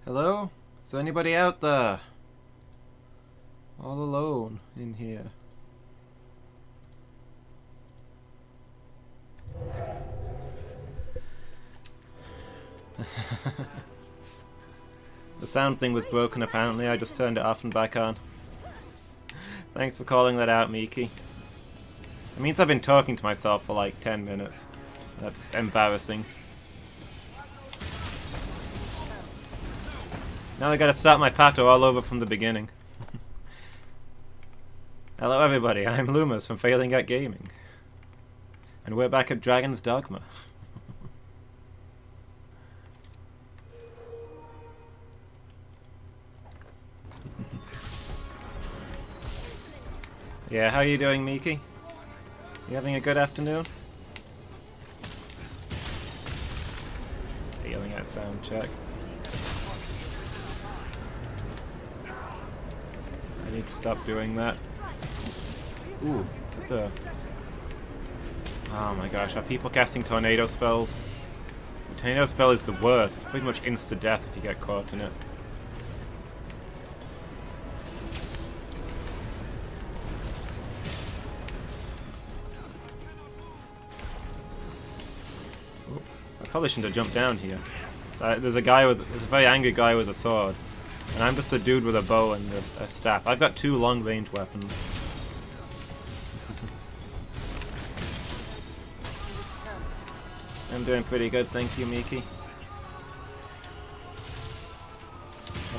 Hello? Is there anybody out there? All alone in here. The sound thing was broken apparently, I just turned it off and back on. Thanks for calling that out, Miki. It means I've been talking to myself for like 10 minutes. That's embarrassing. Now I gotta start my pato all over from the beginning. Hello everybody, I'm Lumus from Failing at Gaming. And we're back at Dragon's Dogma. Yeah, how are you doing, Miki? You having a good afternoon? Failing at sound check. I need to stop doing that. Ooh, what the... Oh my gosh, are people casting tornado spells? The tornado spell is the worst. It's pretty much insta-death if you get caught in it. Ooh, I probably shouldn't have jumped down here. There's a very angry guy with a sword. And I'm just a dude with a bow and a staff. I've got 2 long-range weapons. I'm doing pretty good, thank you, Miki. Had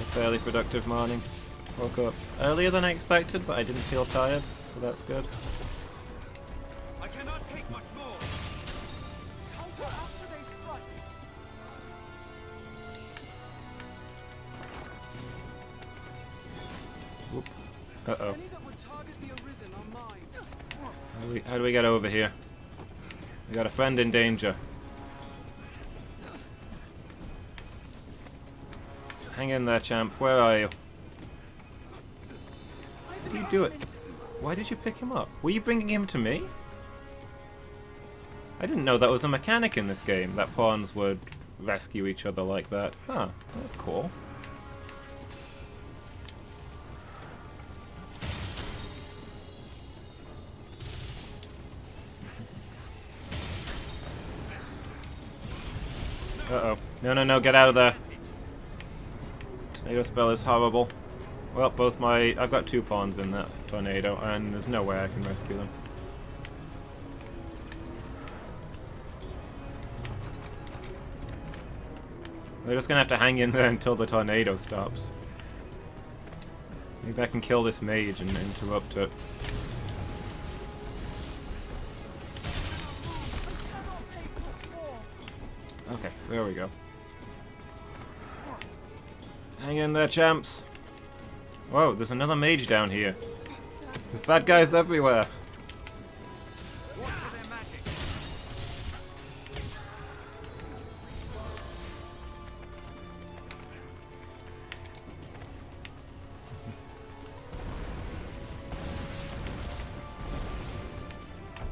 a fairly productive morning. Woke up earlier than I expected, but I didn't feel tired, so that's good. I cannot take much more. Counter after they strike. Whoop. Uh-oh. Any that would target the Arisen are mine. How do we get over here? We got a friend in danger. Hang in there, champ. Where are you? How did you do it? Why did you pick him up? Were you bringing him to me? I didn't know that was a mechanic in this game, that pawns would rescue each other like that. Huh, that's cool. Uh-oh. No, get out of there. Tornado spell is horrible. Well, I've got 2 pawns in that tornado, and there's no way I can rescue them. We're just gonna have to hang in there until the tornado stops. Maybe I can kill this mage and interrupt it. Okay, there we go. Hang in there, champs. Whoa, there's another mage down here. There's bad guys everywhere. Watch for their magic.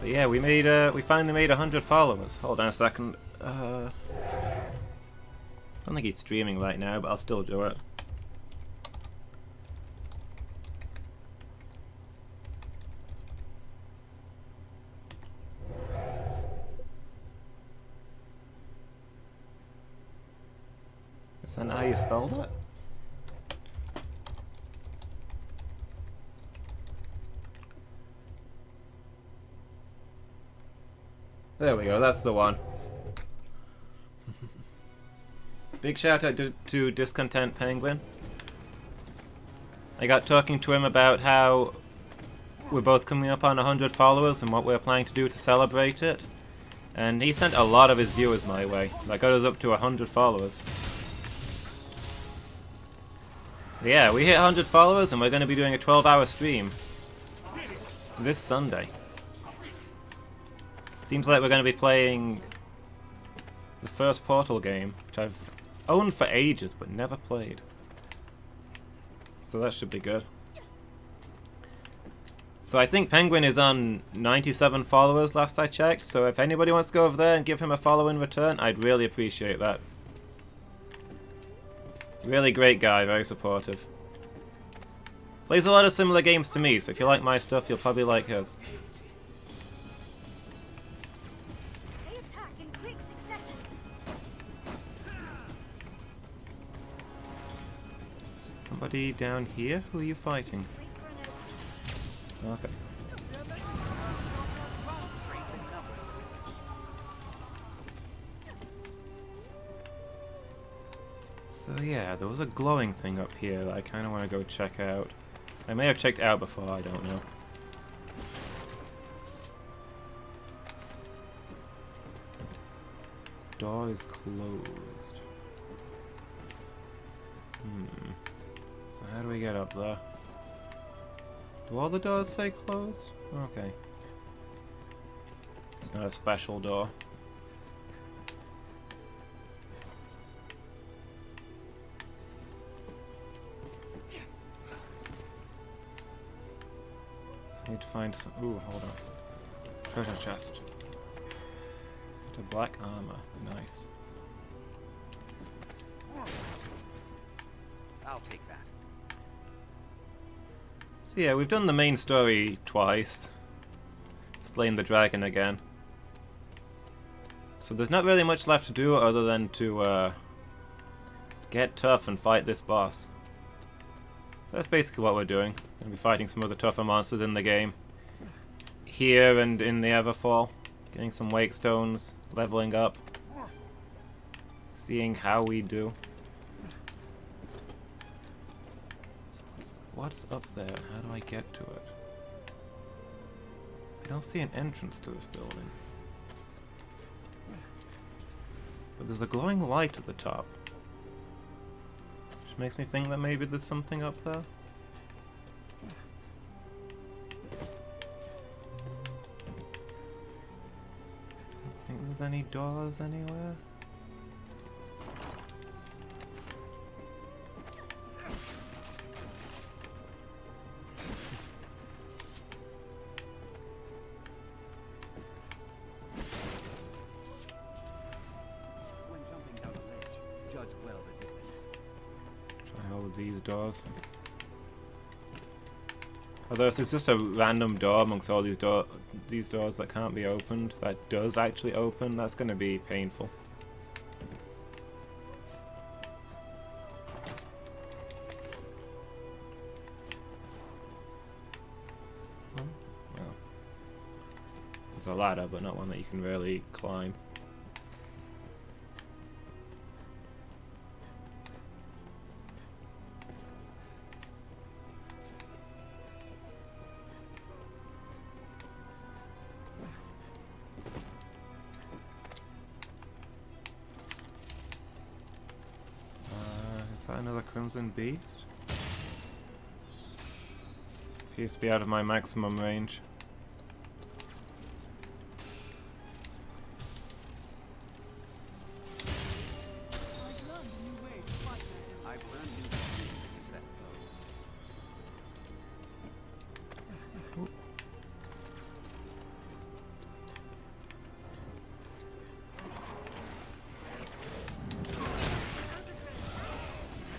But yeah, we finally made 100 followers. Hold on a second. I don't think he's streaming right now, but I'll still do it. Is that not how you spell that? There we go, that's the one. Big shout out to Discontent Penguin. I got talking to him about how we're both coming up on 100 followers and what we're planning to do to celebrate it. And he sent a lot of his viewers my way. That got us up to 100 followers. So yeah, we hit 100 followers and we're going to be doing a 12-hour stream this Sunday. Seems like we're going to be playing the first Portal game, which I've owned for ages but never played. So that should be good. So I think Penguin is on 97 followers last I checked, so if anybody wants to go over there and give him a follow in return, I'd really appreciate that. Really great guy, very supportive. Plays a lot of similar games to me, so if you like my stuff, you'll probably like his. They attack in quick succession. Somebody down here? Who are you fighting? Wait for an opening. Okay. So yeah, there was a glowing thing up here that I kind of want to go check out. I may have checked out before, I don't know. Door is closed. So how do we get up there? Do all the doors say closed? Okay. It's not a special door. So I need to find some... Ooh, hold on. Treasure chest. To black armor. Nice. I'll take that. So yeah, we've done the main story twice. Slain the dragon again. So there's not really much left to do other than to get tough and fight this boss. So that's basically what we're doing. We'll be fighting some other tougher monsters in the game. Here and in the Everfall. Getting some wake stones, leveling up. Seeing how we do. What's up there? How do I get to it? I don't see an entrance to this building. But there's a glowing light at the top. Which makes me think that maybe there's something up there. I don't think there's any doors anywhere. When jumping down a ledge, judge well the distance. Try hold these doors. Although if there's just a random door amongst all these doors that can't be opened, that does actually open, that's going to be painful. Well, there's a ladder, but not one that you can really climb. Is that another Crimson Beast? Appears to be out of my maximum range. I've learned new techniques against that foe. Ooh.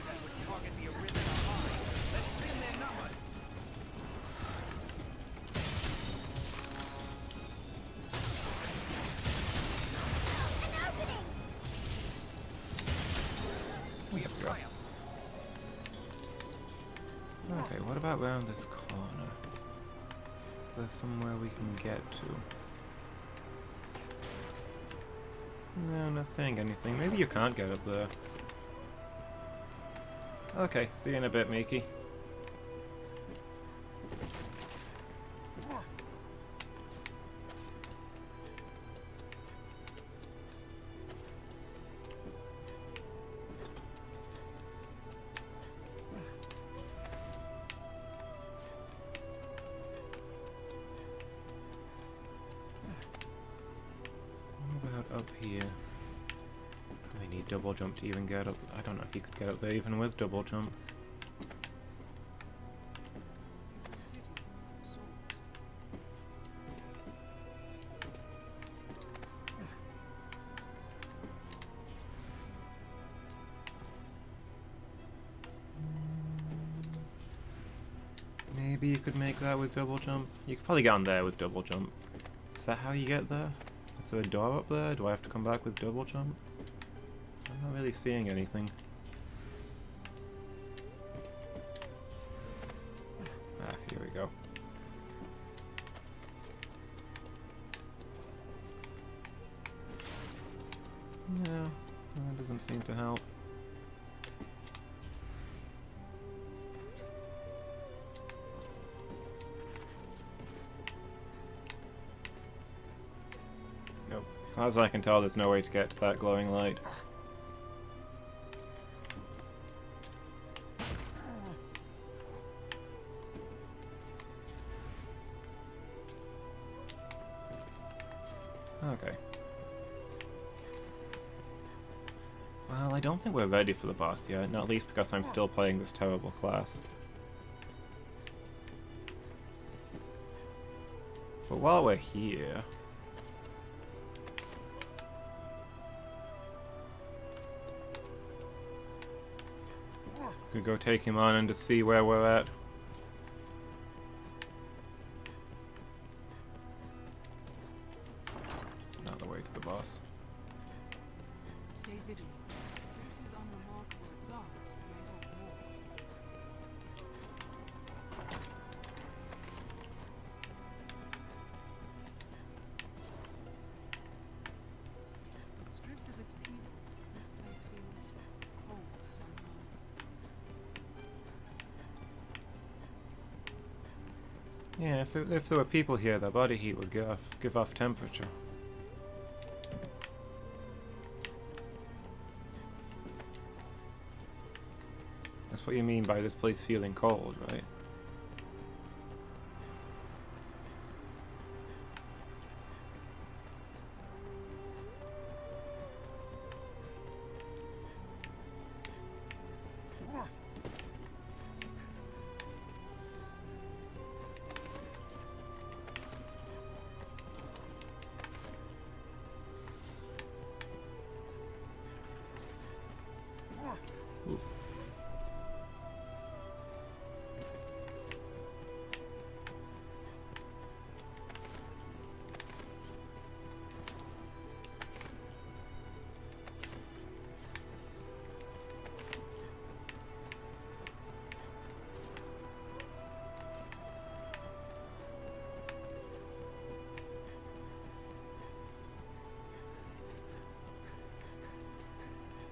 That would target the original line. Let's thin their numbers. An opening. We have triumphed. Okay, what about round this corner? Is there somewhere we can get to? No, not saying anything. Maybe you can't get up there. Okay, see you in a bit, Miki. What about up here? I need double jump to even get up. I don't know if you could get up there even with double jump. It is a city of souls. Maybe you could make that with double jump. You could probably get on there with double jump. Is that how you get there? Is there a door up there? Do I have to come back with double jump? I'm not really seeing anything. Ah, here we go. Yeah, that doesn't seem to help. Nope. As far as I can tell, there's no way to get to that glowing light. Okay. Well, I don't think we're ready for the boss yet, not least because I'm still playing this terrible class. But while we're here... could go take him on and to see where we're at. It's not the way to the boss. Stay vigilant. This is unremarkable at last. May hold more. Stripped of its people, this place feels cold somehow. Yeah, if there were people here, their body heat would give off temperature. That's what you mean by this place feeling cold, right? Ooh.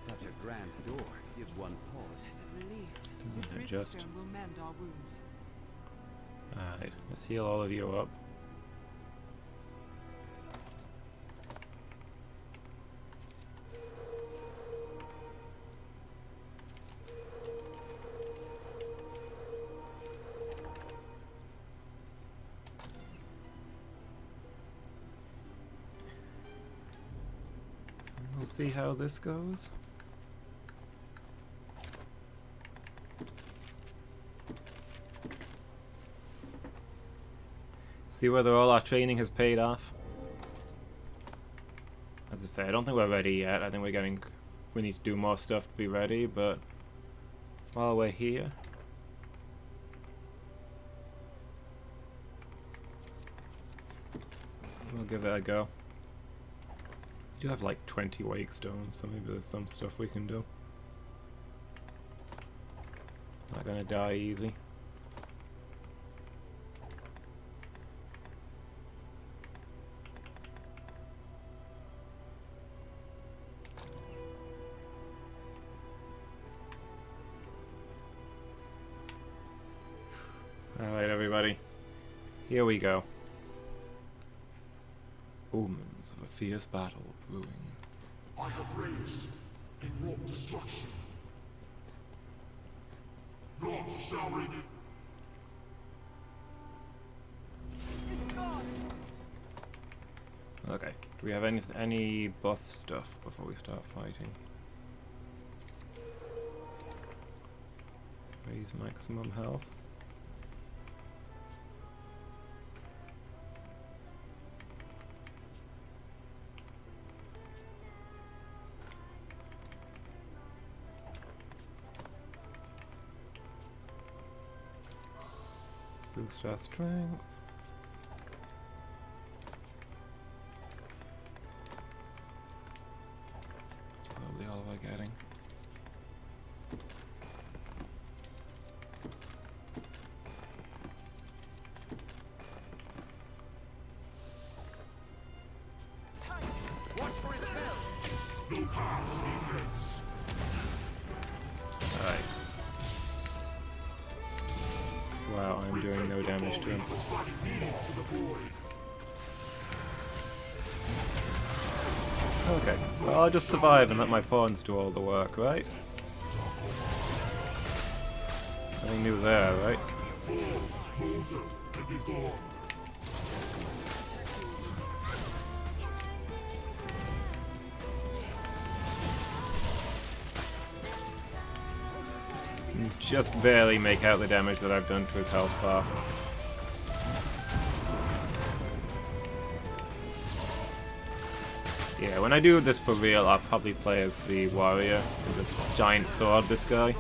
Such a grand door gives one pause. It's a relief. Doesn't This it just- ridgestone will mend our wounds. Alright, let's heal all of you up. We'll see how this goes. See whether all our training has paid off. As I say, I don't think we're ready yet. I think we need to do more stuff to be ready, but while we're here, we'll give it a go. We do have like 20 wake stones, so maybe there's some stuff we can do. Not gonna die easy. Alright, everybody. Here we go. Omens of a fierce battle brewing. I have raised and wrought destruction. Naught shall remain. Okay. Do we have any buff stuff before we start fighting? Raise maximum health. Boost our strength. That's probably all we're getting. Watch for its bell. No path defense. Alright. Wow, I'm doing no damage to him. Fighting me to the void. Okay, well I'll just survive and let my pawns do all the work, right? Nothing new there, right? Molten and be gone. Just barely make out the damage that I've done to his health bar. Yeah, when I do this for real, I'll probably play as the warrior with this giant sword, this guy.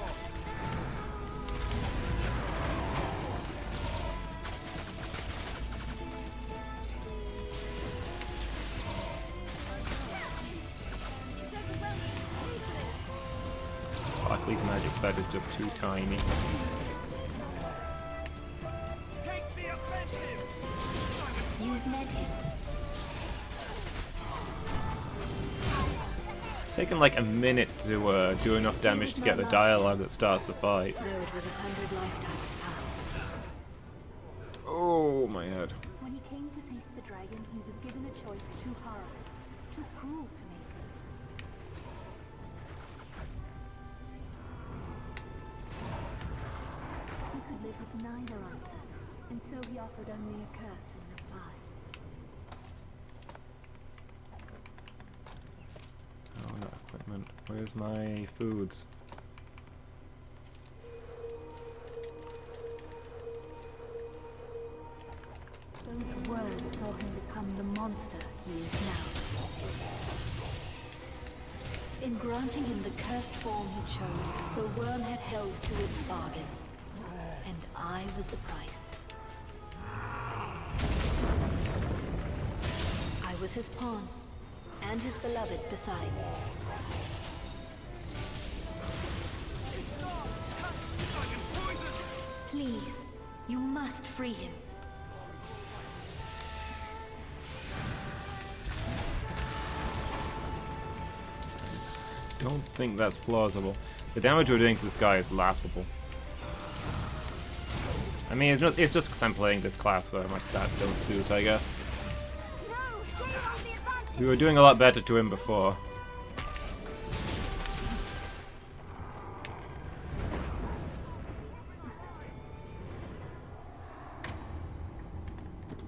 Barkley's magic set is just too tiny. Take the offensive. You've met him. It's taken like a minute to do enough damage to get the dialogue that starts the fight. Though it was 100 lifetimes past. Oh, my head. When he came to face the dragon, he was given a choice too hard, too cruel to make. He could live with neither answer, and so he offered only a curse in reply. Oh, that equipment. Where's my foods? Those words saw him become the monster he is now. In granting him the cursed form he chose, the worm had held to its bargain. And I was the price. I was his pawn, and his beloved besides. Please, you must free him. Don't think that's plausible. The damage we're doing to this guy is laughable. I mean, it's just because I'm playing this class where my stats don't suit, I guess. We were doing a lot better to him before.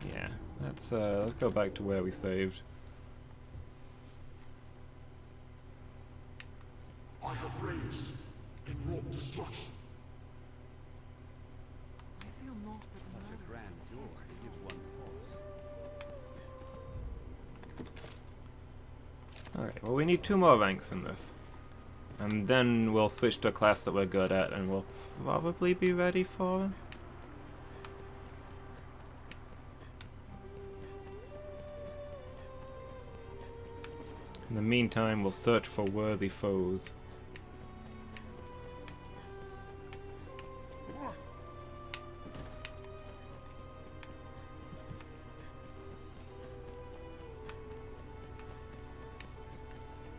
Yeah, let's go back to where we saved. I have raised and wrought destruction. I feel not that Such a murder is grand door intended gives one pause. Alright, well we need 2 more ranks in this. And then we'll switch to a class that we're good at and we'll probably be ready for him. In the meantime, we'll search for worthy foes.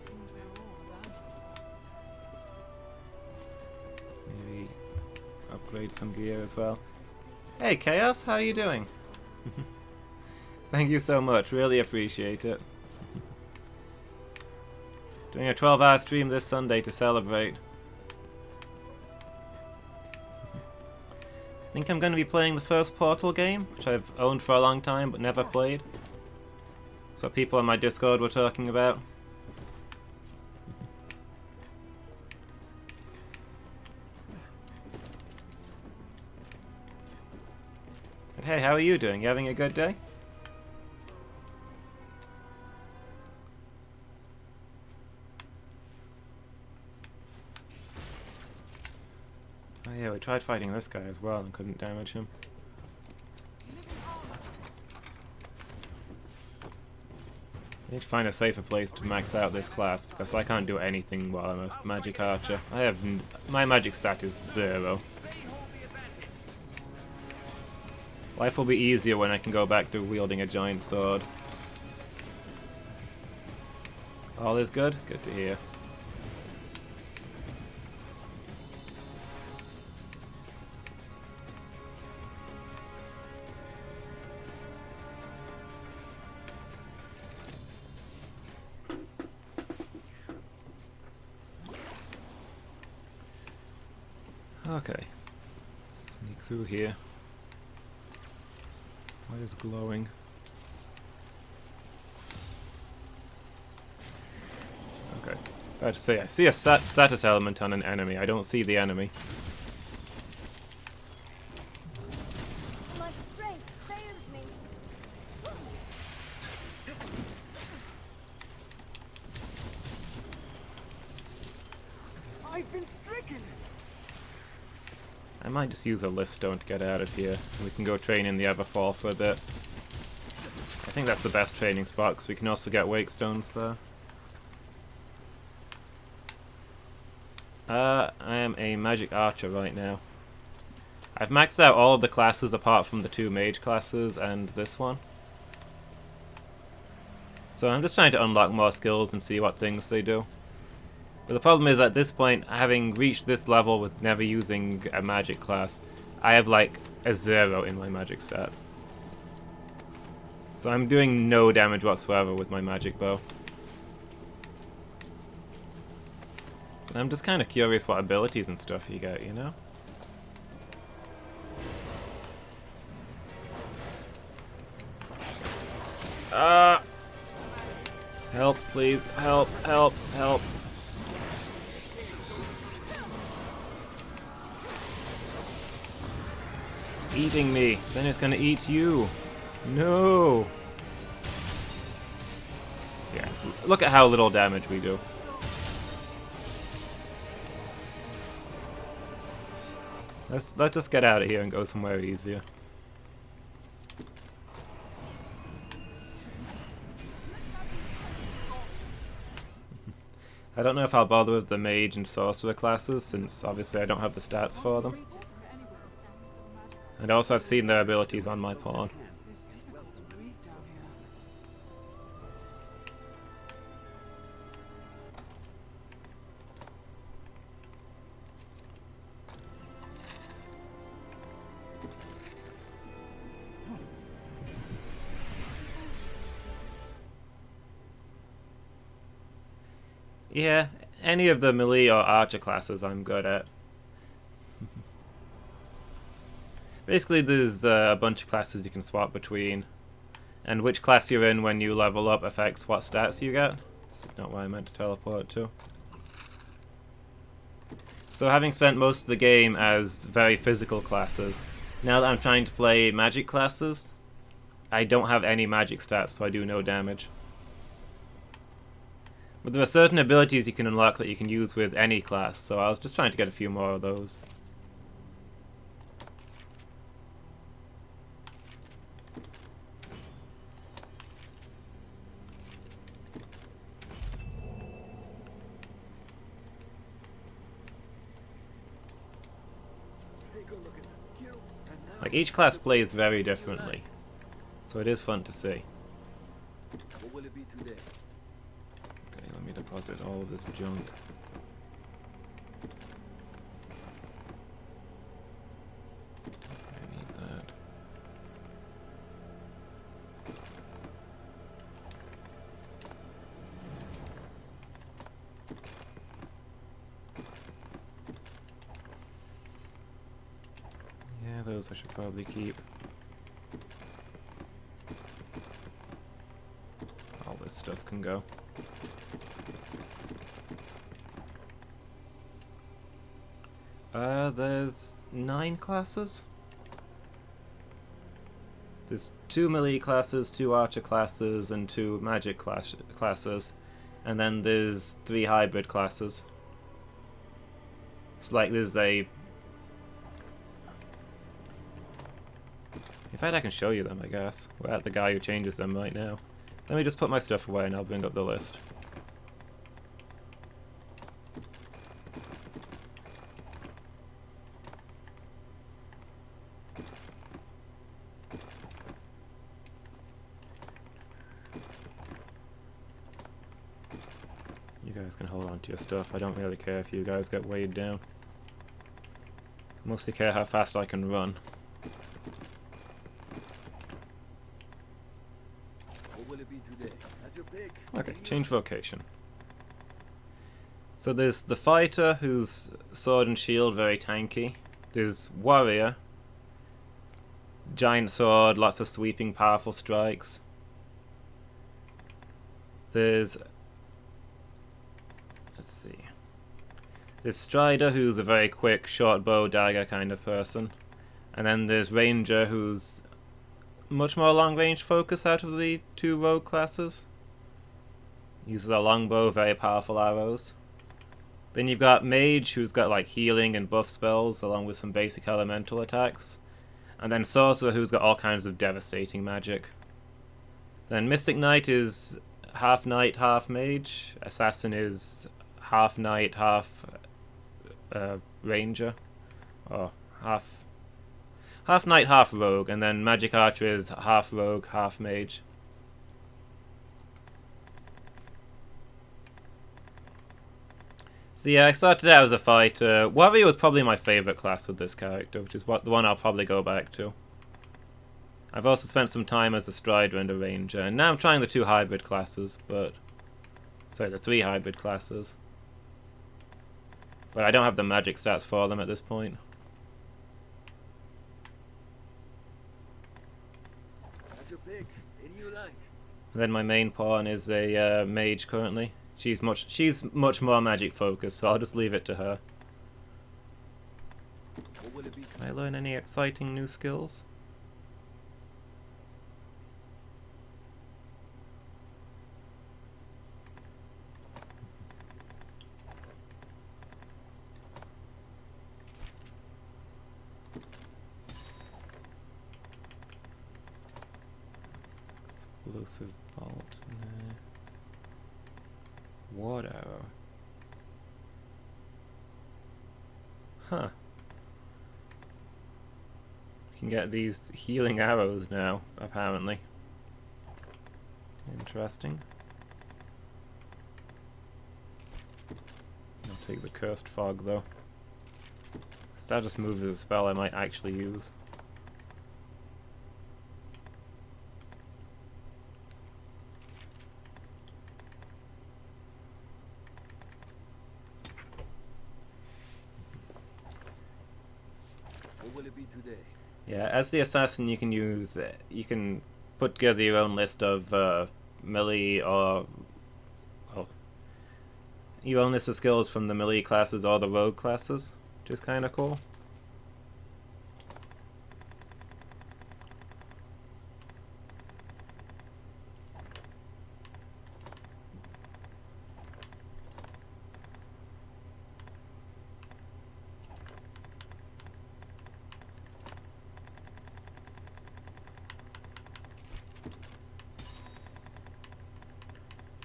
Seems they're all abandoned. Maybe upgrade some gear as well. Hey Chaos, how are you doing? Thank you so much, really appreciate it. Doing a 12-hour stream this Sunday to celebrate. I think I'm going to be playing the first Portal game, which I've owned for a long time but never played. That's what people on my Discord were talking about. But hey, how are you doing? You having a good day? Oh yeah, we tried fighting this guy as well and couldn't damage him. I need to find a safer place to max out this class, because I can't do anything while I'm a magic archer. My magic stat is 0. Life will be easier when I can go back to wielding a giant sword. All is good? Good to hear. Okay. Sneak through here. What is glowing? Okay. I have to say, I see a status element on an enemy. I don't see the enemy. My strength fails me. I've been stricken! I might just use a lift stone to get out of here. We can go train in the Everfall for a bit. I think that's the best training spot, because we can also get wake stones there. I am a magic archer right now. I've maxed out all of the classes apart from the 2 mage classes and this one. So I'm just trying to unlock more skills and see what things they do. But the problem is, at this point, having reached this level with never using a magic class, I have like a 0 in my magic stat. So I'm doing no damage whatsoever with my magic bow. But I'm just kind of curious what abilities and stuff you get, you know? Help, please. Help, help, help. Eating me. Then it's gonna eat you. No. Yeah, look at how little damage we do. Let's just get out of here and go somewhere easier. I don't know if I'll bother with the mage and sorcerer classes, since obviously I don't have the stats for them. And also I've seen their abilities on my pawn. It's difficult to breathe down here. Yeah, any of the melee or archer classes I'm good at. Basically, there's a bunch of classes you can swap between, and which class you're in when you level up affects what stats you get. This is not where I meant to teleport to. So having spent most of the game as very physical classes, now that I'm trying to play magic classes, I don't have any magic stats, so I do no damage. But there are certain abilities you can unlock that you can use with any class, so I was just trying to get a few more of those. Like, each class plays very differently, so it is fun to see. What will it be today? Okay, let me deposit all of this junk. I need that. Yeah, those I should probably keep. All this stuff can go. There's 9 classes? There's 2 melee classes, 2 archer classes, and 2 magic classes. And then there's 3 hybrid classes. It's like there's a... In fact, I can show you them, I guess. We're at the guy who changes them right now. Let me just put my stuff away and I'll bring up the list. You guys can hold on to your stuff. I don't really care if you guys get weighed down. I mostly care how fast I can run. What will it be today? Have your pick. Okay, change vocation. So there's the fighter, who's sword and shield, very tanky. There's warrior, giant sword, lots of sweeping, powerful strikes. There's, let's see, there's strider, who's a very quick, short bow, dagger kind of person. And then there's ranger, who's much more long-range focus out of the two rogue classes. Uses a longbow, very powerful arrows. Then you've got mage, who's got like healing and buff spells, along with some basic elemental attacks. And then sorcerer, who's got all kinds of devastating magic. Then mystic knight is half knight, half mage. Assassin is half knight, half ranger. Or half knight, half rogue. And then magic archer is half rogue, half mage. So yeah, I started out as a fighter. Warrior was probably my favourite class with this character, which is the one I'll probably go back to. I've also spent some time as a strider and a ranger, and now I'm trying the two hybrid classes, but... Sorry, the three hybrid classes. But I don't have the magic stats for them at this point. Have your pick. Any you like. And then my main pawn is a mage currently. She's much more magic focused, so I'll just leave it to her. What will it be? Can I learn any exciting new skills? Explosive bolt. Nah. Ward arrow. Huh. You can get these healing arrows now, apparently. Interesting. I'll take the cursed fog though. Status move is a spell I might actually use. What will it be today? Yeah, as the assassin you can use you can put together your own list of melee or your own list of skills from the melee classes or the rogue classes, which is kinda cool.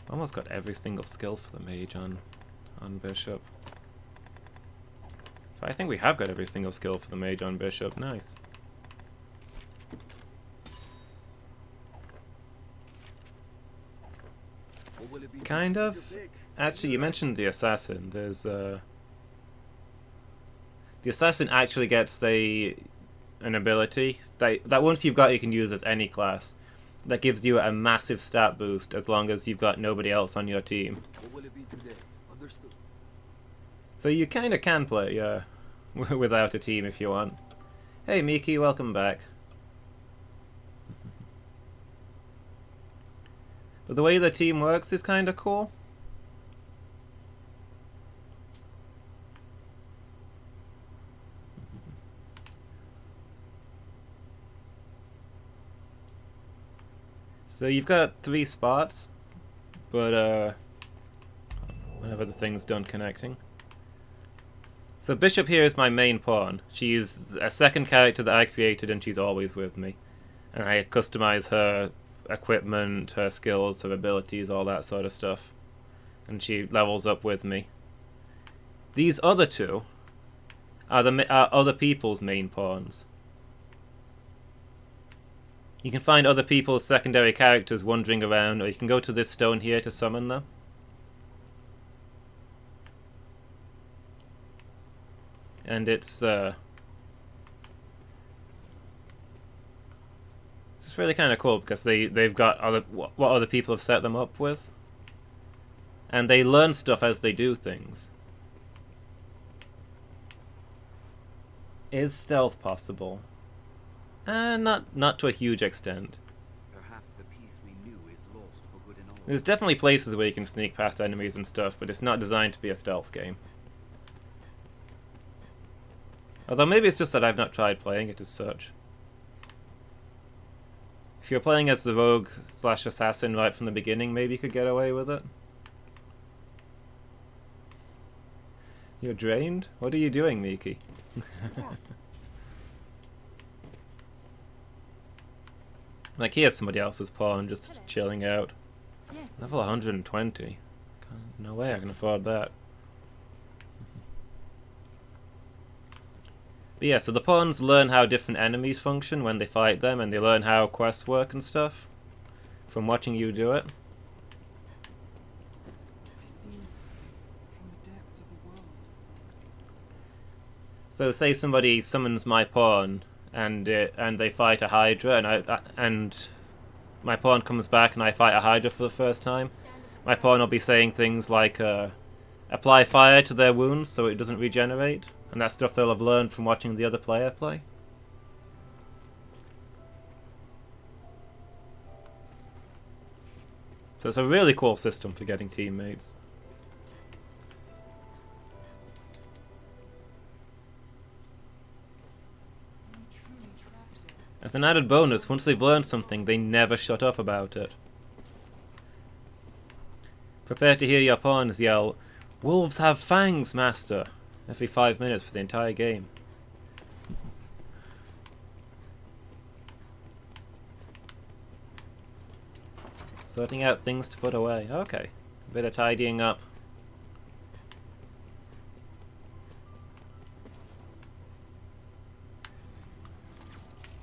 Almost got every single skill for the mage on Bishop. So I think we have got every single skill for the mage on Bishop. Nice. What will it be? Kind of. Have your pick. Actually, you mentioned the assassin. There's the assassin actually gets an ability that once you've got you can use as any class. That gives you a massive stat boost as long as you've got nobody else on your team. What will it be today? Understood. So you kinda can play, without a team if you want. Hey Miki, welcome back. But the way the team works is kinda cool. So you've got 3 spots, but whenever the thing's done connecting. So Bishop here is my main pawn. She's a second character that I created and she's always with me. And I customize her equipment, her skills, her abilities, all that sort of stuff. And she levels up with me. These other two are other people's main pawns. You can find other people's secondary characters wandering around, or you can go to this stone here to summon them. And it's really kind of cool because they've got what other people have set them up with, and they learn stuff as they do things. Is stealth possible? Not to a huge extent. Perhaps the peace we knew is lost for good and all. There's definitely places where you can sneak past enemies and stuff, but it's not designed to be a stealth game. Although maybe it's just that I've not tried playing it as such. If you're playing as the rogue / assassin right from the beginning, maybe you could get away with it. You're drained? What are you doing, Miki? Like, here's somebody else's pawn just chilling out. Level 120. No way I can afford that. But yeah, so the pawns learn how different enemies function when they fight them, and they learn how quests work and stuff from watching you do it. I feel something from the depths of the world. So say somebody summons my pawn and they fight a Hydra, and my pawn comes back and I fight a Hydra for the first time. My pawn will be saying things like apply fire to their wounds so it doesn't regenerate. And that's stuff they'll have learned from watching the other player play. So it's a really cool system for getting teammates. We truly trapped him. As an added bonus, once they've learned something, they never shut up about it. Prepare to hear your pawns yell, "Wolves have fangs, master!" every 5 minutes for the entire game. Sorting out things to put away. Okay. A bit of tidying up.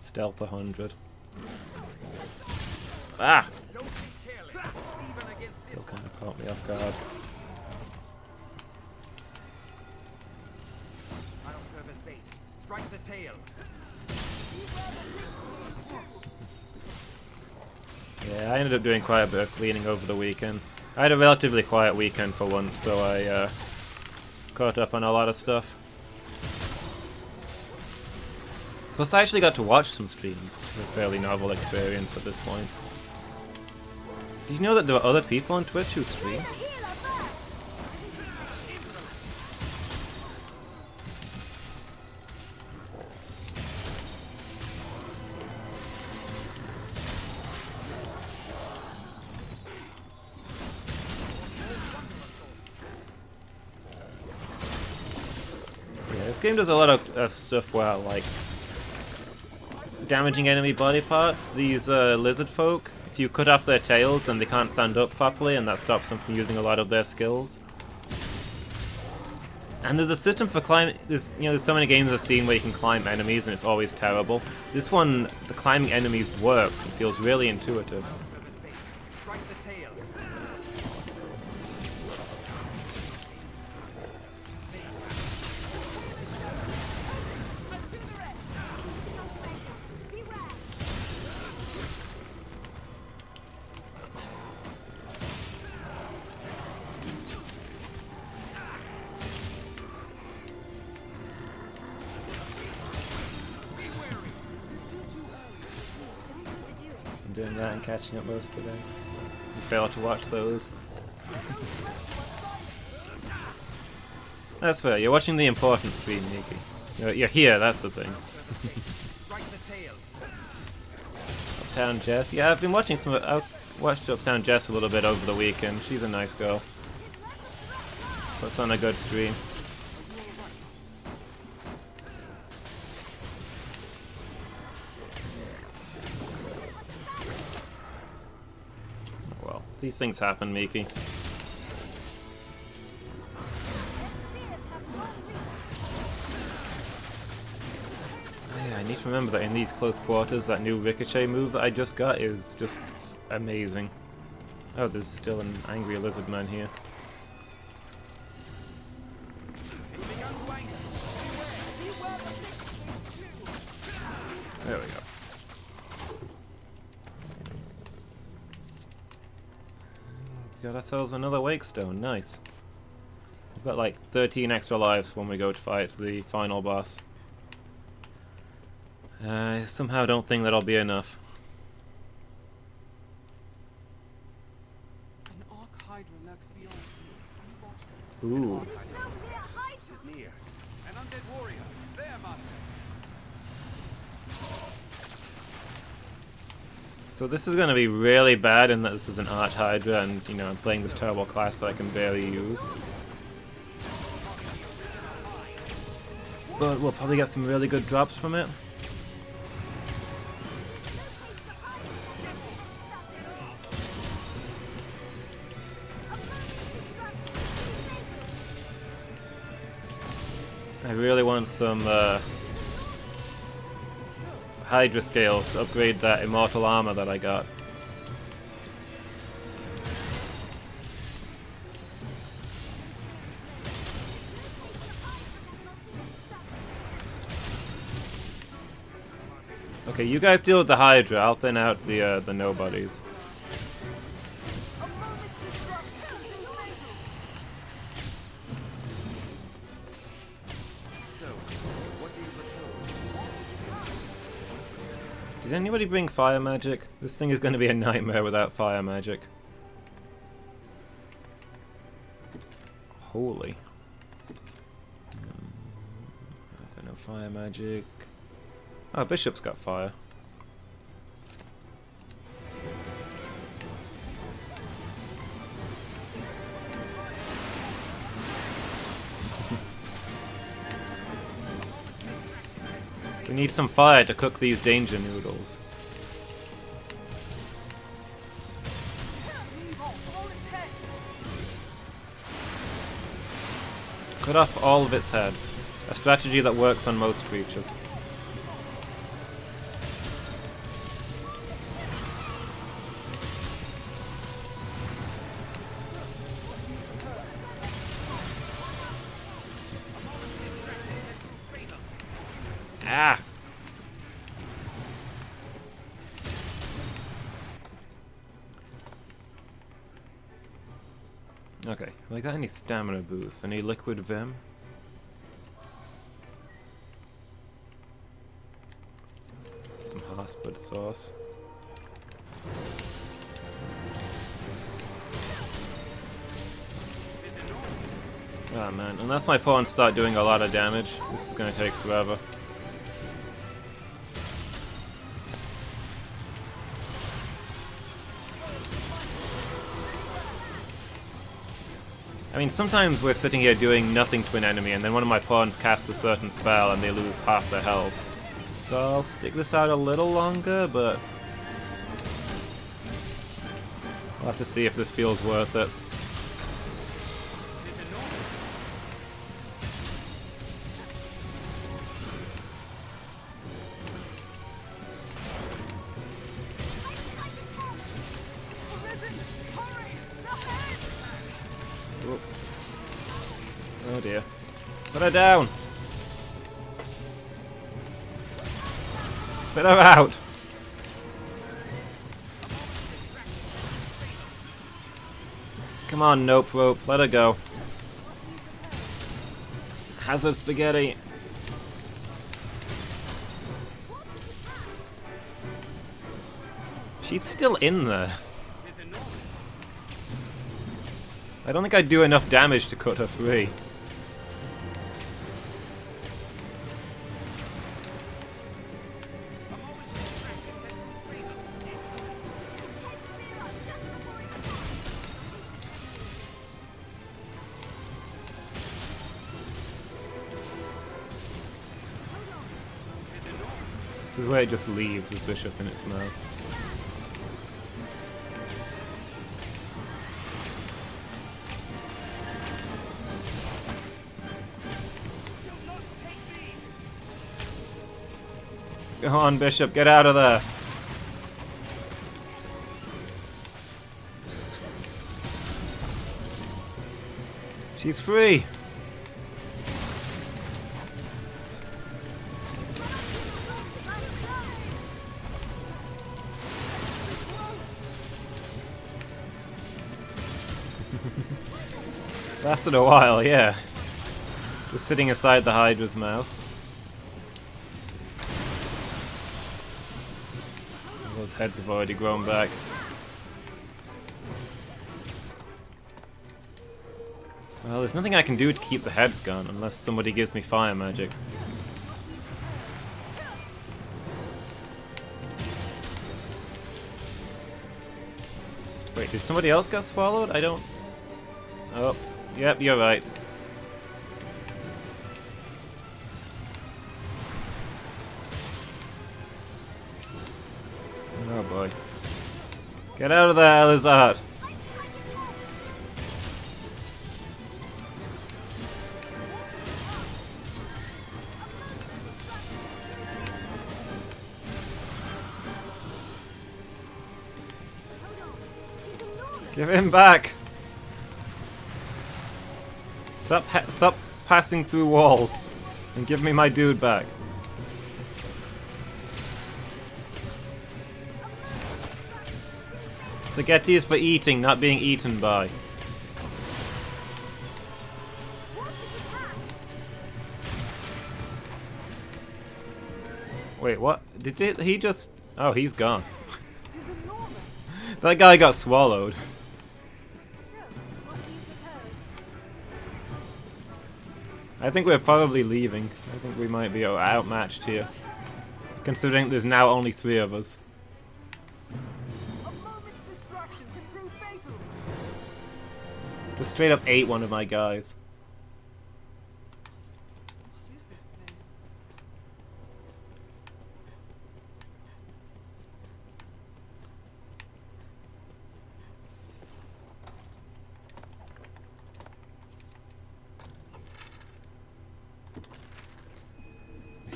Stealth 100. Ah! Don't be careless, even against Still this kind of caught me off guard. I'll serve as bait. Strike the tail. Yeah, I ended up doing quite a bit of cleaning over the weekend. I had a relatively quiet weekend for once, so I caught up on a lot of stuff. Plus, I actually got to watch some streams, which is a fairly novel experience at this point. Did you know that there were other people on Twitch who stream? Yeah, this game does a lot of stuff well, like damaging enemy body parts. These lizard folk, if you cut off their tails, then they can't stand up properly, and that stops them from using a lot of their skills. And there's a system for climbing. There's so many games I've seen where you can climb enemies, and it's always terrible. This one, the climbing enemies works. It feels really intuitive. Serve as bait. Strike the tail. It's still too early. I'm doing that and catching up most of the day. You fail to watch those. That's fair. You're watching the important stream, Nikki. You're here. That's the thing. Strike the tail. Uptown Jess. Yeah, I've been watching some. I watched Uptown Jess a little bit over the weekend. She's a nice girl. Puts on a good stream. These things happen, Miki. Oh, yeah, I need to remember that in these close quarters, that new ricochet move that I just got is just amazing. Oh, there's still an angry lizard man here. There we go. Got ourselves another wake stone, nice. We've got like 13 extra lives when we go to fight the final boss. I somehow don't think that'll be enough. An arc hydra lurks beyond. Be watchful. Ooh. Is near. An undead warrior. There, master. So this is going to be really bad in that this is an Arch Hydra and, you know, I'm playing this terrible class that I can barely use. But we'll probably get some really good drops from it. I really want some Hydra scales to upgrade that immortal armor that I got. Okay, you guys deal with the Hydra. I'll thin out the nobodies. Did anybody bring fire magic? This thing is going to be a nightmare without fire magic. Holy. I've got no fire magic. Oh, Bishop's got fire. We need some fire to cook these danger noodles. Cut off all of its heads. A strategy that works on most creatures. Ah! Okay, have I got any stamina boost? Any liquid vim? Some hospit sauce. Oh man, unless my pawns start doing a lot of damage, this is gonna take forever. I mean, sometimes we're sitting here doing nothing to an enemy, and then one of my pawns casts a certain spell and they lose half their health. So I'll stick this out a little longer, but I'll have to see if this feels worth it. Oh dear. Put her down! Spit her out! Come on, Nope Rope, let her go. Hazard spaghetti! She's still in there. I don't think I'd do enough damage to cut her free. This is where it just leaves with Bishop in its mouth. Go on, Bishop, get out of there. She's free. Lasted a while, yeah. Just sitting inside the Hydra's mouth. Those heads have already grown back. Well, there's nothing I can do to keep the heads gone unless somebody gives me fire magic. Wait, did somebody else get swallowed? I don't... Oh, yep, you're right. Oh boy. Get out of there, Elizard! Give him back! Stop passing through walls and give me my dude back. Spaghetti is for eating, not being eaten by. Wait, what? Did he just... Oh, he's gone. It is enormous. That guy got swallowed. I think we're probably leaving. I think we might be outmatched here. Considering there's now only 3 of us. A moment's distraction can prove fatal. Just straight up ate one of my guys. What is this place?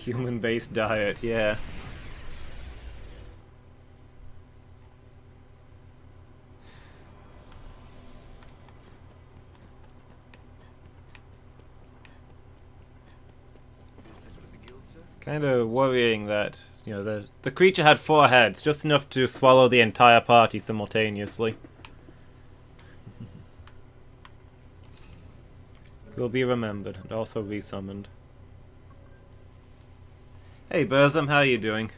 Human-based diet, yeah. Business with the guild, sir? Kind of worrying that, you know, the creature had 4 heads, just enough to swallow the entire party simultaneously. Will be remembered and also resummoned. Hey Burzum, how you doing?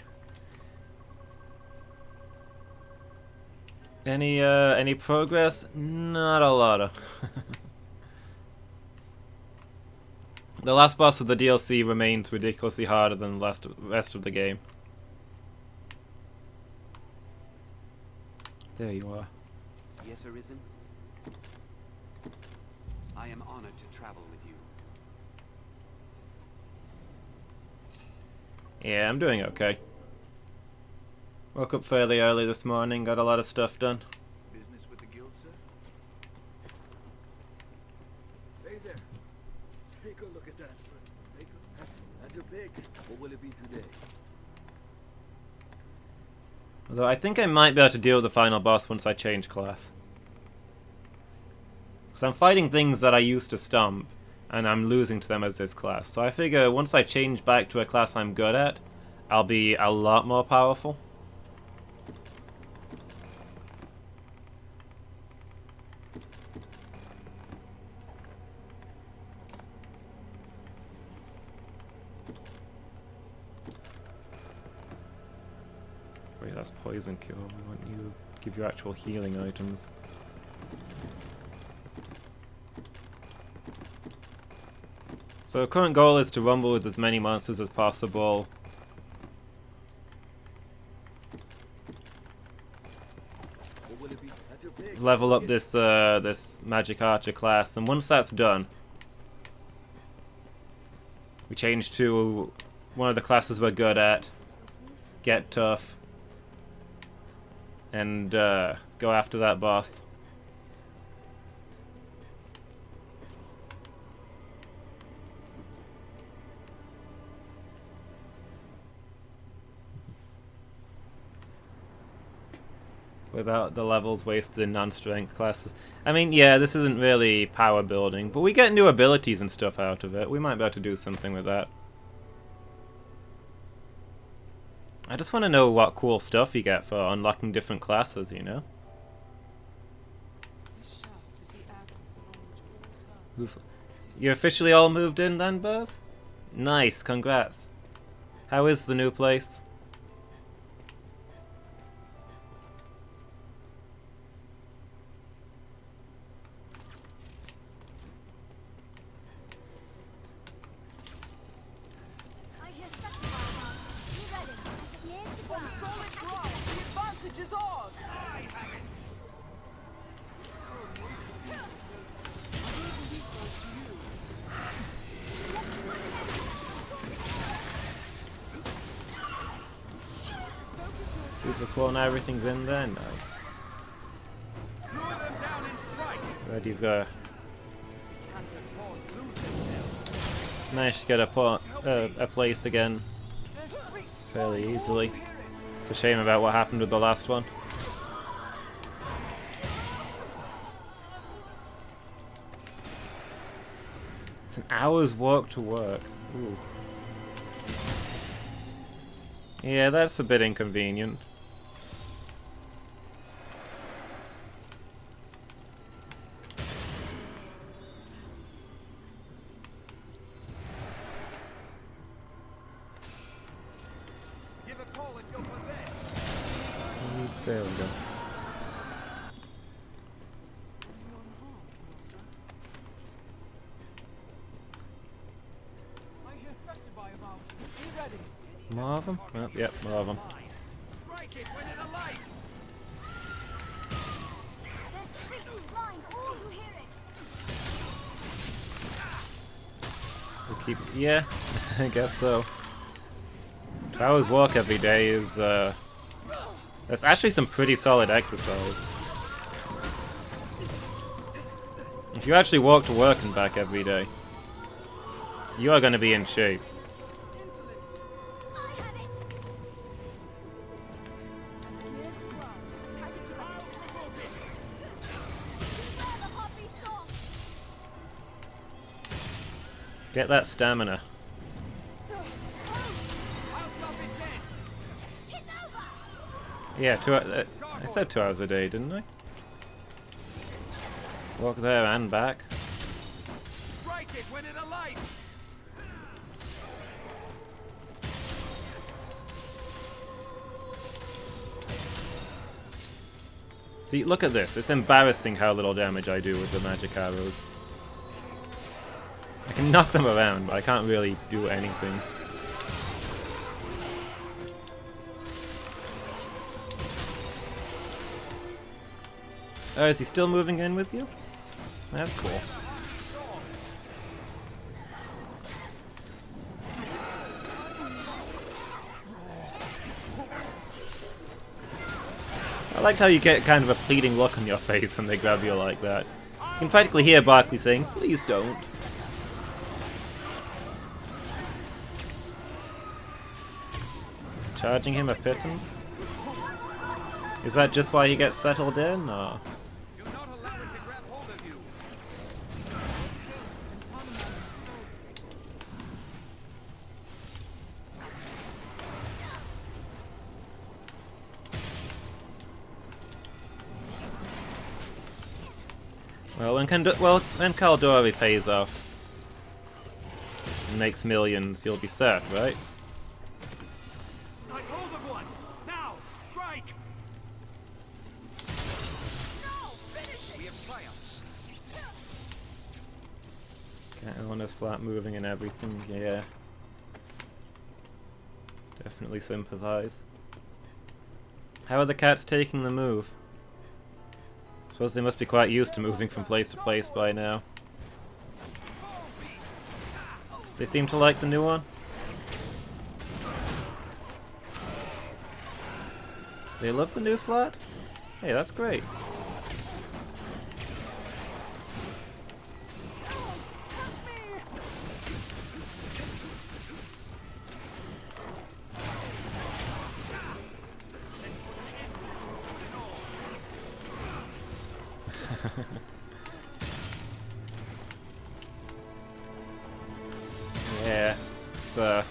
Any progress? Not a lot of. The last boss of the DLC remains ridiculously harder than the rest of the game. There you are. Yes, Arisen? I am honored to travel with you. Yeah, I'm doing okay. Woke up fairly early this morning, got a lot of stuff done. Business with the guild, sir? Hey there. Take a look at that. Have your pick. What will it be today? Although I think I might be able to deal with the final boss once I change class. Because I'm fighting things that I used to stomp, and I'm losing to them as this class. So I figure once I change back to a class I'm good at, I'll be a lot more powerful. Wait, that's poison cure. We want you to give you actual healing items. So the current goal is to rumble with as many monsters as possible. Level up this this magic archer class, and once that's done, we change to one of the classes we're good at, get tough, and go after that boss. without the levels wasted in non-strength classes. I mean, yeah, this isn't really power building, but we get new abilities and stuff out of it. We might be able to do something with that. I just want to know what cool stuff you get for unlocking different classes, you know? This shaft is the axis along which all turn. You officially all moved in then, Buzz? Nice, congrats. How is the new place? I hear such a loud. You ready? Here's the ground. Solid ground! The advantage is ours! Super cool, now everything's in there, nice. Lure them down and strike. Ready to go. Hands and paws lose themselves. Managed to get a place again fairly easily. It's a shame about what happened with the last one. It's an hour's walk to work. Ooh. Yeah, that's a bit inconvenient. Give a call if you're possessed. There we go. I hear affected by a mountain. Be ready. More of them? Oh, yep, more of them. Strike it when it alights. There's streets blind all who hear it. We'll keep. Yeah, I guess so. 2 hours walk every day is. That's actually some pretty solid exercise. If you actually walk to work and back every day, you are going to be in shape. Insolence. I have it. As it nears the ground, attack it directly. Beware the heartbeat storm. Get that stamina. I'll stop it dead. It's over. Yeah, I said 2 hours a day, didn't I? Walk there and back. Strike it when it alights. See, look at this. It's embarrassing how little damage I do with the magic arrows. I can knock them around, but I can't really do anything. Oh, is he still moving in with you? That's cool. I like how you get kind of a pleading look on your face when they grab you like that. You can practically hear Barkley saying, "Please don't." Charging him a pittance? Is that just why he gets settled in, or...? Do not allow it to grab hold of you. Well, when Caldori pays off and makes millions, you'll be set, right? Like hold of one. Now, strike. No, finish We it. have triumphed. Cat on his flat moving and everything, yeah. Definitely sympathize. How are the cats taking the move? Suppose they must be quite used to moving from place to place by now. They seem to like the new one. They love the new flat? Hey, that's great. Yeah, it's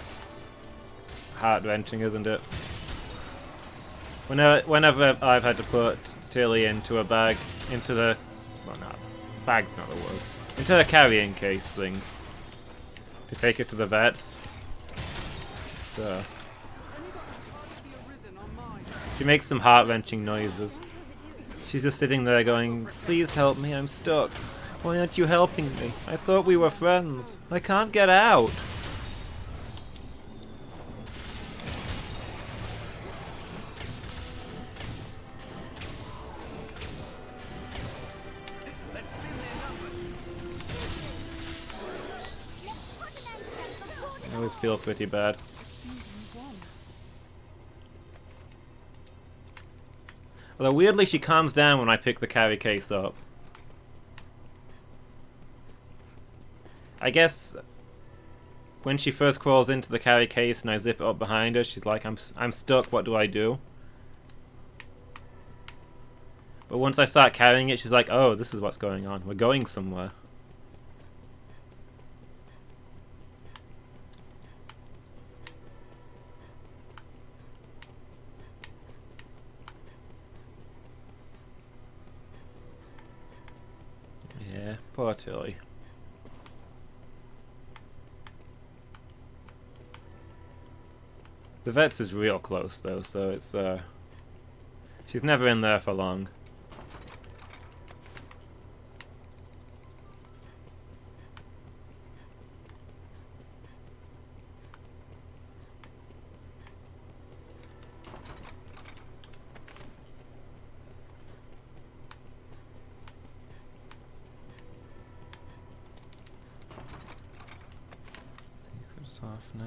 heart-wrenching, isn't it? Whenever I've had to put Tilly into a bag, into the... well, no, bag's not the word. Into a carrying case thing. To take it to the vets. So... she makes some heart-wrenching noises. She's just sitting there going, "Please help me, I'm stuck. Why aren't you helping me? I thought we were friends. I can't get out." I always feel pretty bad. Although weirdly she calms down when I pick the carry case up. I guess when she first crawls into the carry case and I zip it up behind her, she's like, I'm stuck, what do I do? But once I start carrying it, she's like, oh, this is what's going on. We're going somewhere. Yeah, poor Tilly. The vet's is real close though, so it's she's never in there for long. Secret's off now.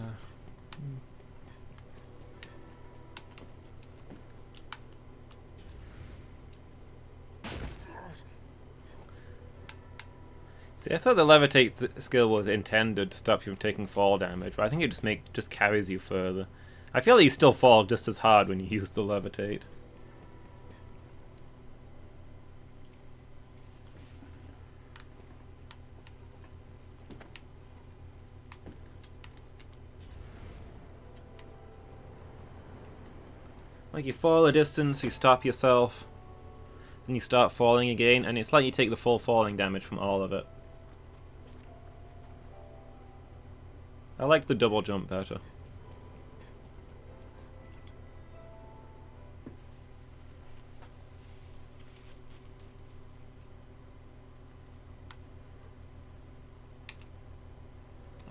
See, I thought the levitate skill was intended to stop you from taking fall damage, but I think it just carries you further. I feel like you still fall just as hard when you use the levitate. Like you fall a distance, you stop yourself, then you start falling again, and it's like you take the full falling damage from all of it. I like the double jump better.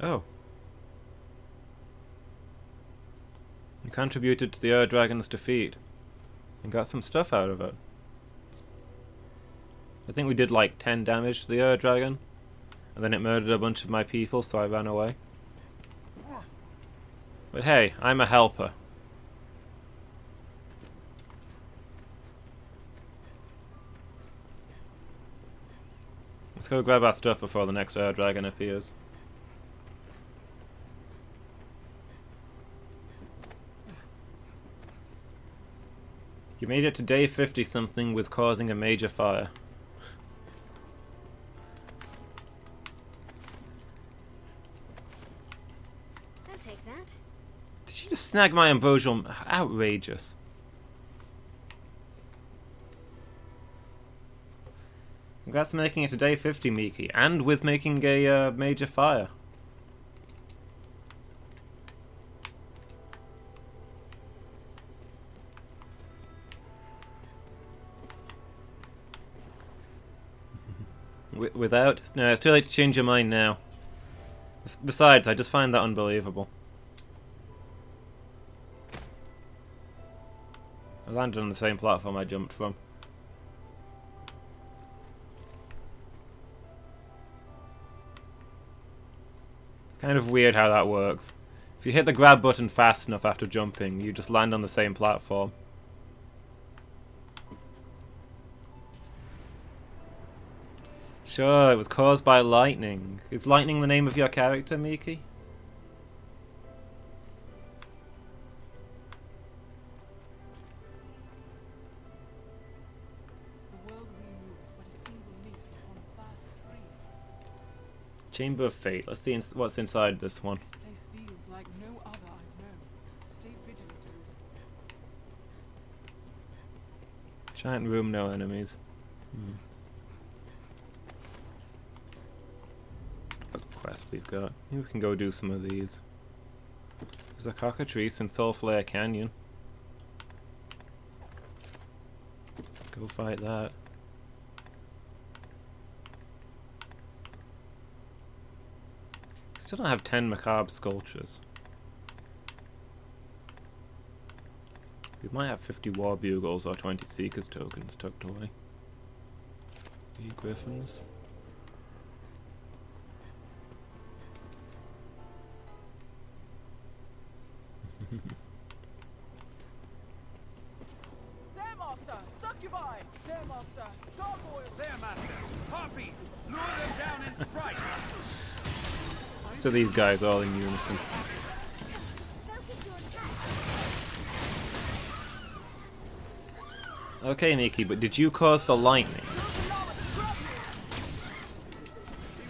Oh. You contributed to the Ur Dragon's defeat and got some stuff out of it. I think we did like 10 damage to the Ur Dragon, and then it murdered a bunch of my people, so I ran away. But hey, I'm a helper. Let's go grab our stuff before the next Ur Dragon appears. You made it to day 50-something with causing a major fire. I'll take that. Did she just snag my ambrosial? Outrageous. Congrats on making it to day 50, Miki, and with making a major fire. Without? No, it's too late to change your mind now. Besides, I just find that unbelievable. I landed on the same platform I jumped from. It's kind of weird how that works. If you hit the grab button fast enough after jumping, you just land on the same platform. Sure, it was caused by lightning. Is lightning the name of your character, Miki? The world we knew was but a single Chamber of Fate. Let's see what's inside this one. This place feels like no other I've known. Stay vigilant, Elizabeth. Giant room, no enemies. What quest we've got? Maybe we can go do some of these. There's a cockatrice in Soulflare Canyon. Go fight that. Still don't have 10 macabre sculptures. We might have 50 war bugles or 20 seekers tokens tucked away. Griffins. There, Master! Succubi! There, Master! Gargoyle! There, Master. Harpies. Lure them down and strike. So these guys all in unison. Focus your attack. Okay, Nikki, but did you cause the lightning?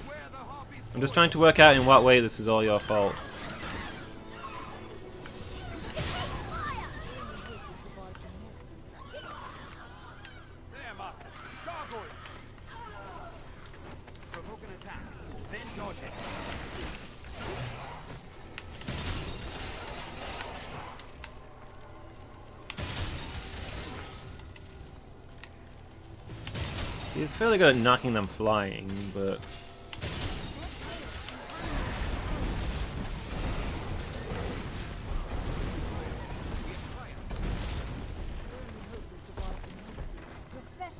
Beware the harpies. I'm just trying to work out in what way this is all your fault. There, Master. Gargoyle. Provoke an attack. Then dodge it. He's fairly good at knocking them flying, but...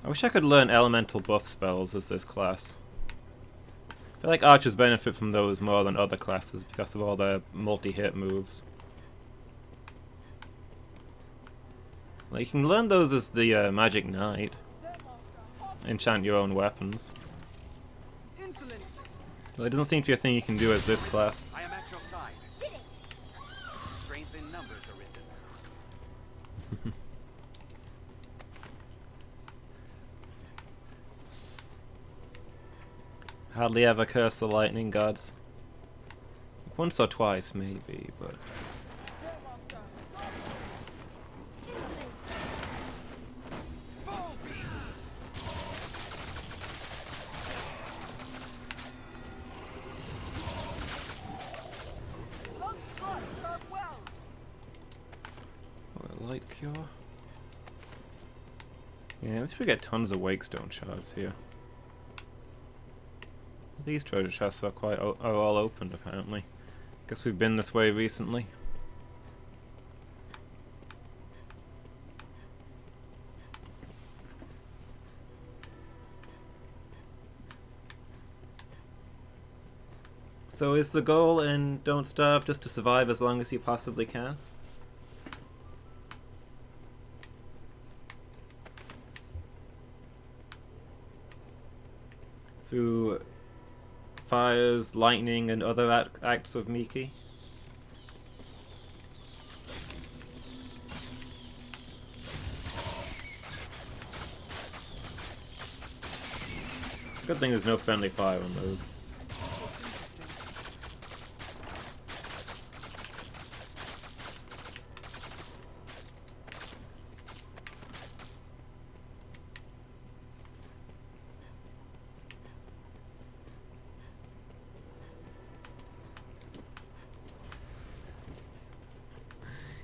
I wish I could learn elemental buff spells as this class. I feel like archers benefit from those more than other classes because of all their multi-hit moves. Like, you can learn those as the Magic Knight. Enchant your own weapons. Insolence! Well, it doesn't seem to be a thing you can do as this class. I am at your side. Did it! Strength in numbers arisen. Hardly ever curse the lightning gods. Once or twice, maybe, but... There, Master! Insolence! Full beast. Lunge strike! Serve well! What, a light cure? Yeah, at least we get tons of Wakestone shards here. These treasure chests are all opened apparently. Guess we've been this way recently. So is the goal in Don't Starve just to survive as long as you possibly can? Through fires, lightning, and other acts of Miki? Good thing there's no friendly fire on those.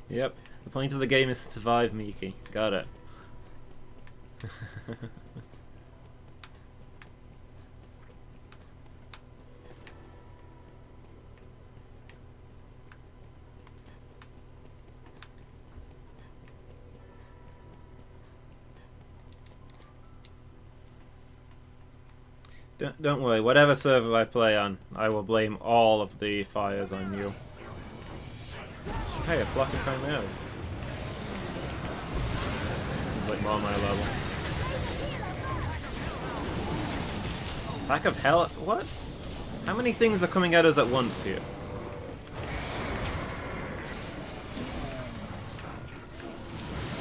Yep, the point of the game is to survive, Miki. Got it. Don't worry, whatever server I play on, I will blame all of the fires on you. Hey, a flock of chimeras. Seems like more my level. Pack of hell? What? How many things are coming at us at once here?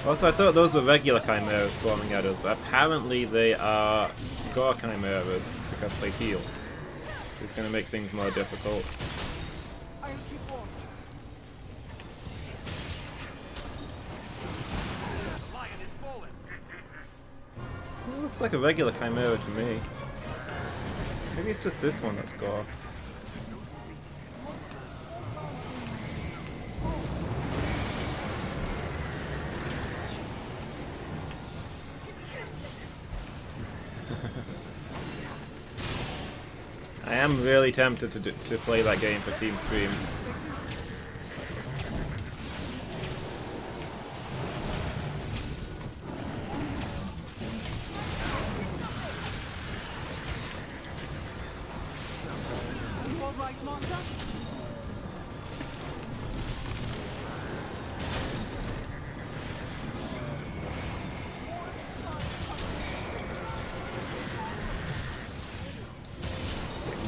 Also, I thought those were regular chimeras swarming at us, but apparently they are gore chimeras because they heal. It's going to make things more difficult. I'll keep watch. The lion is fallen. It looks like a regular Chimera to me. Maybe it's just this one that's got. I am really tempted to play that game for Team Stream. You all right, Master?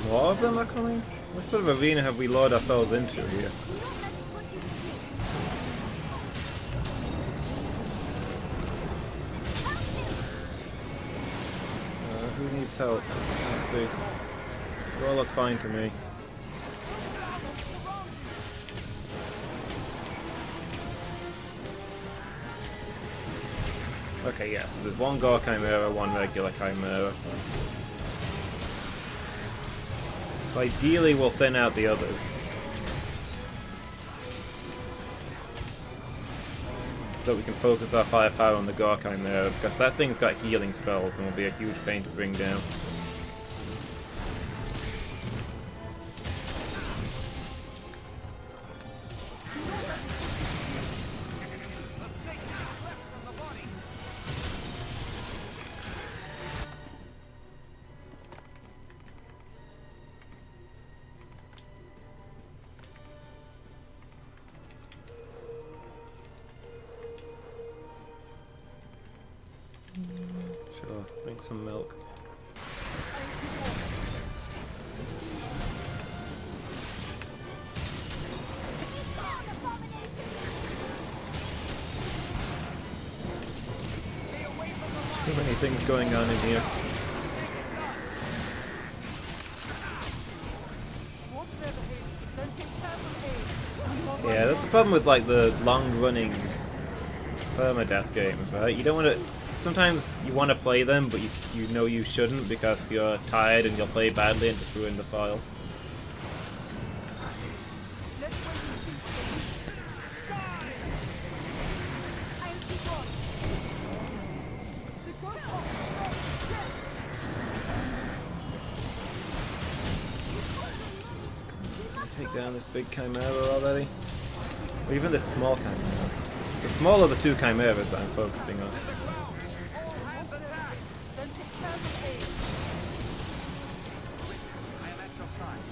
More of them are coming? What sort of arena have we lured ourselves into here? Do not let it put you to sleep. Who needs help? Let's see. They all look fine to me. Okay, yeah, so there's one Gore Chimera, one regular Chimera. So ideally we'll thin out the others. So that we can focus our firepower on the Gore Chimera, because that thing's got healing spells and will be a huge pain to bring down. The snake is left from the body. Sure, drink some milk. Too many things going on in here. Watch their behavior. Then take careful aim. You all right, Yeah, that's the problem with like the long-running permadeath games, right? You don't want to. Sometimes you want to play them, but you know you shouldn't because you're tired and you'll play badly and just ruin the file. Let's wait and see. I'll keep watch. The good Take down this big Chimera already. Or even this small Chimera. The smaller the two Chimeras that I'm focusing on. Then take careful aim. I am at your side.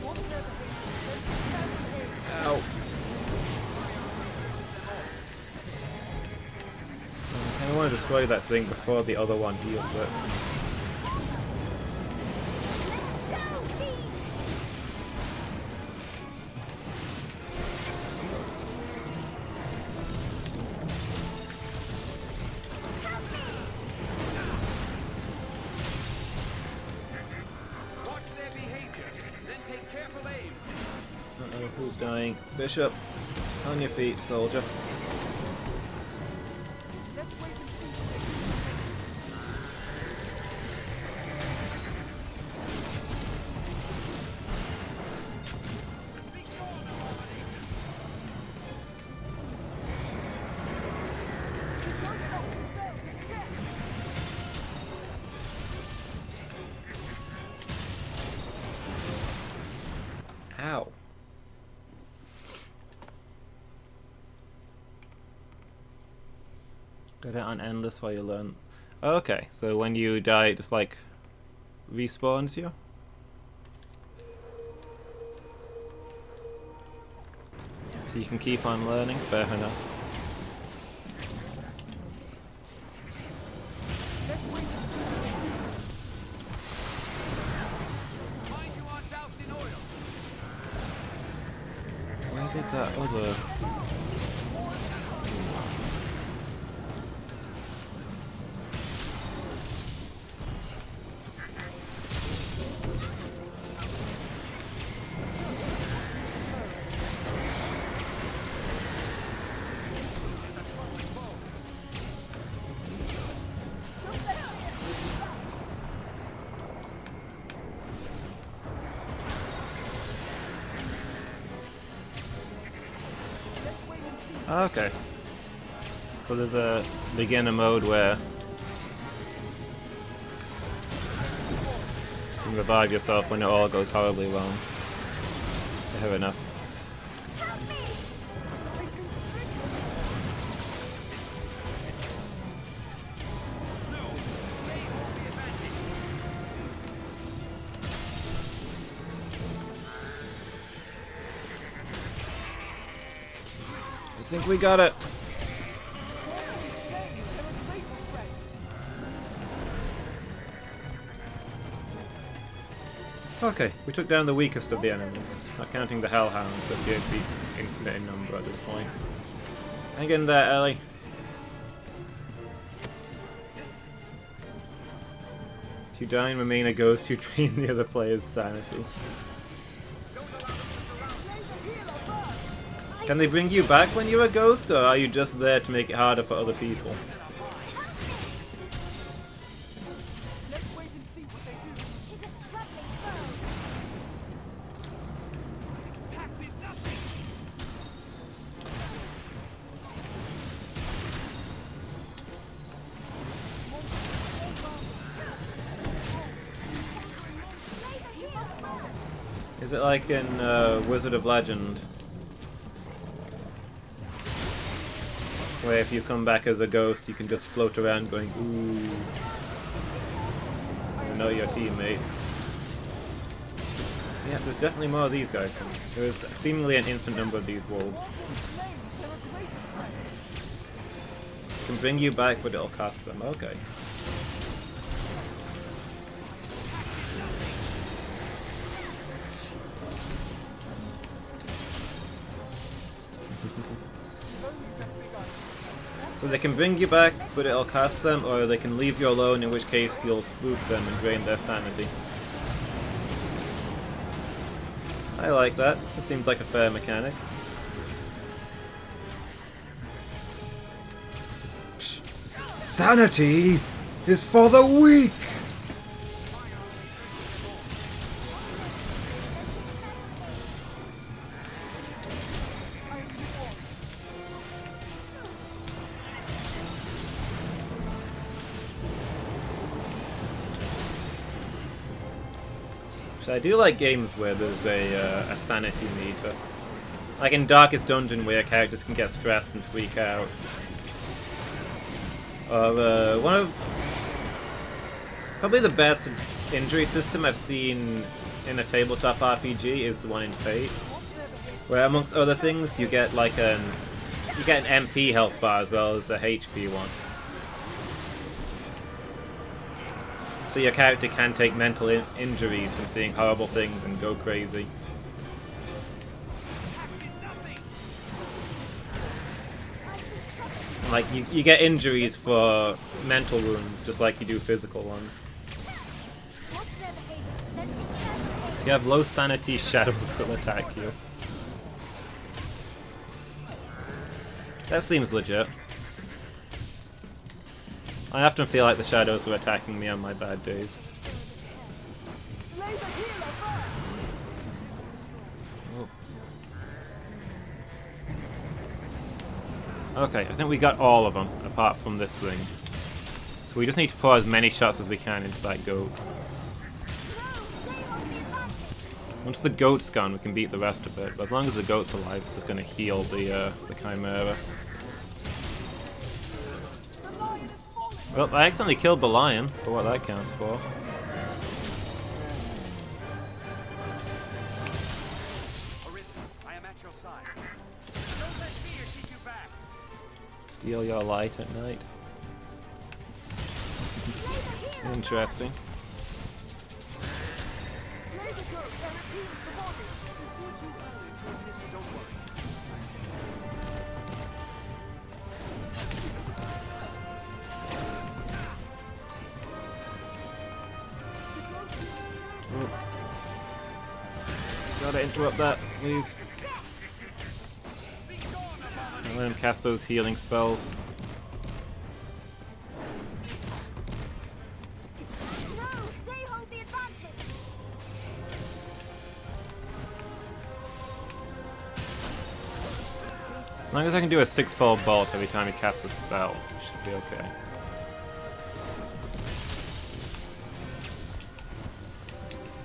Watch their behavior. Then take careful aim. Ow. I want to destroy that thing before the other one heals it. Watch their behavior. Then take careful aim. Uh-oh, who's dying? Bishop, on your feet, soldier. Let's wait and see. Ow. Get it on endless while you learn. Okay, so when you die, it just like respawns you. So you can keep on learning, fair enough. Let's wait and see. Mind you are doused in oil. that other? Okay. So there's a beginner mode where you can revive yourself when it all goes horribly wrong. Fair enough. I think we got it. Okay, we took down the weakest of the enemies, not counting the Hellhounds, but the be infinite in number at this point. Hang in there, Ellie. If you die and remain a ghost, you drain the other player's sanity. Can they bring you back when you're a ghost, or are you just there to make it harder for other people? Let's wait and see what they do. She's a traveling foe. Attack did nothing. Is it like in Wizard of Legend, where if you come back as a ghost, you can just float around going, ooh, I know your teammate. Yeah, there's definitely more of these guys. There's seemingly an infinite number of these wolves. Can bring you back, but it'll cost them. Okay. So they can bring you back, but it'll cost them, or they can leave you alone, in which case you'll spook them and drain their sanity. I like that. It seems like a fair mechanic. Sanity is for the weak! So I do like games where there's a sanity meter. Like in Darkest Dungeon, where characters can get stressed and freak out. Or one of probably the best injury system I've seen in a tabletop RPG is the one in Fate, where amongst other things you get like an MP health bar as well as a HP one. So your character can take mental injuries from seeing horrible things and go crazy. Like, you get injuries for mental wounds, just like you do physical ones. If you have low sanity, shadows will attack you. That seems legit. I often feel like the shadows are attacking me on my bad days. Oh. Okay, I think we got all of them, apart from this thing. So we just need to pour as many shots as we can into that goat. Once the goat's gone, we can beat the rest of it. But as long as the goat's alive, it's just going to heal the Chimera. Well, I accidentally killed the lion, for what that counts for. I am at your side. Don't let fear keep you back. Steal your light at night. Interesting. Gotta interrupt that, please. And let him cast those healing spells. No, they hold the advantage. As long as I can do a 6-fold bolt every time he casts a spell, it should be okay.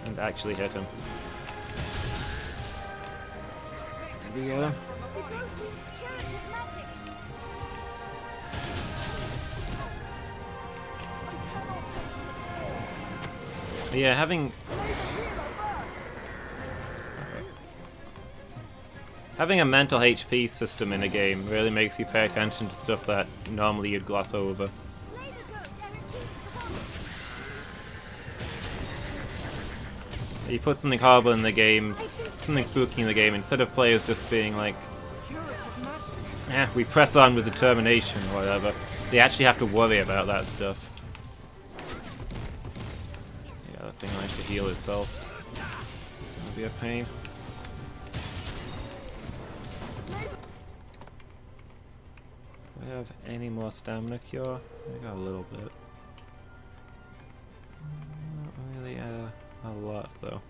And actually hit him. Did we get him? They both use curative magic. Yeah, having a mental HP system in a game really makes you pay attention to stuff that normally you'd gloss over. Slay the goat and receive the body. You put something horrible in the game, something spooky in the game, instead of players just being like, eh, we press on with determination or whatever, they actually have to worry about that stuff. Yeah, that thing likes to heal itself. That'll be a pain. Do I have any more stamina cure? I got a little bit. Not really a lot though.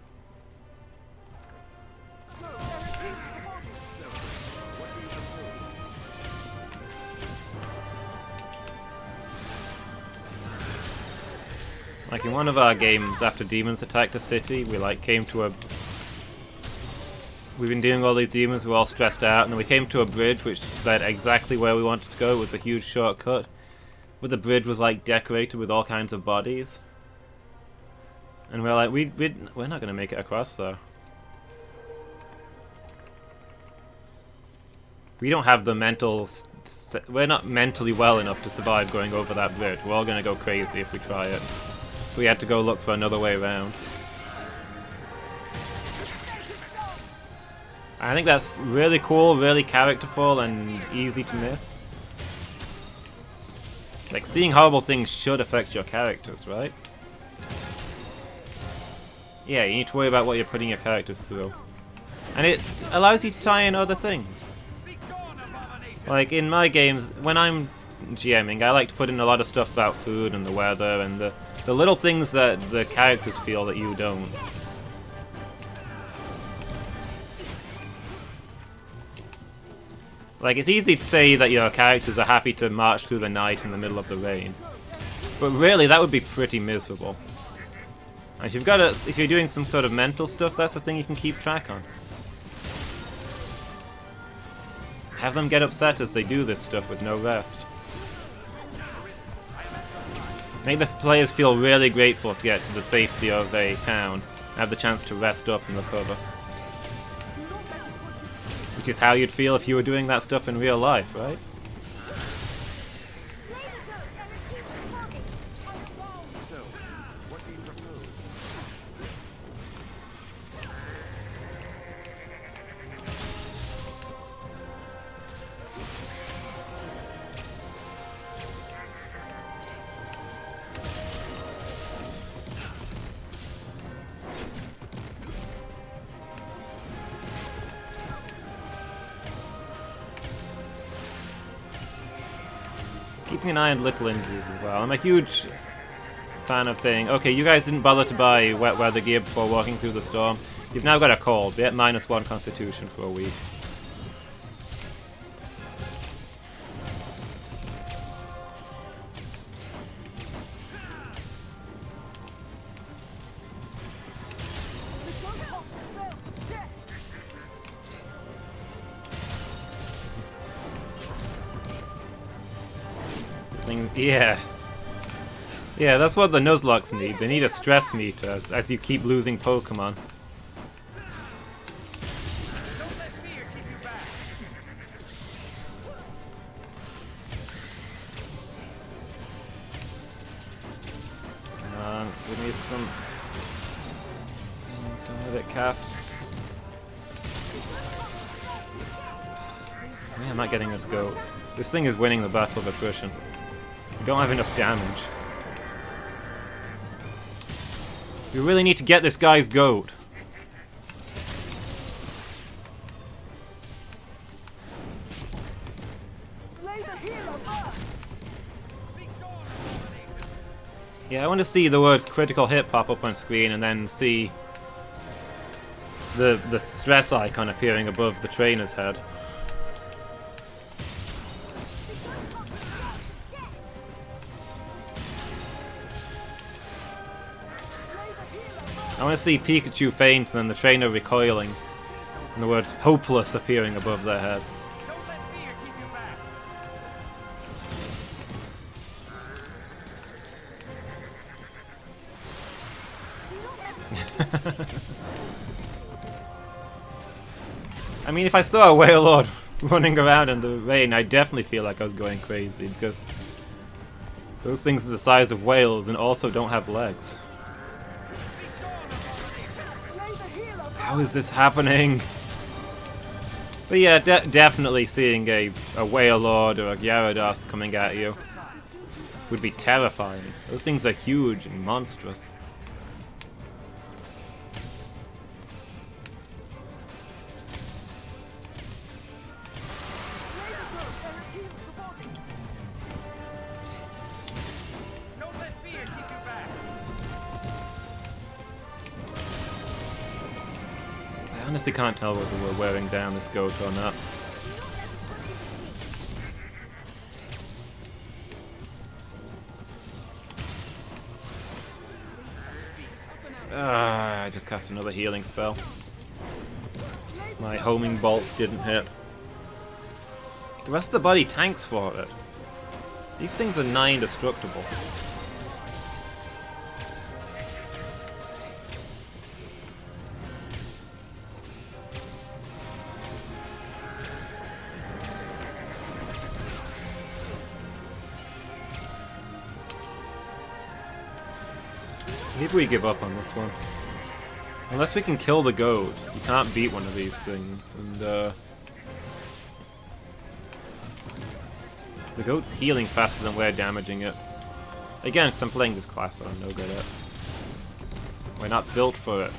Like in one of our games, after demons attacked the city, we like came to a... We've been dealing with all these demons, we're all stressed out, and then we came to a bridge which led exactly where we wanted to go. It was a huge shortcut. But the bridge was like decorated with all kinds of bodies. And we're like, we're not going to make it across though. We don't have the mental... We're not mentally well enough to survive going over that bridge. We're all going to go crazy if we try it. So we had to go look for another way around. I think that's really cool, really characterful, and easy to miss. Like, seeing horrible things should affect your characters, right? Yeah, you need to worry about what you're putting your characters through. And it allows you to tie in other things. Like, in my games, when I'm GMing, I like to put in a lot of stuff about food and the weather and the little things that the characters feel that you don't. Like, it's easy to say that your characters are happy to march through the night in the middle of the rain. But really, that would be pretty miserable. And if you're doing some sort of mental stuff, that's the thing you can keep track on. Have them get upset as they do this stuff with no rest. Make the players feel really grateful to get to the safety of a town and have the chance to rest up and recover. Which is how you'd feel if you were doing that stuff in real life, right? Keeping an eye on little injuries as well. I'm a huge fan of saying, okay, you guys didn't bother to buy wet weather gear before walking through the storm. You've now got a cold. Be at -1 constitution for a week. Yeah. Yeah, that's what the Nuzlockes need. They need a stress meter as you keep losing Pokemon. Come on, we need some of it cast. Yeah, I'm not getting this go. This thing is winning the battle of attrition. We don't have enough damage. We really need to get this guy's goat. Yeah, I want to see the words critical hit pop up on screen and then see the stress icon appearing above the trainer's head. I want to see Pikachu faint and then the trainer recoiling and the words hopeless appearing above their head. Don't let fear keep you back. I mean, if I saw a Whale Lord running around in the rain, I definitely feel like I was going crazy, because those things are the size of whales and also don't have legs. How is this happening? But yeah, definitely seeing a Whale Lord or a Gyarados coming at you would be terrifying. Those things are huge and monstrous. Don't let fear keep you back. I honestly can't tell whether we're wearing down this goat or not. I just cast another healing spell. My homing bolt didn't hit. The rest of the body tanks for it. These things are nigh indestructible. Maybe we give up on this one. Unless we can kill the goat, you can't beat one of these things. And the goat's healing faster than we're damaging it. Again, 'cause I'm playing this class that I'm no good at. We're not built for it.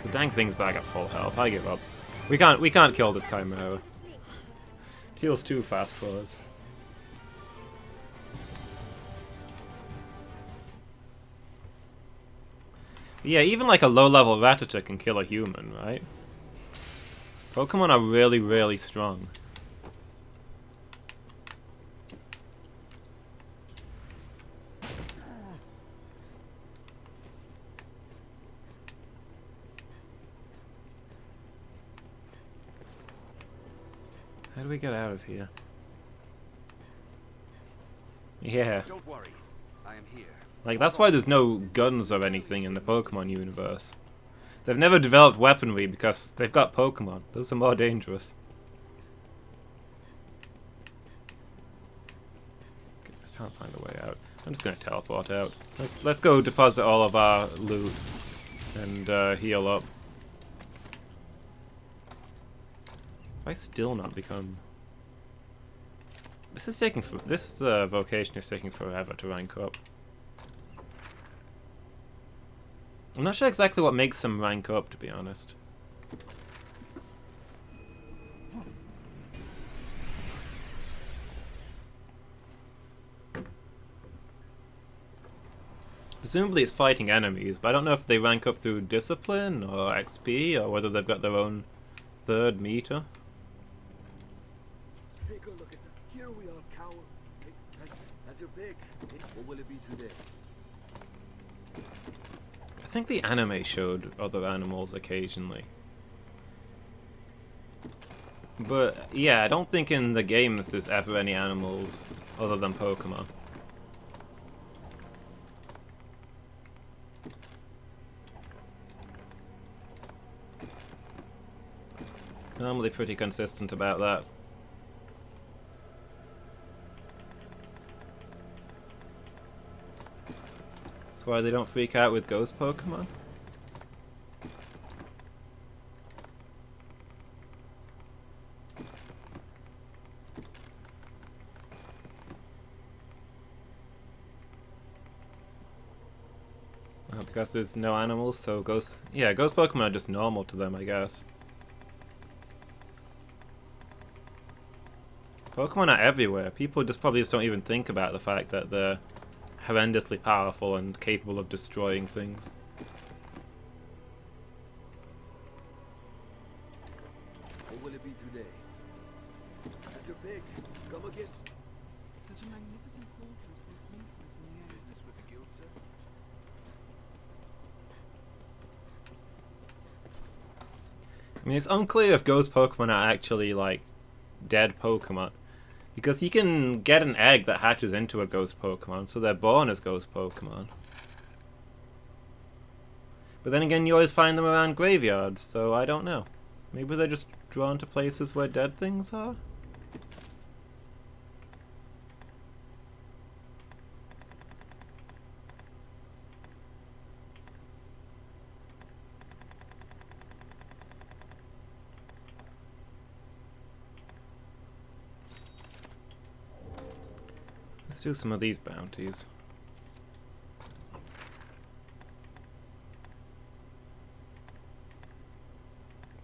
The dang thing's back at full health. I give up. We can't kill this Chimera. It heals too fast for us. Yeah, even like a low-level Rattata can kill a human, right? Pokemon are really, really strong. How do we get out of here? Yeah. Don't worry, I am here. Like, that's why there's no guns or anything in the Pokemon universe. They've never developed weaponry because they've got Pokemon. Those are more dangerous. Okay, I can't find a way out. I'm just gonna teleport out. Let's go deposit all of our loot and heal up. I still not become. This is taking this vocation is taking forever to rank up. I'm not sure exactly what makes them rank up, to be honest. Presumably it's fighting enemies, but I don't know if they rank up through discipline or XP or whether they've got their own third meter. Take a look at that. Here we are, coward. Have your pick. What will it be today? I think the anime showed other animals occasionally. But yeah, I don't think in the games there's ever any animals other than Pokemon. Normally pretty consistent about that. That's why they don't freak out with ghost Pokemon. Because there's no animals, so ghost Pokemon are just normal to them, I guess. Pokemon are everywhere. People probably just don't even think about the fact that they're horrendously powerful and capable of destroying things. What will it be today? At your pick. Come again. Such a magnificent fortress, this nuisance in the air. Business with the guild, sir? I mean, it's unclear if ghost Pokemon are actually, like, dead Pokemon. Because you can get an egg that hatches into a ghost Pokemon, so they're born as ghost Pokemon. But then again, you always find them around graveyards, so I don't know. Maybe they're just drawn to places where dead things are? Let's do some of these bounties.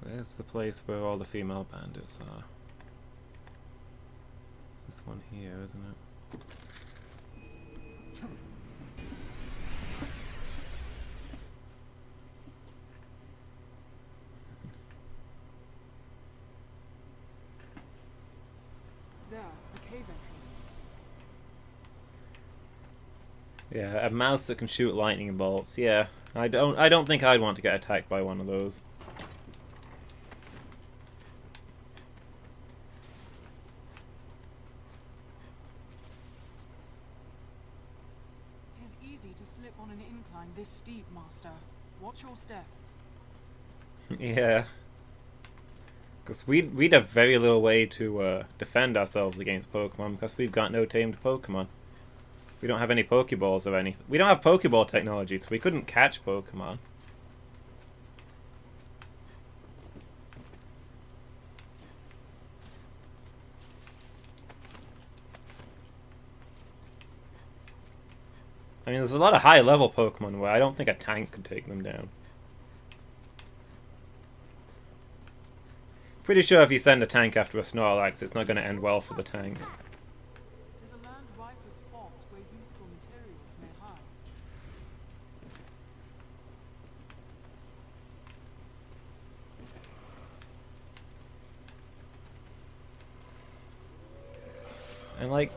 Where's the place where all the female bandits are? It's this one here, isn't it? There, a cave entrance. Yeah, a mouse that can shoot lightning bolts. Yeah, I don't think I'd want to get attacked by one of those. It is easy to slip on an incline this steep, Master. Watch your step. Yeah. Because we'd have very little way to defend ourselves against Pokemon because we've got no tamed Pokemon. We don't have any Pokeballs or anything. We don't have Pokeball technology, so we couldn't catch Pokemon. I mean, there's a lot of high-level Pokemon where I don't think a tank could take them down. Pretty sure if you send a tank after a Snorlax, it's not going to end well for the tank. There's a land rife with spots where useful materials may hide. And like,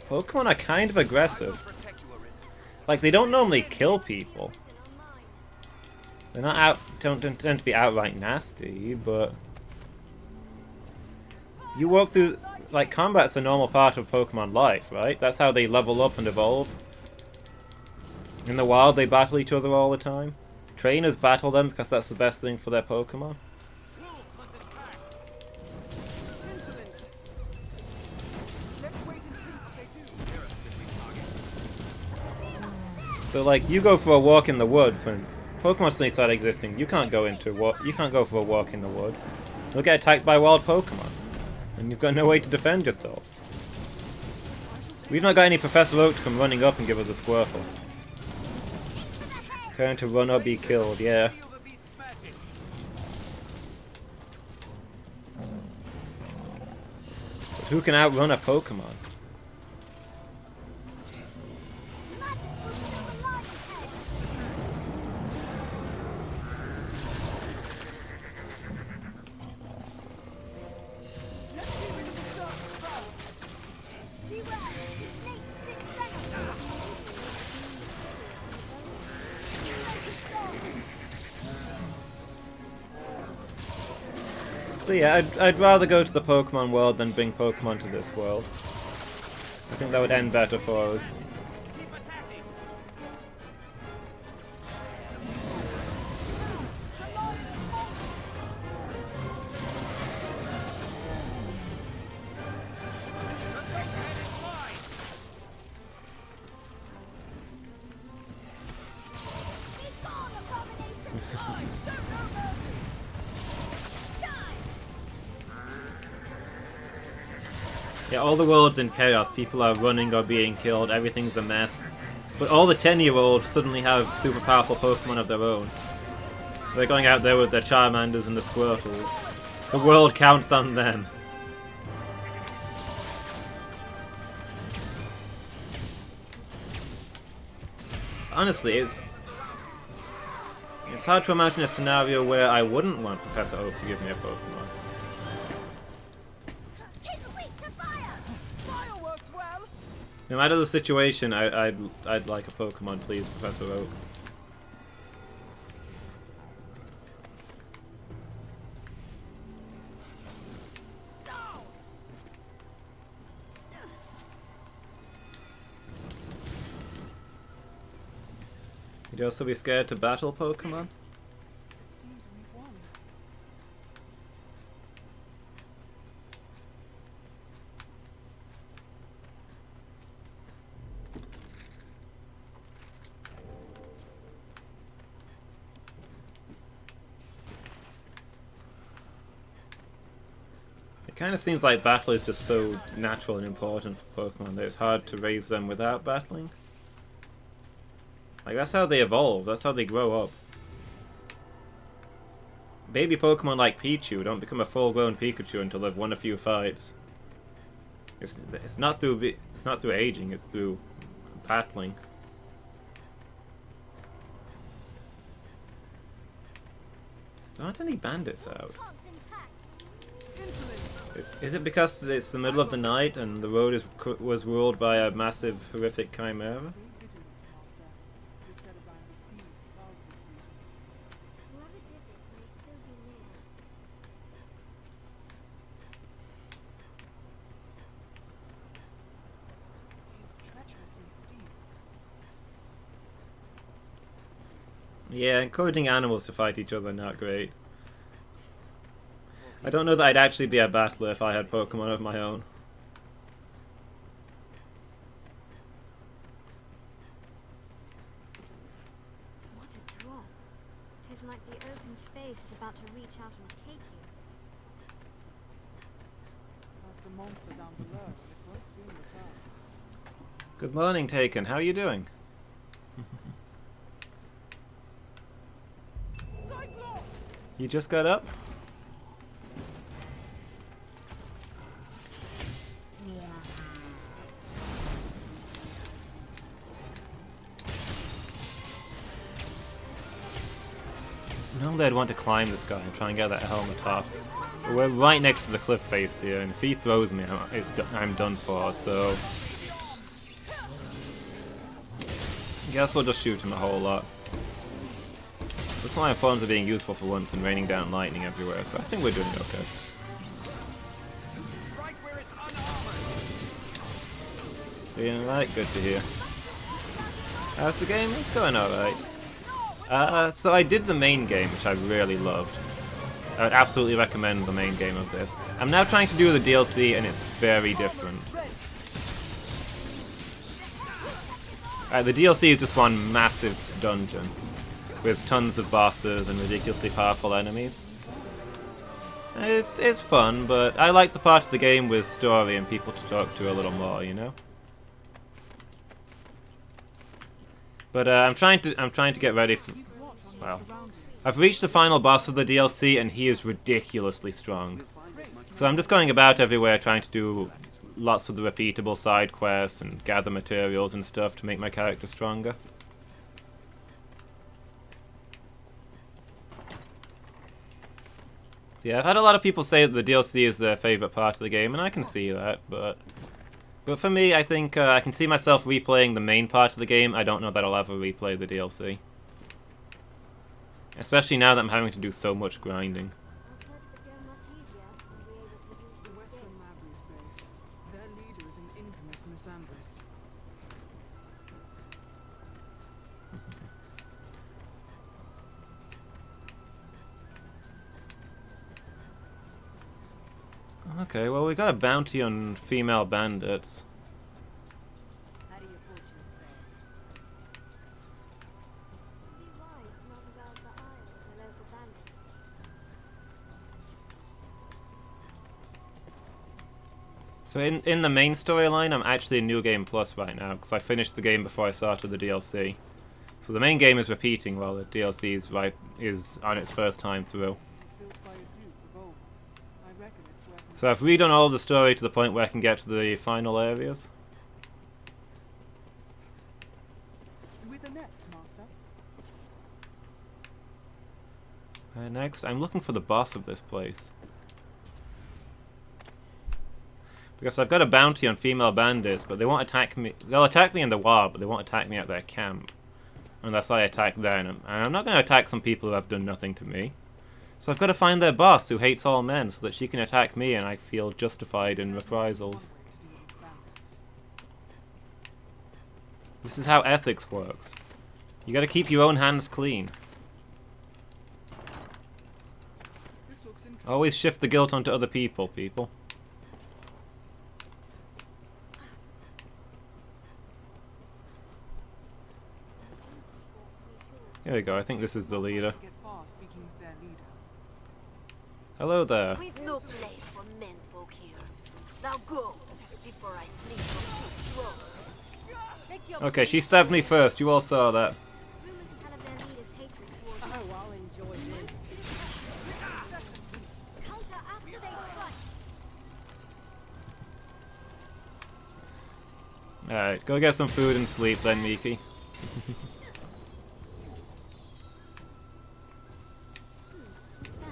Pokemon are kind of aggressive. Like, they don't normally kill people. They're not don't tend to be outright nasty, but you walk through, like, combat's a normal part of Pokemon life, right? That's how they level up and evolve. In the wild, they battle each other all the time. Trainers battle them because that's the best thing for their Pokemon. So, like, you go for a walk in the woods when Pokemon Snake start existing. You can't go for a walk in the woods. You'll get attacked by wild Pokemon, and you've got no way to defend yourself. We've not got any Professor Oak to come running up and give us a Squirtle. Trying to run or be killed, yeah. But who can outrun a Pokemon? So yeah, I'd rather go to the Pokemon world than bring Pokemon to this world. I think that would end better for us. Yeah, all the world's in chaos. People are running or being killed. Everything's a mess. But all the 10-year-olds suddenly have super powerful Pokemon of their own. They're going out there with their Charmanders and the Squirtles. The world counts on them. Honestly, it's hard to imagine a scenario where I wouldn't want Professor Oak to give me a Pokemon. No matter the situation, I'd like a Pokemon, please, Professor Oak. You'd also be scared to battle Pokemon? It seems we've won. It kind of seems like battle is just so natural and important for Pokemon that it's hard to raise them without battling. Like, that's how they evolve, that's how they grow up. Baby Pokemon like Pichu don't become a full-grown Pikachu until they've won a few fights. It's not through aging, it's through battling. There aren't any bandits out. Is it because it's the middle of the night and the road was ruled by a massive, horrific chimera? Yeah, encouraging animals to fight each other, not great. I don't know that I'd actually be a battler if I had Pokemon of my own. What a drop. It is like the open space is about to reach out and take you. There's the monster down below, and it won't soon return. Good morning, Taken. How are you doing? You just got up? Normally I'd want to climb this guy and try and get that helmet off. But we're right next to the cliff face here, and if he throws me, I'm done for, so... I guess we'll just shoot him a whole lot. Looks like my phones are being useful for once and raining down lightning everywhere, so I think we're doing okay. Right where it's unarmored. Feeling right? Good to hear. How's the game? It's going alright. So I did the main game, which I really loved. I would absolutely recommend the main game of this. I'm now trying to do the DLC, and it's very different. The DLC is just one massive dungeon, with tons of bosses and ridiculously powerful enemies. It's fun, but I like the part of the game with story and people to talk to a little more, you know? But I'm trying to get ready for... Well, I've reached the final boss of the DLC, and he is ridiculously strong. So I'm just going about everywhere trying to do lots of the repeatable side quests and gather materials and stuff to make my character stronger. So yeah, I've had a lot of people say that the DLC is their favourite part of the game, and I can see that, but for me, I think I can see myself replaying the main part of the game. I don't know that I'll ever replay the DLC. Especially now that I'm having to do so much grinding. The Western Labyrinth base. Their leader is an infamous misandrist. Okay, well we got a bounty on female bandits. How do your fortunes fare? It'd be wise to not arouse the ire of the local bandits. So in the main storyline, I'm actually in New Game Plus right now, because I finished the game before I started the DLC. So the main game is repeating while the DLC is on its first time through. It's built by a duke of old. I reckon it's worth So I've redone all of the story to the point where I can get to the final areas. with the next, master. Next, I'm looking for the boss of this place. Because I've got a bounty on female bandits, but they won't attack me. They'll attack me in the wild, but they won't attack me at their camp. Unless I attack them. And I'm not going to attack some people who have done nothing to me. So I've got to find their boss, who hates all men, so that she can attack me and I feel justified in reprisals. This is how ethics works. You got to keep your own hands clean. This looks interesting. Always shift the guilt onto other people. Here we go, I think this is the leader. To get far speaking with their leader. Hello there. We've no place for menfolk here. Now go, before I sleep your throat. Okay, she stabbed me first, you all saw that. Rumors tell of their leader's hatred towards you. Oh, I'll enjoy this. Counter after they strike. Alright, go get some food and sleep then, Miki. What's that?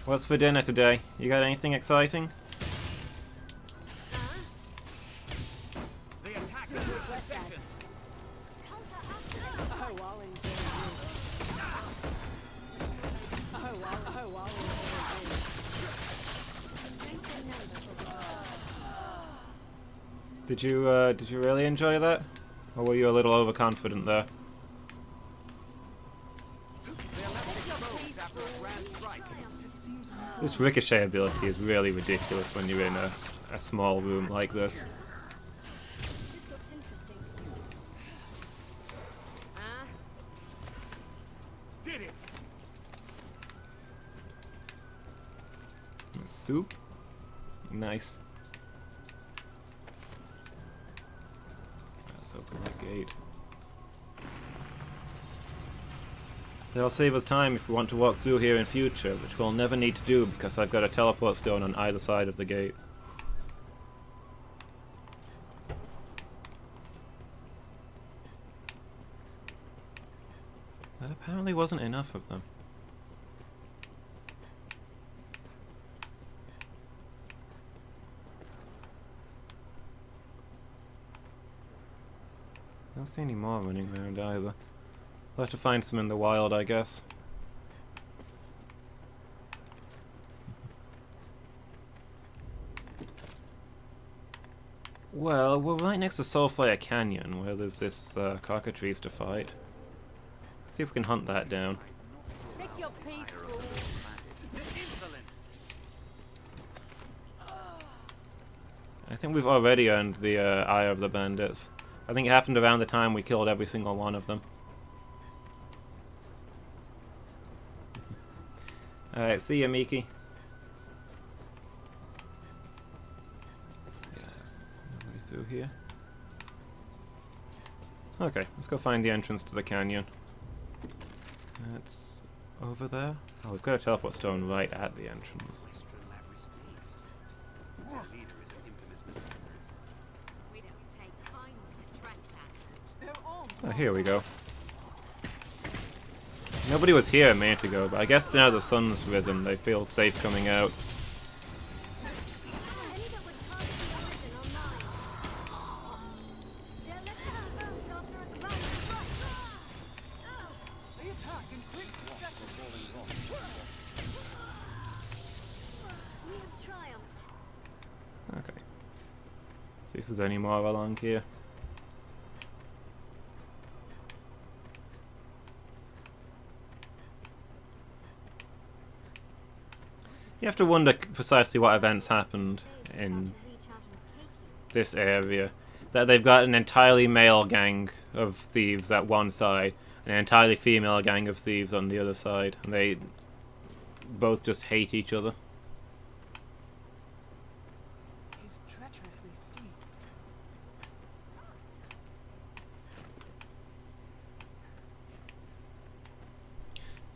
What's for dinner today? You got anything exciting? They attack in quick succession. Counter after they strike. Oh, I'll enjoy this. Oh, I'll enjoy this. Strengthen numbers of the Did you really enjoy that? Or were you a little overconfident there? They're left exposed after a grand strike. This ricochet ability is really ridiculous when you're in a small room like this. This looks interesting. Huh? Did it! Soup? Nice. Let's open that gate. That'll save us time if we want to walk through here in future, which we'll never need to do because I've got a teleport stone on either side of the gate. That apparently wasn't enough of them. I don't see any more running around either. We'll have to find some in the wild, I guess. Well, we're right next to Soulflare Canyon, where there's this cockatrice to fight. Let's see if we can hunt that down. Pick your peaceful. The insolence! I think we've already earned the Eye of the Bandits. I think it happened around the time we killed every single one of them. Alright, see ya, Miki. Yes, nobody through here. Okay, let's go find the entrance to the canyon. It's over there. Oh, we've got a teleport stone right at the entrance. Their leader is an infamous misleaders. We don't take kindly to trespassers. They're armed. Oh, here we go. Nobody was here a minute ago, but I guess now the sun's risen, they feel safe coming out. Any that would target the others in online. They're left exposed after a grand strike. They attack in quick succession. We have triumphed. Okay. See if there's any more along here. You have to wonder precisely what events happened in Reach out and take you. this area. That they've got an entirely male gang of thieves at one side, and an entirely female gang of thieves on the other side, and they both just hate each other.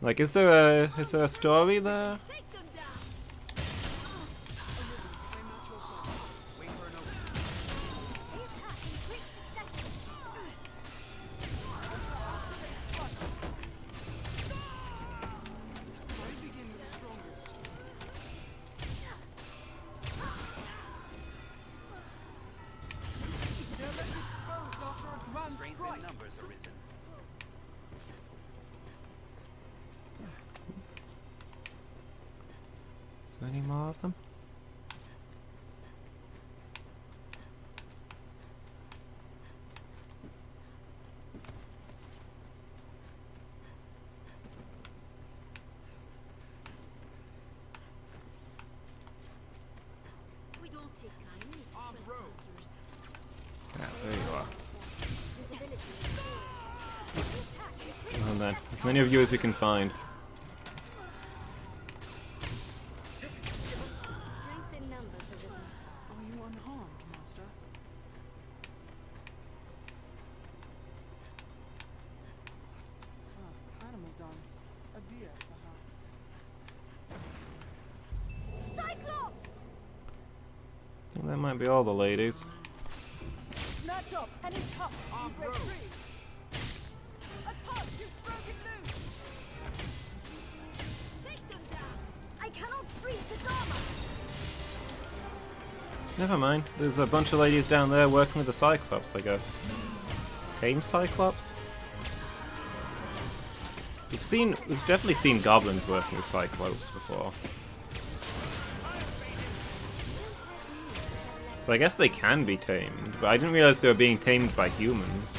Like, is there a story there? Take them down. Wait for an opening. They attack in quick succession. I begin with the strongest. They're left exposed after a grand Strength in strike. numbers arisen. Is there any more of them? We don't take kindly to Armed rogue. trespassers. Yeah, there you are. Visibility is good. They attack in quick And then, succession. as many of you as we can find. Strength in numbers arisen. Are you unharmed, Master? Animal dung. A deer, perhaps. Cyclops! I think that might be all the ladies. Snatch up and in cuffs. Armed Break rogue. free. A touch is broken loose. Take them down. I cannot breach its armor. Never mind. There's a bunch of ladies down there working with the Cyclops, I guess. Tame Cyclops? We've definitely seen goblins working with Cyclops before. So I guess they can be tamed, but I didn't realize they were being tamed by humans.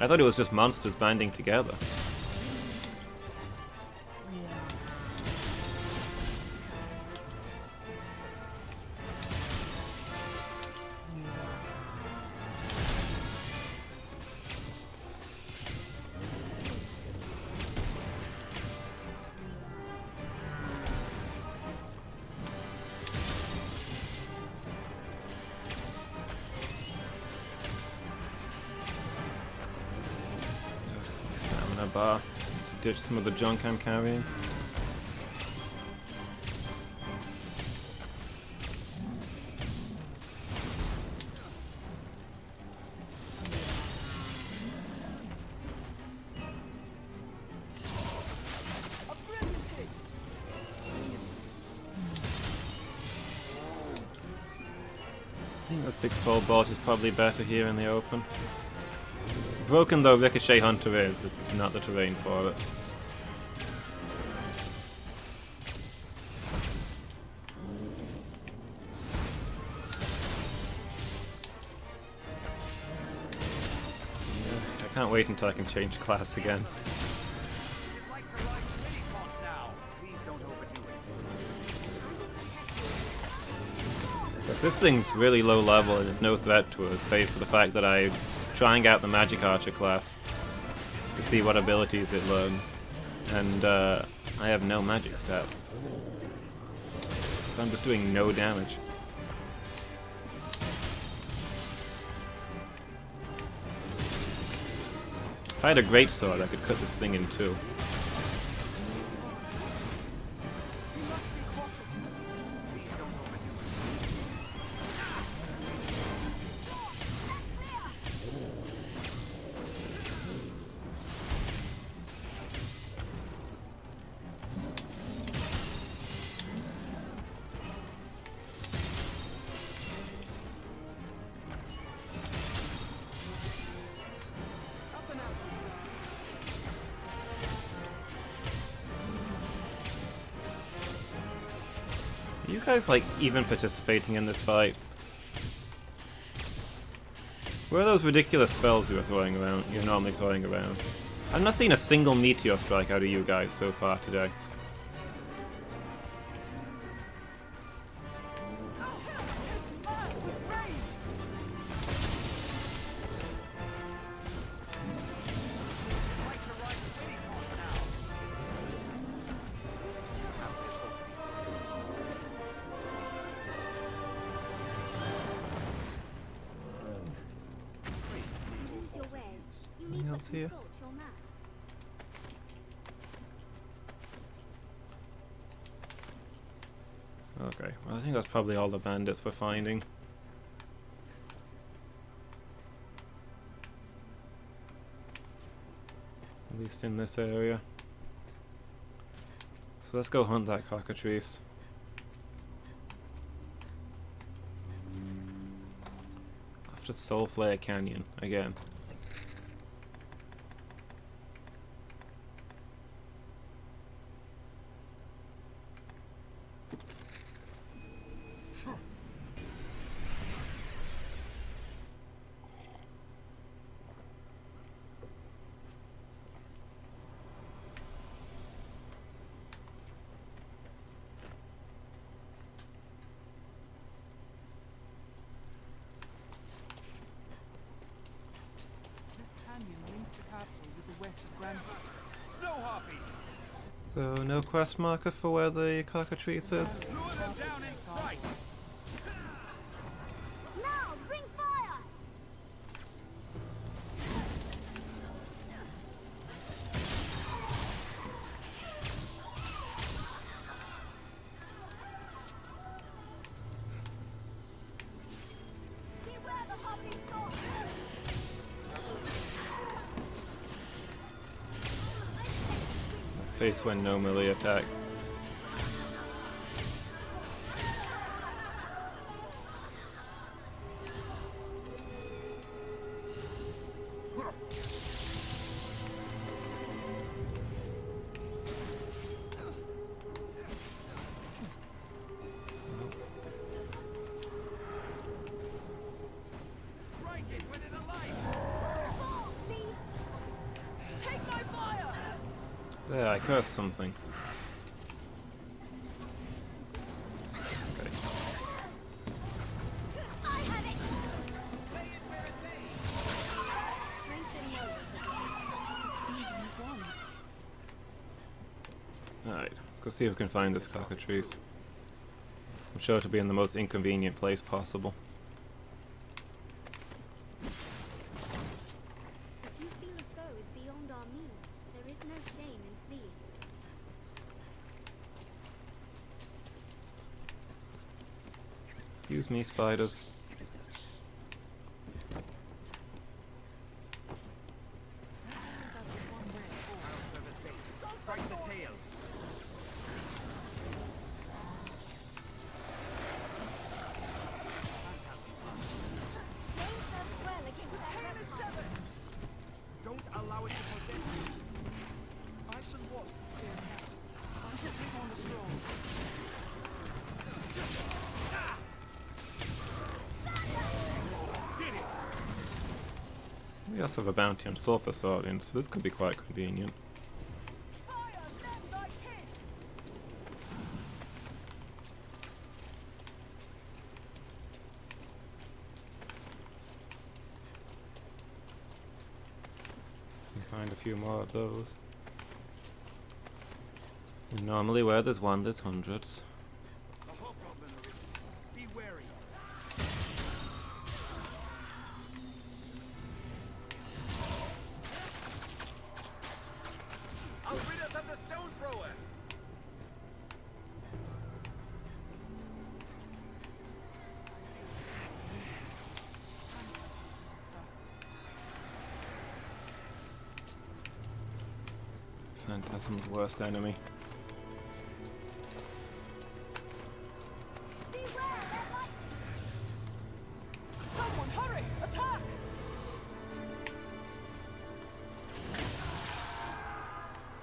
I thought it was just monsters banding together. Stamina bar to ditch some of the junk I'm carrying. A brilliant hit. I think the 6-fold bolt is probably better here in the open. Broken though Ricochet Hunter is, this is not the terrain for it. I can't wait until I can change class again. You'd like to ride mini taunt now. Please don't overdo it. Because this thing's really low level and there's no threat to us, save for the fact that I'm trying out the Magic Archer class to see what abilities it learns. And I have no magic stat. So I'm just doing no damage. If I had a great sword, I could cut this thing in two. You must be cautious. Please don't overdo it. Up and out, sir. Are you guys, like, even participating in this fight? Where are those ridiculous spells you're normally throwing around? I've not seen a single meteor strike out of you guys so far today. It's mad with rage. You'd like to ride mini taunt now. Perhaps this ought to be Lose your way. You Anything need else but here? consult your map. Okay, well, I think that's probably all the bandits we're finding. At least in this area. So let's go hunt that cockatrice. After Soulflare Canyon again. This canyon links the capital with the west of Grand. Snow harpies! So no quest marker for where the cockatrice is? Lure them down in sight! Now, bring fire! Beware the harpy sword! Face when no melee attack. Strike it when it alights! Fall, beast! Take my fire! There, I cursed something. Okay. I have it! Slay it where it lay! Strength and notice. It seems we've won. Alright, let's go see if we can find this cockatrice. I'm sure it'll be in the most inconvenient place possible. If you feel a foe is beyond our means, there is no shame in fleeing. Excuse me, spiders. Strike the tail! Flame serves well against that reptile. Don't allow it to possess you! I shall watch the spear's actions. I shall take on the strong. Did it! We also have a bounty on Sulphur Saurian, so this could be quite convenient. Fire, lend thy kiss! You find a few more of those. And normally where there's one, there's hundreds. A hobgoblin arisen. Be wary. I'll rid us of the stone thrower! Phantasm's worst enemy. Beware their light! Someone hurry! Attack!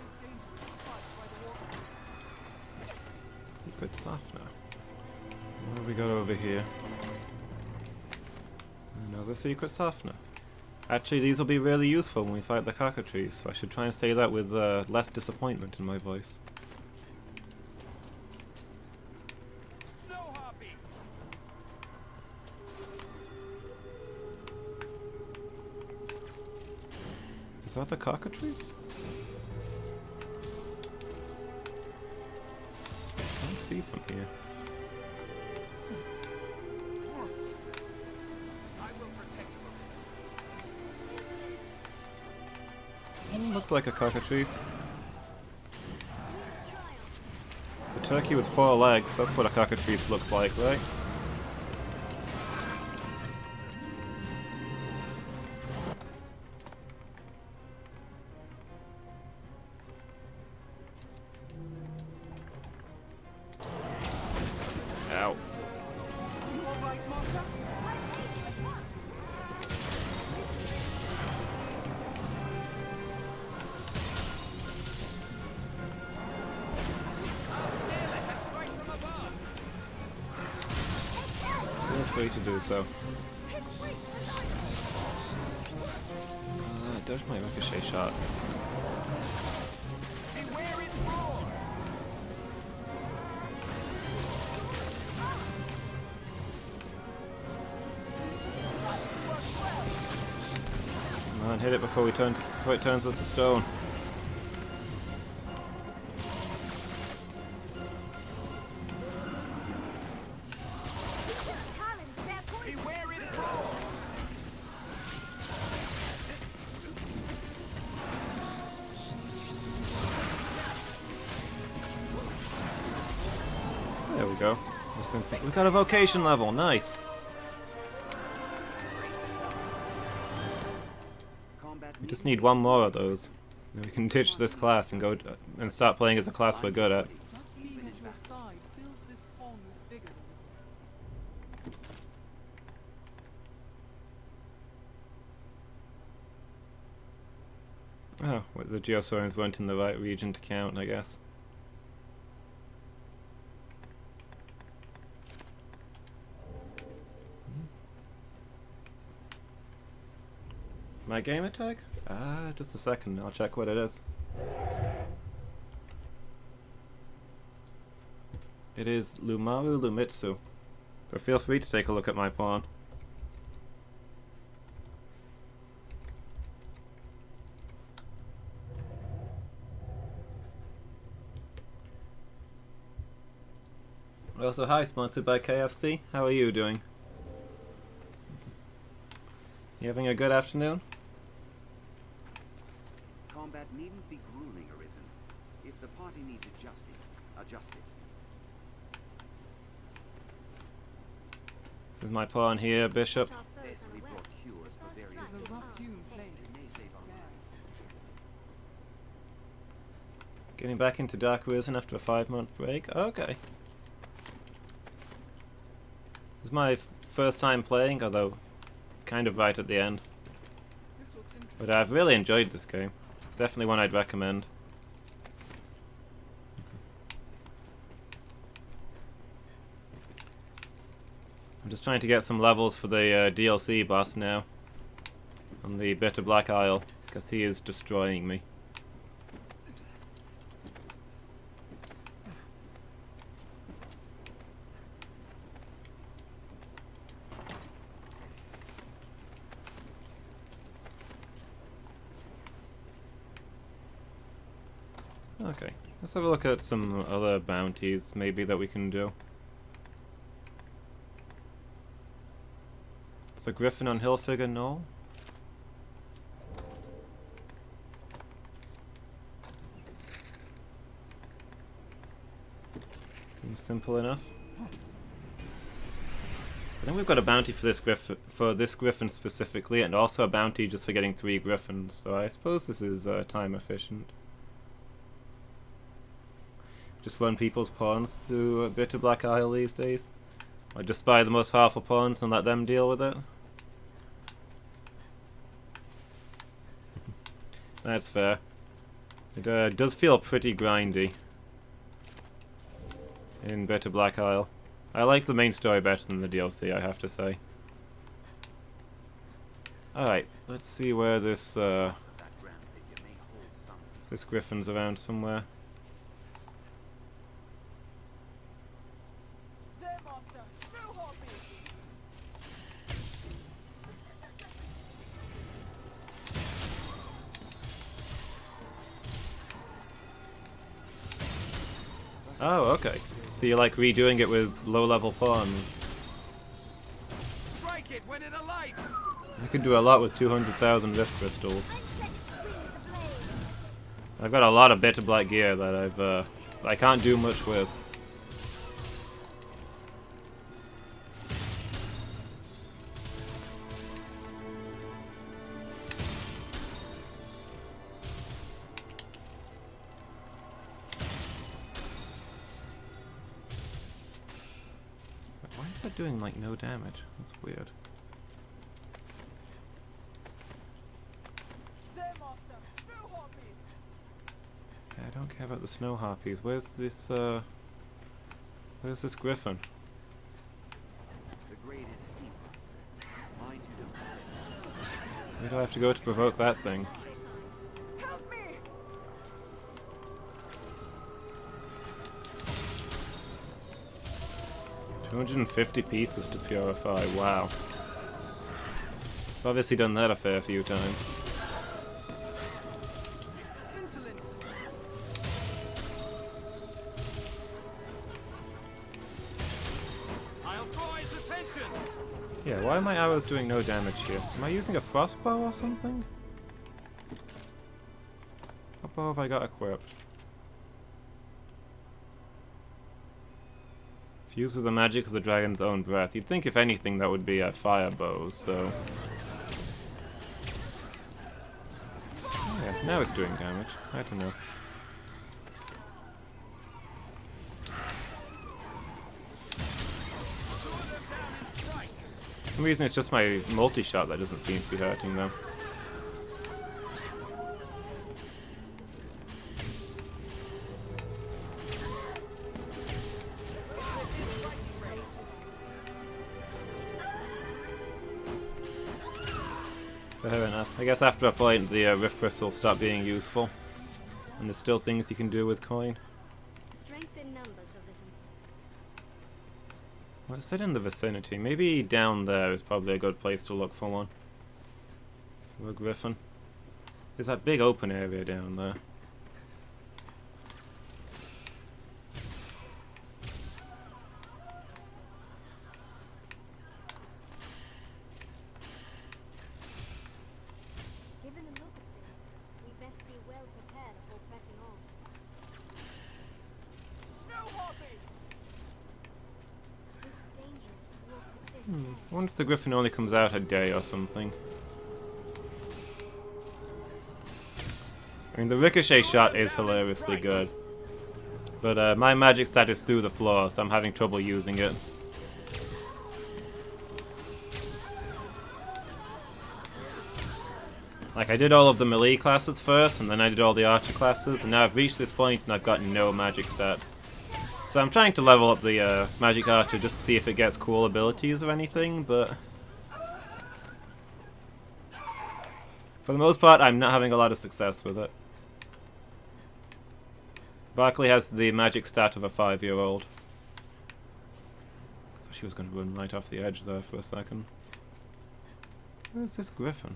It's dangerous to fight by the water. Secret softener. What have we got over here? Another secret softener. Actually, these will be really useful when we fight the cockatrice, so I should try and say that with less disappointment in my voice. Snow harpy! Is that the cockatrice? I can't see from here. I will protect you. This is Looks like a cockatrice. triumph. It's a turkey with 4 legs. That's what a cockatrice looks like, right? Ow. You all right, Master? Feel free to do so. Dodge my ricochet shot. Beware its roar! Come on, hit it before it turns into stone. Beware its roar! There we go. We got a vocation level, nice. We just need one more of those. Then we can ditch this class and go and start playing as a class we're good at. Just being at your side fills this pond with vigor, Elizabeth. Oh, well, the Geosaurians weren't in the right region to count, I guess. My gamer tag? Just a second, I'll check what it is. It is Lumaru Lumitsu. So feel free to take a look at my pawn. Also, hi, sponsored by KFC. How are you doing? You having a good afternoon? Combat needn't be grueling, Arisen. If the party needs adjusting, adjust it. This is my pawn here, Bishop. Desperately brought cures for various It's a rough-hewn place. It may save our lives. Getting back into Dark Risen after a 5-month break? Okay. This is my first time playing, although kind of right at the end. This looks interesting. But I've really enjoyed this game. Definitely one I'd recommend. I'm just trying to get some levels for the DLC boss now. On the Bitter Black Isle, because he is destroying me. Okay, let's have a look at some other bounties maybe that we can do. So Griffin on Hillfigure Knoll. Seems simple enough. I think we've got a bounty for this Griffin specifically, and also a bounty just for getting 3 Griffins. So I suppose this is time efficient. Just run people's pawns to a bit of Black Isle these days. Or just buy the most powerful pawns and let them deal with it. That's fair. It does feel pretty grindy in Better Black Isle. I like the main story better than the DLC, I have to say. Alright, let's see where this this Griffin's around somewhere. There, Master! Snow Harpy! Oh, okay. So you like redoing it with low-level pawns. Strike it when it alights! You can do a lot with 200,000 Rift Crystals. I've got a lot of Bitter Black gear that I can't do much with. What's that doing like no damage? That's weird. There, master. Snow harpies. Yeah, I don't care about the snow harpies. Where's this griffin? The grade is steep, master. Mind you don't slip. Where do I have to go to provoke that thing? Help me! 250 pieces to purify, wow. I've obviously done that a fair few times. Insolence! I'll draw its attention! Yeah, why are my arrows doing no damage here? Am I using a frost bow or something? What bow have I got equipped? Fuses the magic of the dragon's own breath. You'd think if anything that would be a fire bow, so... Oh yeah, now it's doing damage. I don't know. For some reason it's just my multi-shot that doesn't seem to be hurting them. Fair enough. I guess after a point the Rift Crystals stop being useful. And there's still things you can do with coin. Strength in numbers have risen. What's that in the vicinity? Maybe down there is probably a good place to look for one. For a griffin. There's that big open area down there. Given the look of things, we best be well prepared before pressing on. Snow harpy! It is dangerous to walk the cliff's edge. I wonder if the griffin only comes out a day or something. I mean, the ricochet shot is hilariously good. But my magic stat is through the floor, so I'm having trouble using it. Like, I did all of the melee classes first, and then I did all the archer classes, and now I've reached this point and I've got no magic stats. So I'm trying to level up the magic archer just to see if it gets cool abilities or anything, but... for the most part, I'm not having a lot of success with it. Barkley has the magic stat of a 5-year-old. Thought she was going to run right off the edge there for a second. Where's this griffin?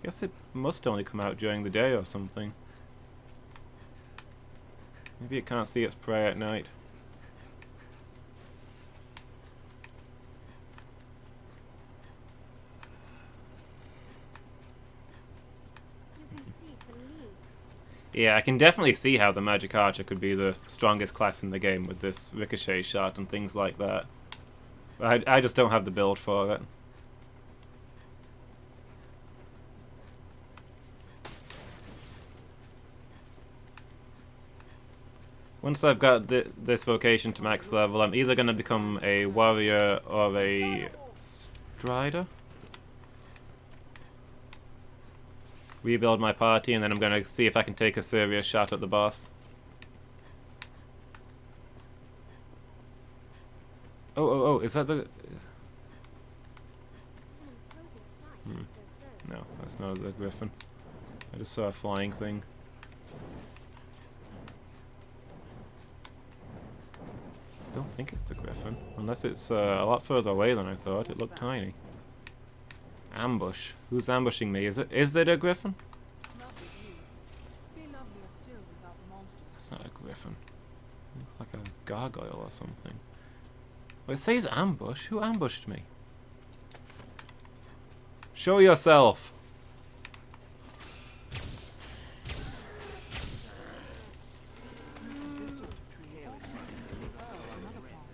Guess it must only come out during the day or something. Maybe it can't see its prey at night. You can see for leagues. Yeah, I can definitely see how the magic archer could be the strongest class in the game with this ricochet shot and things like that. But I just don't have the build for it. Once I've got this vocation to max level, I'm either going to become a warrior or a strider. Rebuild my party, and then I'm going to see if I can take a serious shot at the boss. Oh, is that the... Some imposing sight from so close. No, that's not the griffin. I just saw a flying thing. I don't think it's the griffin, unless it's a lot further away than I thought. It looked tiny. Ambush. Who's ambushing me? Is it a griffin? Lovely view. Be lovelier still without the monsters. It's not a griffin. It looks like a gargoyle or something. Well, it says ambush. Who ambushed me? Show yourself! It's this sort of tree. There's another plant.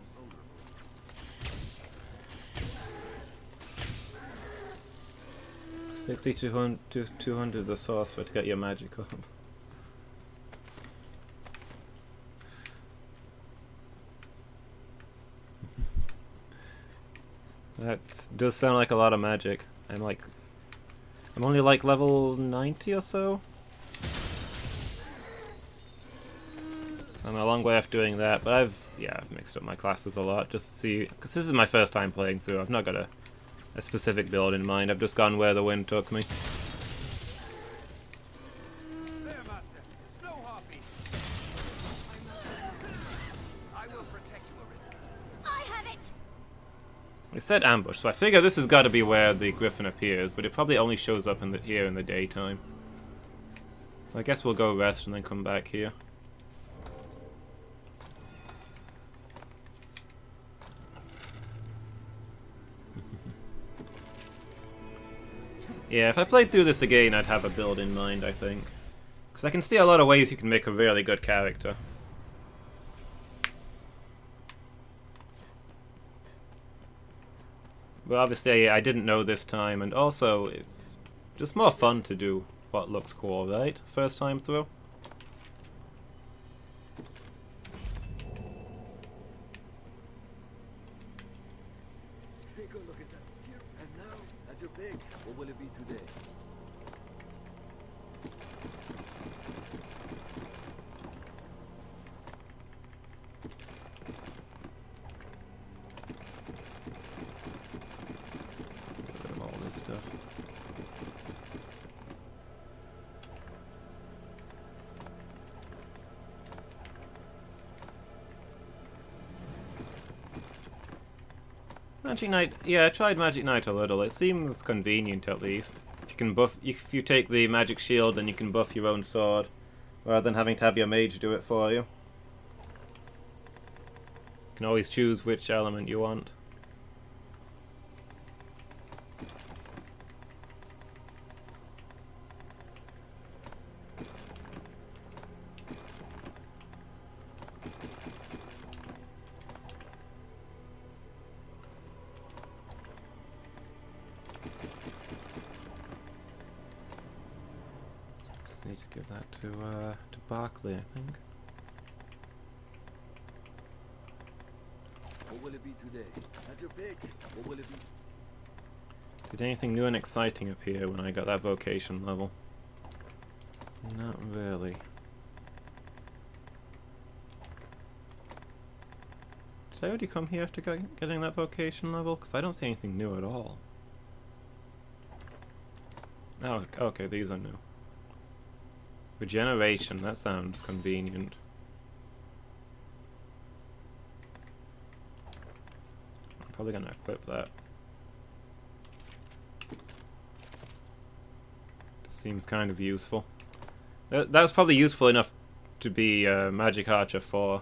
60 to 200 the sorcerer to get your magic up. That does sound like a lot of magic. I'm only like level 90 or so. So I'm a long way off doing that, but I've mixed up my classes a lot just to see, because this is my first time playing through. I've not got a specific build in mind. I've just gone where the wind took me. There, Master. Slow heartbeats. I will protect you, Arisen. I have it! It said ambush, so I figure this has got to be where the griffin appears, but it probably only shows up here in the daytime. So I guess we'll go rest and then come back here. Yeah, if I played through this again, I'd have a build in mind, I think. Because I can see a lot of ways you can make a really good character. But obviously I didn't know this time, and also it's just more fun to do what looks cool, right? First time through. Take a look at that. And now, at your pick, what will it be today? Look at all this stuff. Magic Knight, yeah, I tried Magic Knight a little. It seems convenient at least. You can buff if you take the magic shield, then you can buff your own sword, rather than having to have your mage do it for you. You can always choose which element you want. Need to give that to Barkley, I think. What will it be today? At your pick, what will it be? Did anything new and exciting appear when I got that vocation level? Not really. Did I already come here after getting that vocation level? Because I don't see anything new at all. Oh, okay, these are new. Regeneration, that sounds convenient. I'm probably gonna equip that. Seems kind of useful. That's probably useful enough to be Magic Archer 4.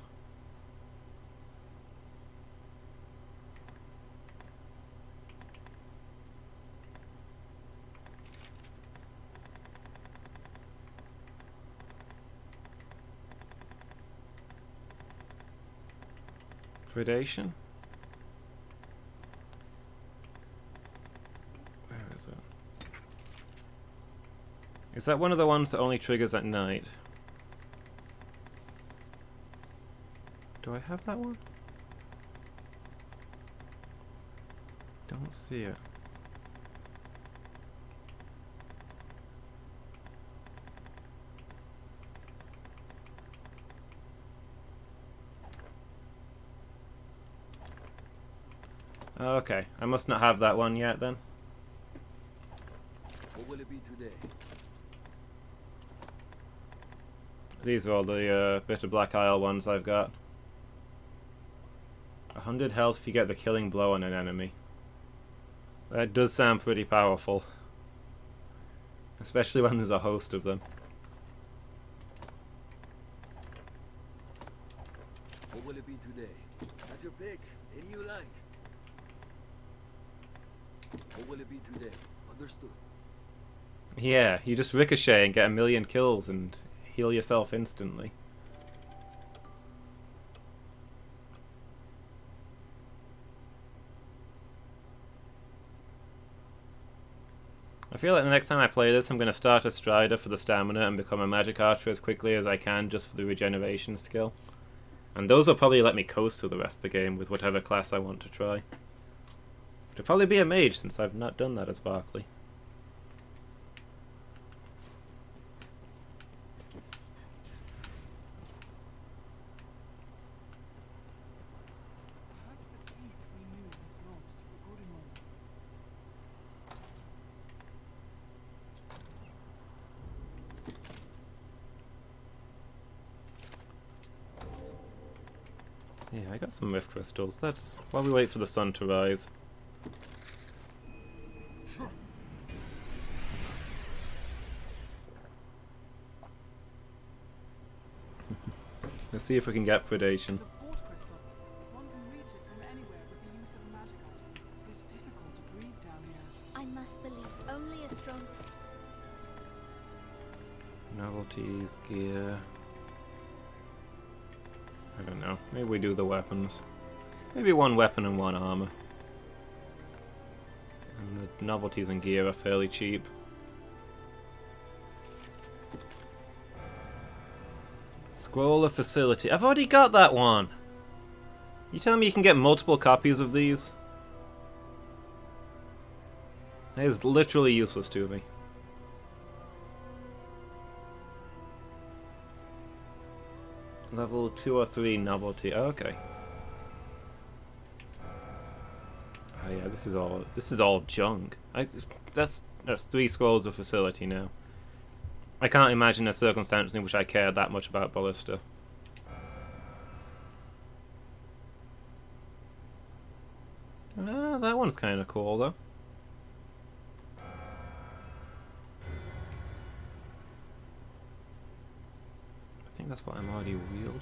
Predation? Where is it? Is that one of the ones that only triggers at night? Do I have that one? Don't see it. Okay, I must not have that one yet then. What will it be today? These are all the Bitter Black Isle ones I've got. 100 health if you get the killing blow on an enemy. That does sound pretty powerful. Especially when there's a host of them. What will it be today? At your pick, any you like. What will it be today? Understood. Yeah, you just ricochet and get 1,000,000 kills and heal yourself instantly. I feel like the next time I play this, I'm going to start a Strider for the stamina and become a Magic Archer as quickly as I can just for the regeneration skill. And those will probably let me coast through the rest of the game with whatever class I want to try. It'll probably be a mage since I've not done that as Barkley. Perhaps the peace we knew is lost for good and all. Yeah, I got some rift crystals. That's while we wait for the sun to rise. Let's see if we can get predation. It's a port crystal. One can reach it from anywhere with the use of a magic item. It is difficult to breathe down here. I must believe only a strong... Novelties, gear. I don't know. Maybe we do the weapons. Maybe one weapon and one armor. And the novelties and gear are fairly cheap. Scroll of Facility. I've already got that one! You telling me you can get multiple copies of these? That is literally useless to me. Level 2 or 3 novelty. Oh, okay. Oh yeah, this is all junk. That's 3 scrolls of facility now. I can't imagine a circumstance in which I care that much about Ballista. That one's kind of cool though. I think that's what I'm already wheeled.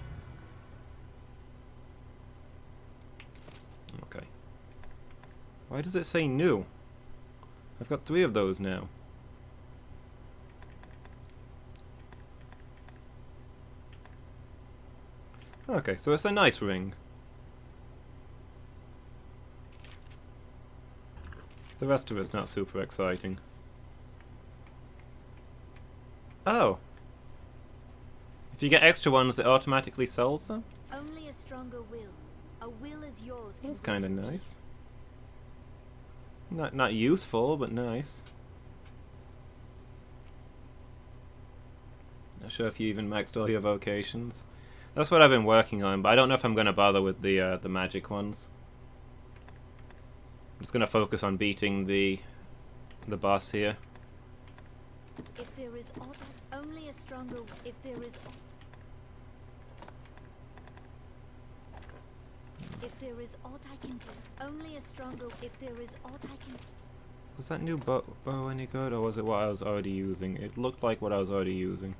Okay. Why does it say new? I've got 3 of those now. Okay, so it's a nice ring. The rest of it's not super exciting. Oh! If you get extra ones, it automatically sells them? Only a stronger will. A will as yours can That's kind of bring nice. peace. Not useful, but nice. Not sure if you even maxed all your vocations. That's what I've been working on, but I don't know if I'm going to bother with the magic ones. I'm just going to focus on beating the boss here. If there is aught, only a stronger. If there is aught I can do, only a stronger. If there is aught I can. Was that new bow any good, or was it what I was already using? It looked like what I was already using.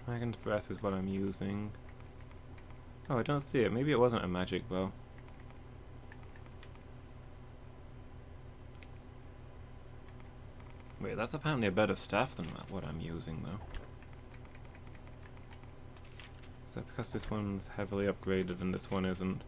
Dragon's Breath is what I'm using. Oh, I don't see it. Maybe it wasn't a magic bow. Wait, that's apparently a better staff than what I'm using, though. Is that because this one's heavily upgraded and this one isn't?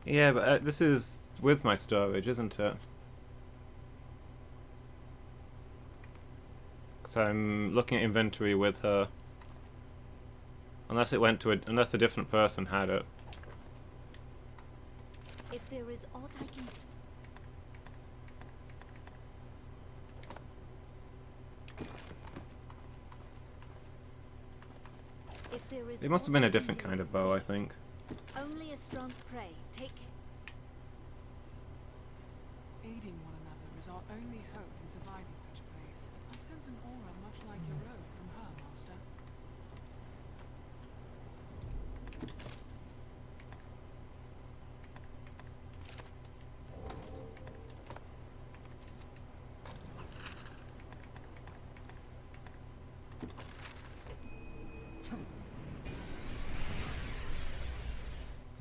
Yeah, but this is with my storage, isn't it? So I'm looking at inventory with her. Unless it went to unless a different person had it. If there is aught I can. If there is It must have aught been I a can different do, kind of bow, I think. Only a strong prey. Take it. Aiding one another is our only hope in surviving such a place. I sense an aura much like your own from her, Master.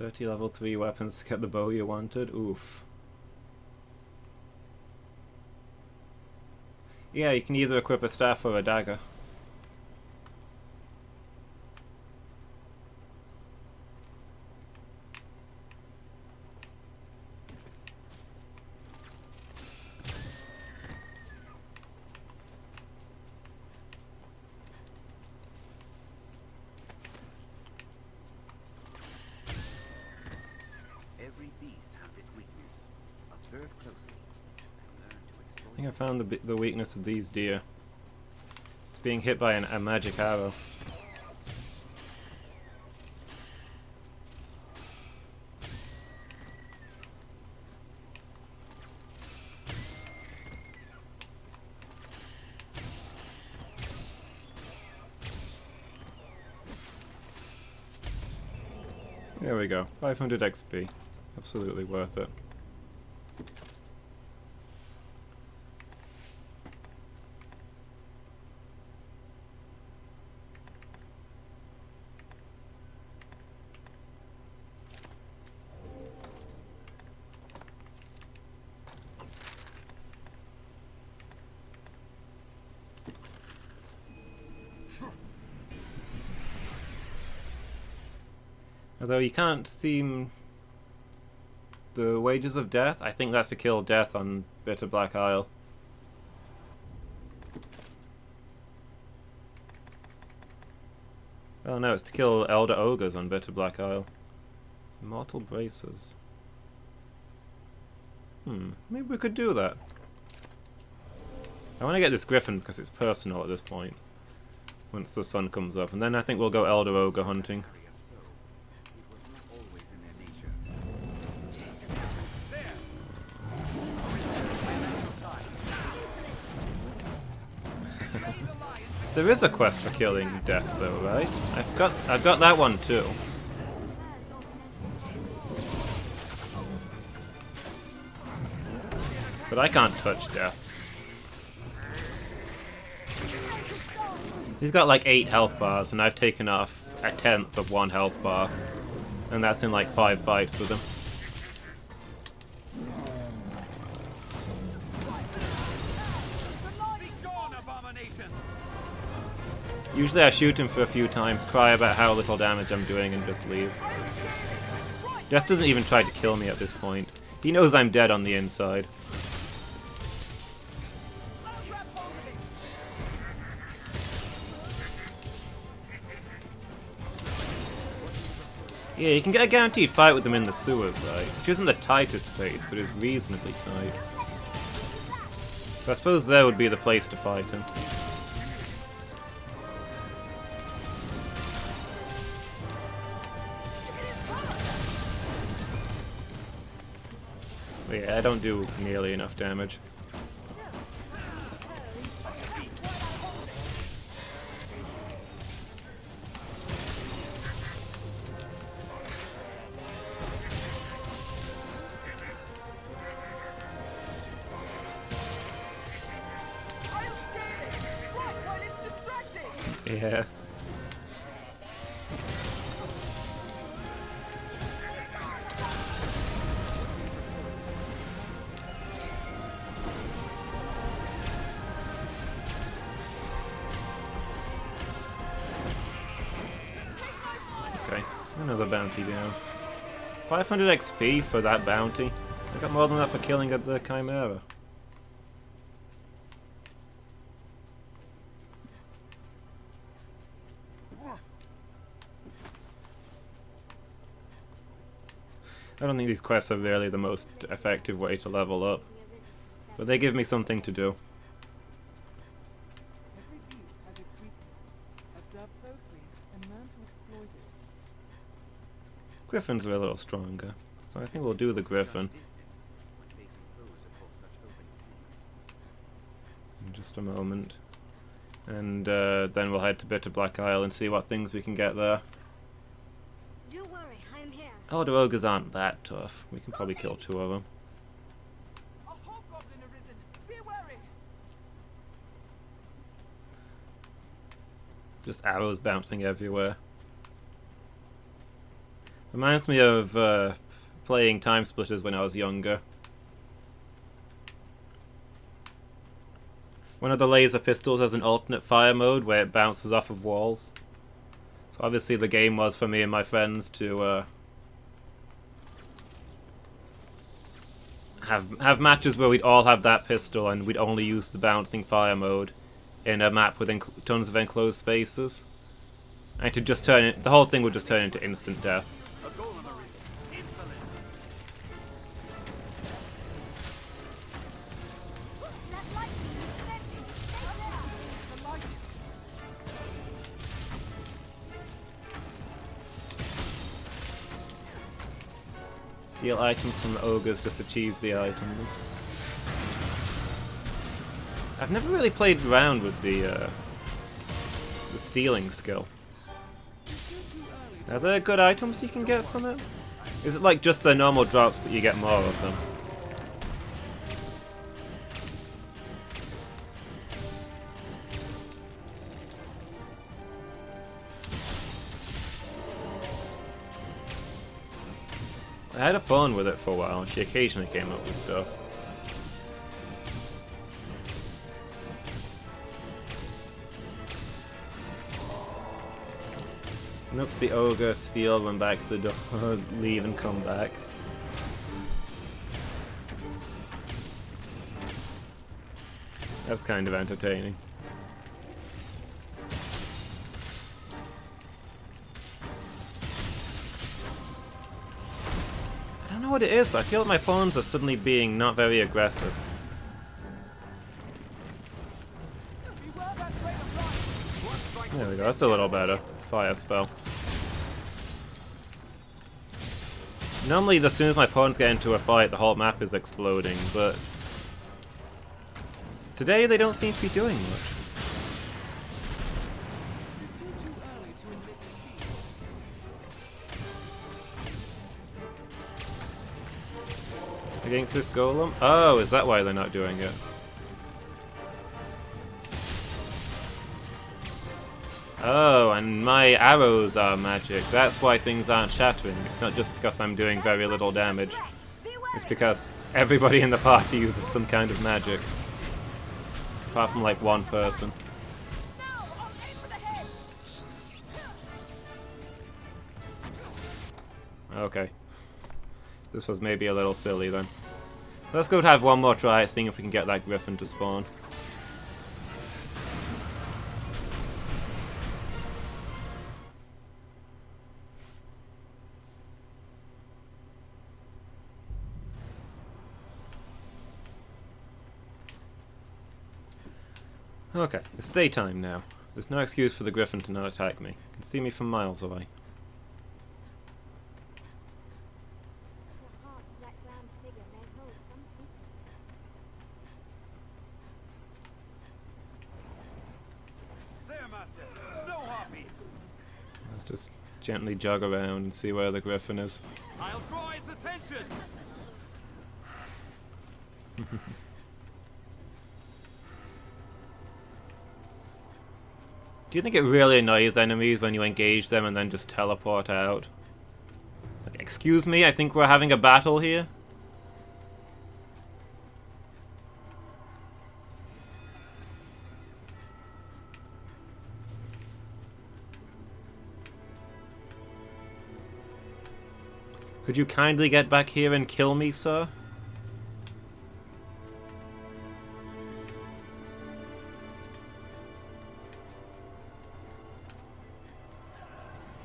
30 level 3 weapons to get the bow you wanted. Oof. Yeah, you can either equip a staff or a dagger. Every beast has its weakness. Observe closely and learn to I exploit think I found the weakness of these deer. It's being hit by a magic arrow. There we go. 500 XP. Absolutely worth it. Although you can't seem... The Wages of Death? I think that's to kill Death on Bitter Black Isle. Oh no, it's to kill Elder Ogres on Bitter Black Isle. Immortal Braces. Maybe we could do that. I want to get this Griffin because it's personal at this point. Once the sun comes up. And then I think we'll go Elder Ogre hunting. it was not always in their nature. There is a quest for killing Death though, right? I've got that one too. But I can't touch Death. He's got like 8 health bars and I've taken off 1/10 of 1 health bar. And that's in like 5 fights with him. Usually I shoot him for a few times, cry about how little damage I'm doing and just leave. Death doesn't even try to kill me at this point. He knows I'm dead on the inside. Yeah, you can get a guaranteed fight with them in the sewers, right? Which isn't the tightest space, but is reasonably tight. So I suppose there would be the place to fight him. But yeah, I don't do nearly enough damage. Yeah. Okay, another bounty down. 500 XP for that bounty. I got more than that for killing the Chimera. I don't think these quests are really the most effective way to level up, but they give me something to do. Every beast has its weakness. Observe closely and learn to exploit it. Griffins are a little stronger, so I think we'll do the Griffin. In just a moment. And then we'll head to Bitter Black Isle and see what things we can get there. Don't worry, I am here. Elder Ogres aren't that tough. We can probably kill 2 of them. A hobgoblin arisen. Be wary. Just arrows bouncing everywhere. Reminds me of playing Time Splitters when I was younger. One of the laser pistols has an alternate fire mode where it bounces off of walls. So obviously the game was for me and my friends to have matches where we'd all have that pistol and we'd only use the bouncing fire mode in a map with tons of enclosed spaces. And to just turn it, the whole thing would just turn into instant death. A golem arisen. Insolence. That lightning is defending. The lightning. Steal items from the ogres, just achieve the items. I've never really played around with the stealing skill. Are there good items you can get from it? Is it like just the normal drops but you get more of them? I had a phone with it for a while and she occasionally came up with stuff. Nope, the ogre, steal, run back to the door, leave and come back. That's kind of entertaining. I don't know what it is, but I feel like my pawns are suddenly being not very aggressive. There we go, that's a little better. Fire spell. Normally, as soon as my pawns get into a fight, the whole map is exploding, but today they don't seem to be doing much. It's still too early to admit defeat. Against this golem? Oh, is that why they're not doing it? Oh, and my arrows are magic. That's why things aren't shattering. It's not just because I'm doing very little damage. It's because everybody in the party uses some kind of magic. Apart from like one person. Okay. This was maybe a little silly then. Let's go have one more try at seeing if we can get that griffin to spawn. Okay, it's daytime now. There's no excuse for the griffin to not attack me. You can see me from miles away. The heart of that grand figure may hold some secret. There, master. Snow harpies. Let's just gently jog around and see where the griffin is. I'll draw its attention. Do you think it really annoys enemies when you engage them and then just teleport out? Like, excuse me, I think we're having a battle here? Could you kindly get back here and kill me, sir?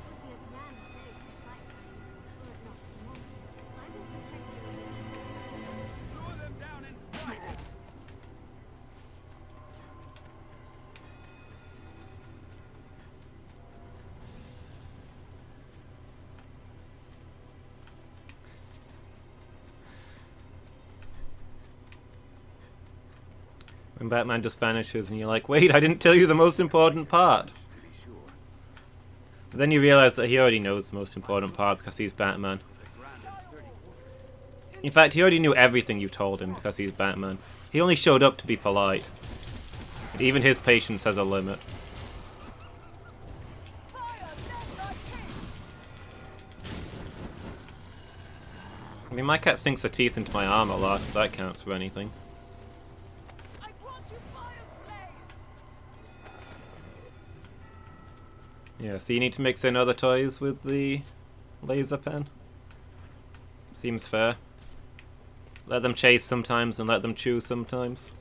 It would be a grand place for sightseeing, were it not for the monsters. I will protect you, Elizabeth. Throw them down and strike. When Batman just vanishes and you're like, wait, I didn't tell you the most important part. Pretty sure. But then you realize that he already knows the most important part because he's Batman. The grand and sturdy fortress. In fact, he already knew everything you told him because he's Batman. He only showed up to be polite. And even his patience has a limit. mean, my cat sinks her teeth into my arm a lot, if that counts for anything. I brought you fire's blaze. Yeah, so you need to mix in other toys with the laser pen. Seems fair. Let them chase sometimes and let them chew sometimes.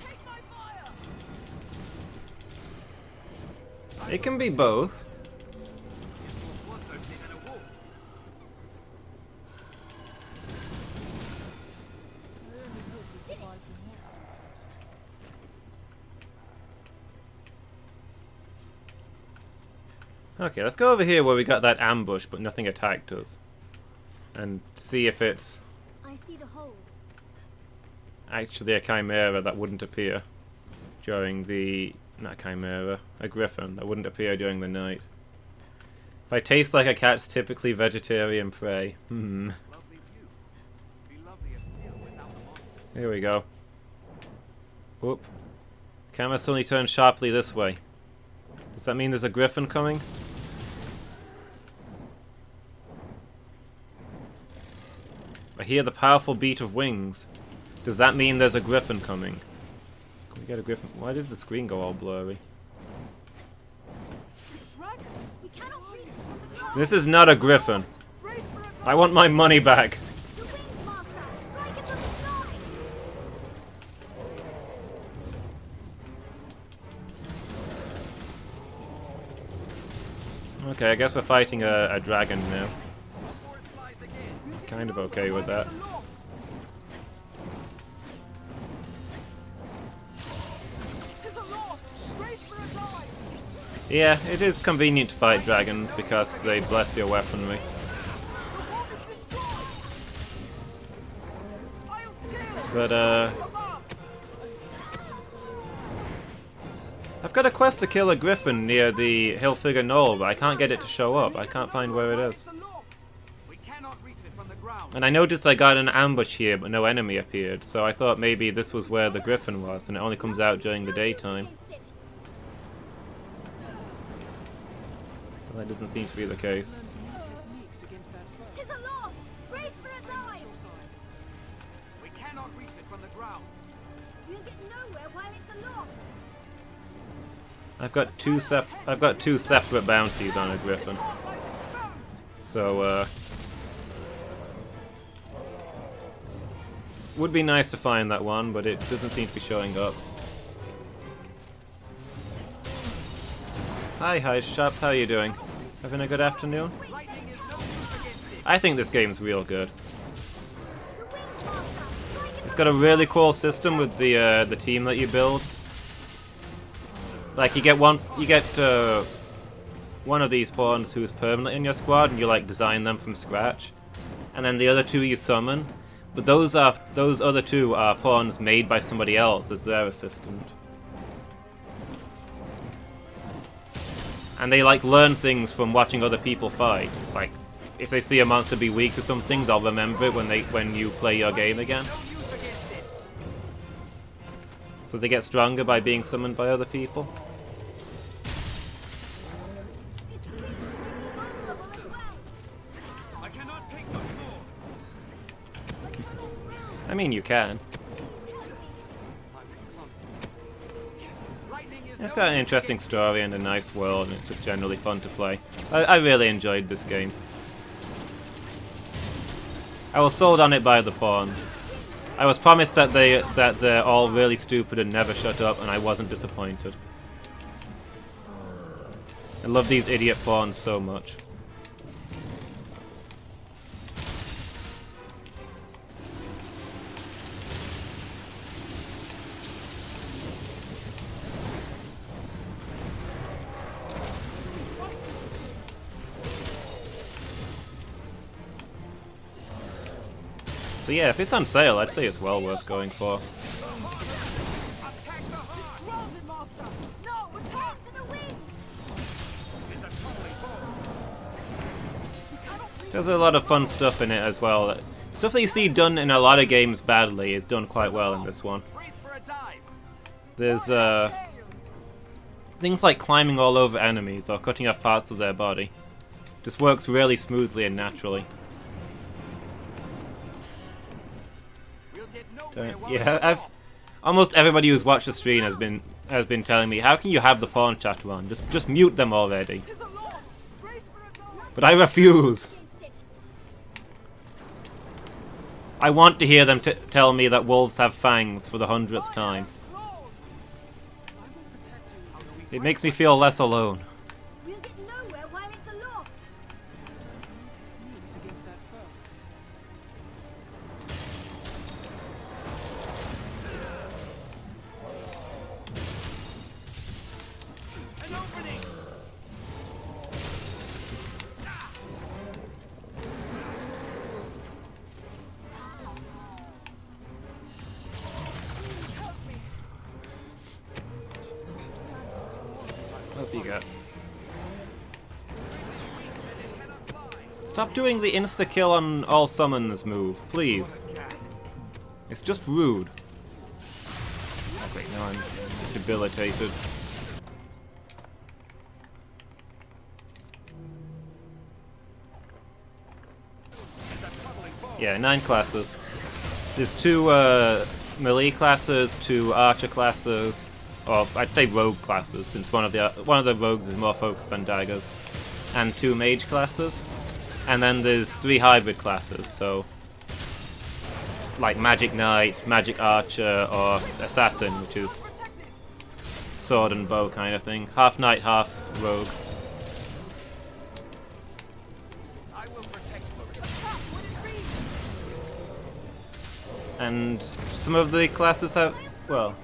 Take my fire. It can be both. Okay, let's go over here where we got that ambush but nothing attacked us. And see if it's I see the hold. actually a chimera that wouldn't appear during the... not a chimera, a griffin that wouldn't appear during the night. If I taste like a cat's typically vegetarian prey. Lovely view. Be lovelier still without the monster. Here we go. Whoop. Camera suddenly turns sharply this way. Does that mean there's a griffin coming? I hear the powerful beat of wings. Does that mean there's a griffin coming? Can we get a griffin? Why did the screen go all blurry? Dragon. We cannot reach it from the ground. This is not a griffin. Brace for attack. I want my money back. The wings, Master. Strike it from the sky. Okay, I guess we're fighting a dragon now. Kind of okay with that. It's aloft. Brace for a dive. Yeah, it is convenient to fight dragons because they bless your weaponry. The wall is destroyed. I'll scale. But, Above. I've got a quest to kill a griffin near the Hillfigure Knoll, but I can't get it to show up. I can't find where it is. It's aloft. We cannot reach it from the ground. And I noticed I got an ambush here, but no enemy appeared, so I thought maybe this was where the griffin was, and it only comes out during the daytime. Against it. Well, that doesn't seem to be the case. Learn some new techniques against that foe. Tis aloft. Brace for a dive. Your side. We cannot reach it from the ground. We'll get nowhere while it's aloft. I've got two separate bounties on a griffin, Spotlight's exposed. so would be nice to find that one, but it doesn't seem to be showing up. Hi Shops, how you doing? Having a good afternoon? Lightning is no use against it. I think this game's real good. The wings, Master. Strike it It's from got a the really cool system with the team that you build. Like you get one of these pawns who's permanent in your squad, and you like design them from scratch, and then the other two you summon. But those other two are pawns made by somebody else as their assistant, and they like learn things from watching other people fight. Like if they see a monster be weak to something, they'll remember it when you play your game again. No use against it. So they get stronger by being summoned by other people. Its wings will be vulnerable as well. I cannot take much more. I cannot move. I mean, you can. Please help me. I was clumsy. Lightning is It's no got an use interesting against story and a nice world, and it's just generally fun to play. I really enjoyed this game. I was sold on it by the pawns. I was promised that they're all really stupid and never shut up, and I wasn't disappointed. I love these idiot pawns so much. So yeah, if it's on sale, I'd say it's well worth going for. Attack the heart. Grounded, Master. No, attack. For the wings. There's a lot of fun stuff in it as well. Stuff that you see done in a lot of games badly is done quite well in this one. Brace for a dive. There's things like climbing all over enemies or cutting off parts of their body just works really smoothly and naturally. We'll get nowhere while Yeah, it's I've off. almost everybody who's watched the stream has been telling me, how can you have the pawn chat on? Just mute them already. Tis a loss. Brace for a die. But I refuse. Against it. I want to hear them tell me that wolves have fangs for the 100th time. It makes me feel less alone. We'll get nowhere while it's aloft. Moves against that foe. An opening. What have you got? Stop doing the insta-kill on all summons move, please. It's just rude. Oh great, now I'm debilitated. Yeah, 9 classes. There's 2 melee classes, 2 archer classes, or I'd say rogue classes, since one of the rogues is more focused on daggers, and 2 mage classes, and then there's 3 hybrid classes, so like magic knight, magic archer, or assassin, which is sword and bow kind of thing. Half knight, half rogue. I will protect you. And some of the classes have, well,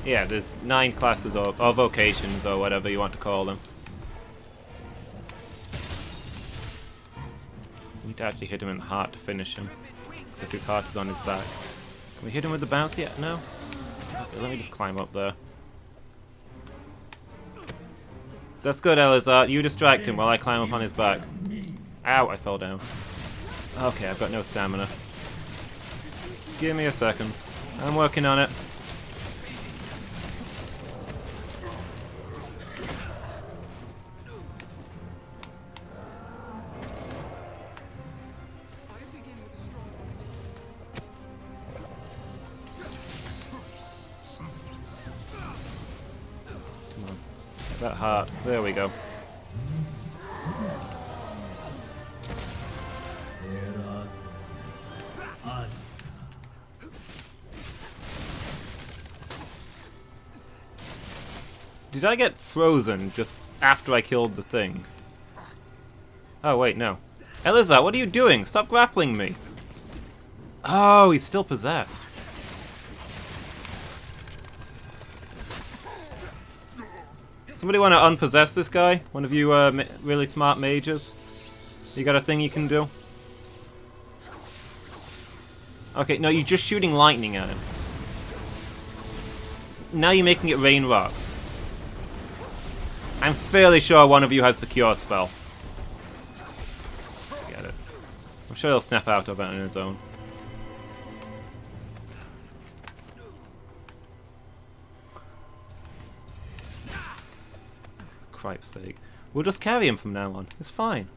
yeah, there's 9 classes or vocations or whatever you want to call them. We need to actually hit him in the heart to finish him, if his heart is on his back. Can we hit him with the bounce yet? No? Okay, let me just climb up there. That's good, Elizar. You distract him while I climb up on his back. Ow, I fell down. Okay, I've got no stamina. Give me a second. I'm working on it. Come on. Get that heart. There we go. Did I get frozen just after I killed the thing? Oh, wait, no. Elizar, what are you doing? Stop grappling me! Oh, he's still possessed. Somebody want to unpossess this guy? One of you really smart mages? You got a thing you can do? Okay, no, you're just shooting lightning at him. Now you're making it rain rocks. I'm fairly sure one of you has the cure spell. Get it. I'm sure he'll snap out of it on his own. Cripe's sake. We'll just carry him from now on. It's fine.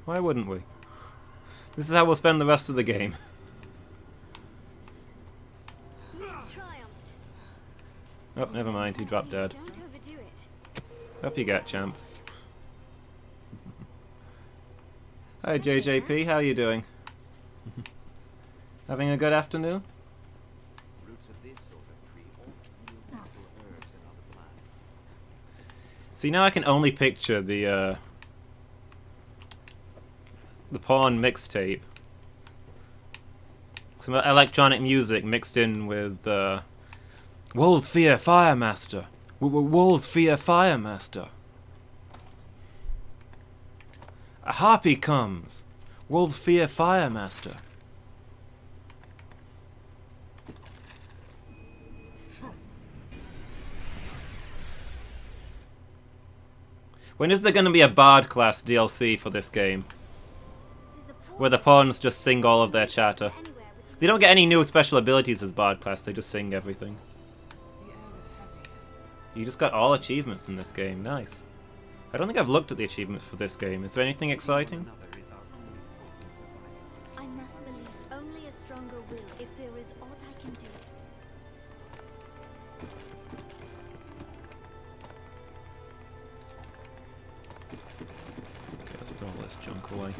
Why wouldn't we? This is how we'll spend the rest of the game. Triumphed. Oh, never mind. He dropped dead. Don't overdo it. Up you get, champ. Hi, JJP. How are you doing? Having a good afternoon? Roots of this sort of tree often yield useful herbs and other plants. See, now I can only picture the Pawn mixtape. Some electronic music mixed in with Wolves fear Firemaster. Wolves fear Firemaster. A harpy comes. Wolves fear Firemaster. When is there going to be a Bard class DLC for this game? where the pawns just sing all of their chatter. They don't get any new special abilities as Bard class, they just sing everything. The air is heavy. You just got all achievements in this game, nice. I don't think I've looked at the achievements for this game. Is there anything exciting? I must believe only a stronger will if there is aught I can do. Okay, let's put all this junk away.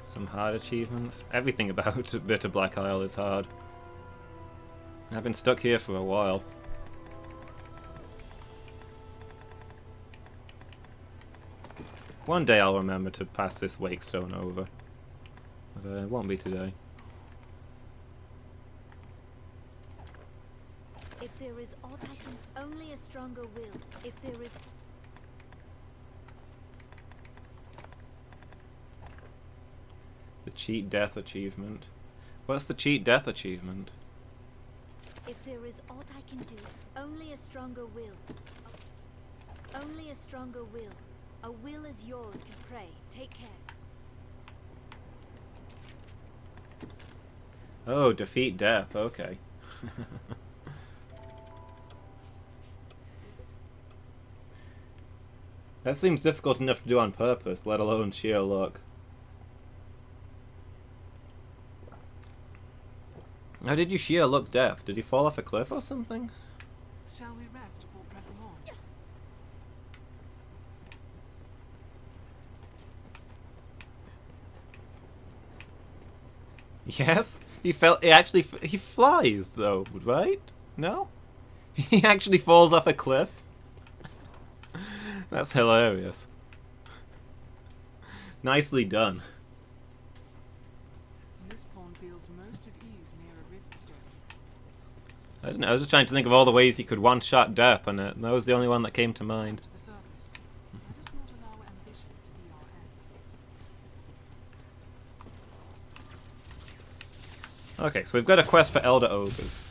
Some hard achievements. Everything about Bitter Black Isle is hard. I've been stuck here for a while. One day I'll remember to pass this Wakestone over. But it won't be today. If there is aught I can, only a stronger will. If there is The Cheat Death achievement. What's the Cheat Death achievement? If there is aught I can do, only a stronger will. Only a stronger will. A will as yours can pray. Take care. Oh, defeat death, okay. That seems difficult enough to do on purpose, let alone sheer luck. How did you sheer luck death? Did he fall off a cliff or something? Shall we rest before pressing on? Yes? He flies though, right? No? He actually falls off a cliff? That's hilarious. Nicely done. This pawn feels most at ease near a riftstone. I don't know, I was just trying to think of all the ways he could one-shot death on it, and that was the only one that came to mind. To the surface. Let us not allow ambition to be our end. Okay, so we've got a quest for Elder Ogres.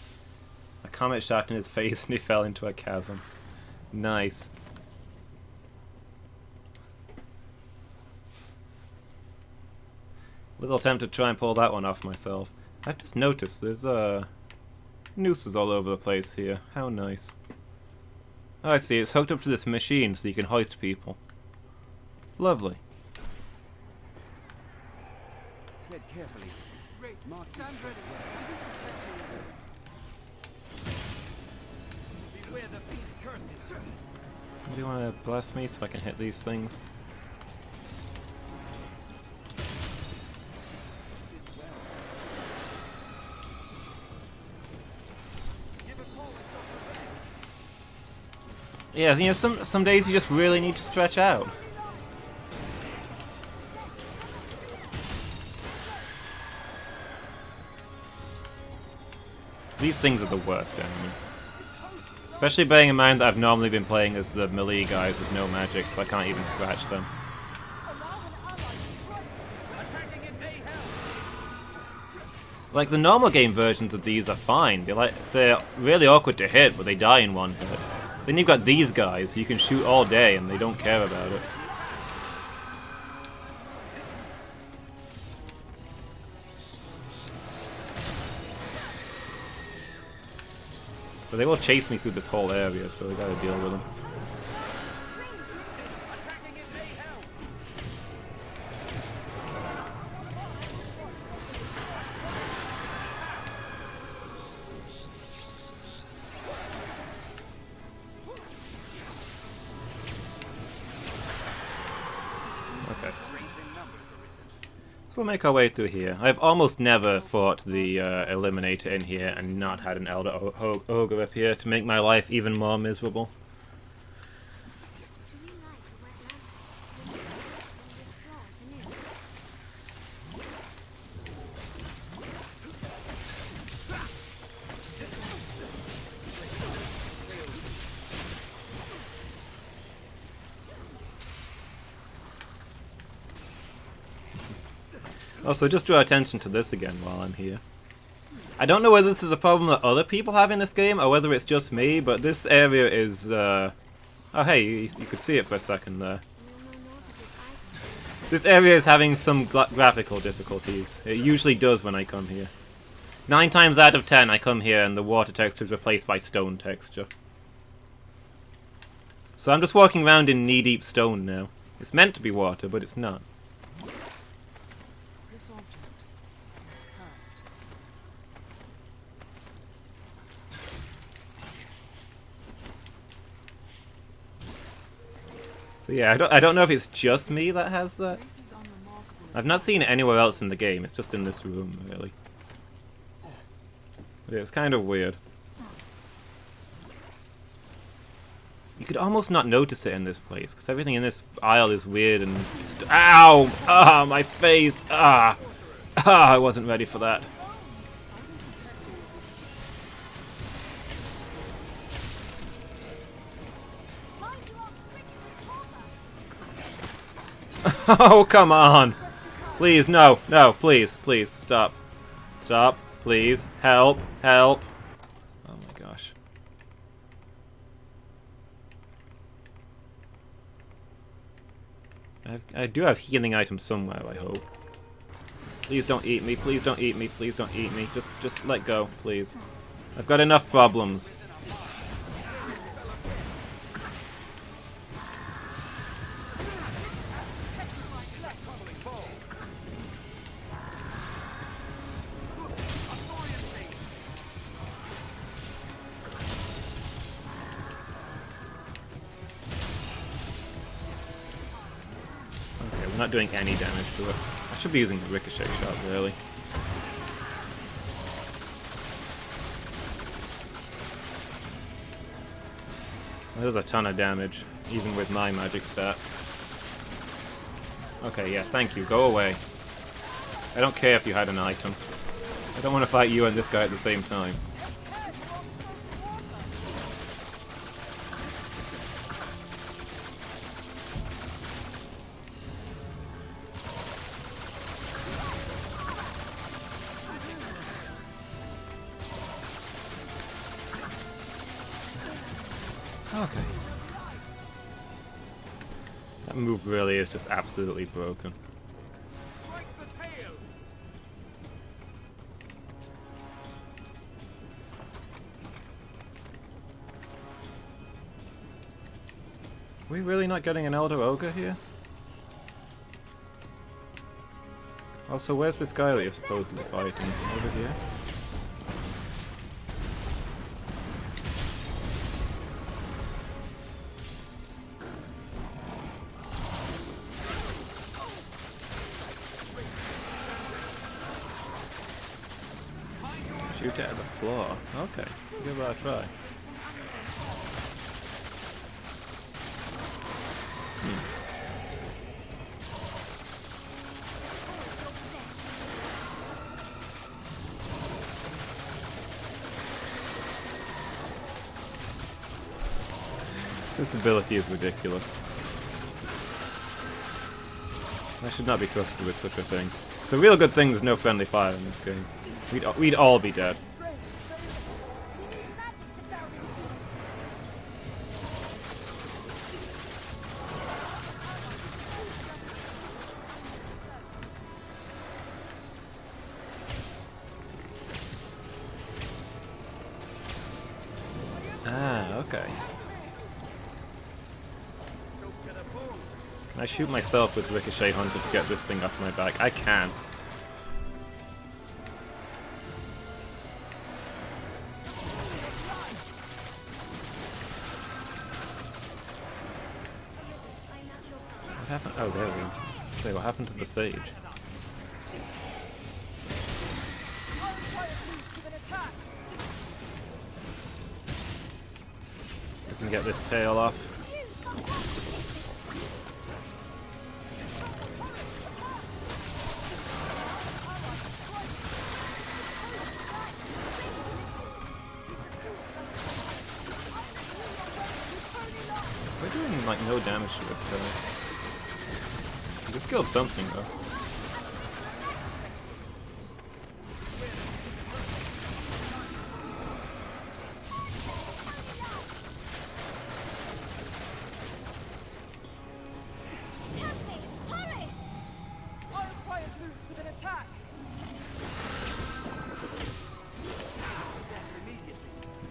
A comet shot in his face and he fell into a chasm. Nice. Little tempted to try and pull that one off myself. I've just noticed there's nooses all over the place here. How nice. Oh, I see, it's hooked up to this machine so you can hoist people. Lovely. Tread carefully. Great. Stand ready. We will protect you, Elizabeth. Beware the fiend's curses. Somebody want to blast me so I can hit these things? Yeah, you know, some days you just really need to stretch out. These things are the worst enemy. Especially bearing in mind that I've normally been playing as the melee guys with no magic, so I can't even scratch them. Like, the normal game versions of these are fine. They're really awkward to hit, but they die in one hit. Then you've got these guys who you can shoot all day and they don't care about it. But they will chase me through this whole area, so we gotta deal with them. So we'll make our way through here. I've almost never fought the Eliminator in here and not had an Elder Ogre appear to make my life even more miserable. Do we like a wet lantern? When withdrawn to new. Also, just draw attention to this again while I'm here. I don't know whether this is a problem that other people have in this game, or whether it's just me, but this area is Oh hey, you could see it for a second there. This area is having some graphical difficulties. It usually does when I come here. 9 times out of 10 I come here and the water texture is replaced by stone texture. So I'm just walking around in knee-deep stone now. It's meant to be water, but it's not. This object is cursed. So yeah, I don't know if it's just me that has that. This is unremarkable. I've not seen it anywhere else in the game. It's just in this room, really. But it's kind of weird. You could almost not notice it in this place because everything in this aisle is weird and ow! Ah, my face! Ah! Ah, I wasn't ready for that. Oh, come on! Please, no, no, please, please, stop. Stop, please, help, help. Oh my gosh. I do have healing items somewhere, I hope. Please don't eat me, please don't eat me, please don't eat me. Just let go, please. I've got enough problems. Okay, we're not doing any damage to it. I should be using the ricochet shot, really. That does a ton of damage, even with my magic stat. Okay, yeah, thank you. Go away. I don't care if you had an item. I don't want to fight you and this guy at the same time. Okay. That move really is just absolutely broken. Strike the tail! Are we really not getting an Elder Ogre here? Also, where's this guy that you're supposedly fighting? Over here? Shoot it at the floor. Okay, give that a try. This ability is ridiculous. I should not be trusted with such a thing. It's a real good thing there's no friendly fire in this game. We'd all be dead. Ah, okay. Can I shoot myself with Ricochet Hunter to get this thing off my back? I can. What happened? Oh, there we go. Okay, what happened to the sage? I can get this tail off. We're doing like no damage to this guy. We just killed something though. attack!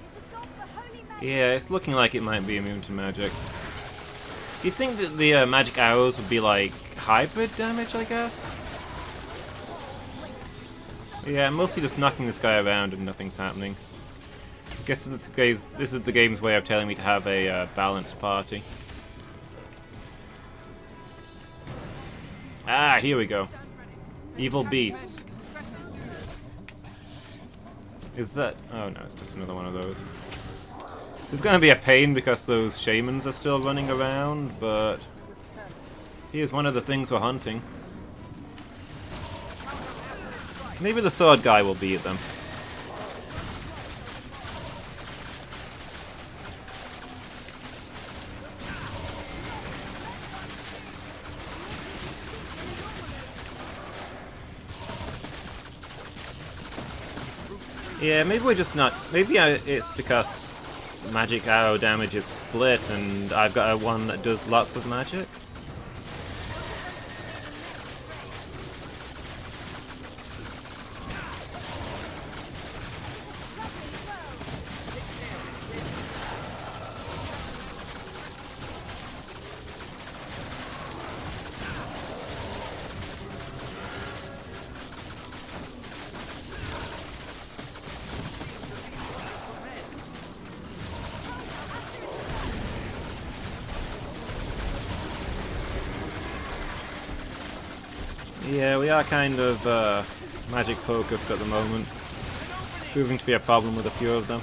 It's a job for holy magic. Yeah, it's looking like it might be immune to magic. Do you think that the magic arrows would be like hybrid damage, I guess? Yeah, mostly just knocking this guy around and nothing's happening. I guess this is the game's way of telling me to have a balanced party. Ah, here we go. Evil beasts. Is that... oh no, it's just another one of those. This is going to be a pain because those shamans are still running around, but here's one of the things we're hunting. Maybe the sword guy will beat them. Yeah, maybe we're just not... maybe it's because magic arrow damage is split and I've got one that does lots of magic. Yeah, we are kind of magic focused at the moment. Proving to be a problem with a few of them.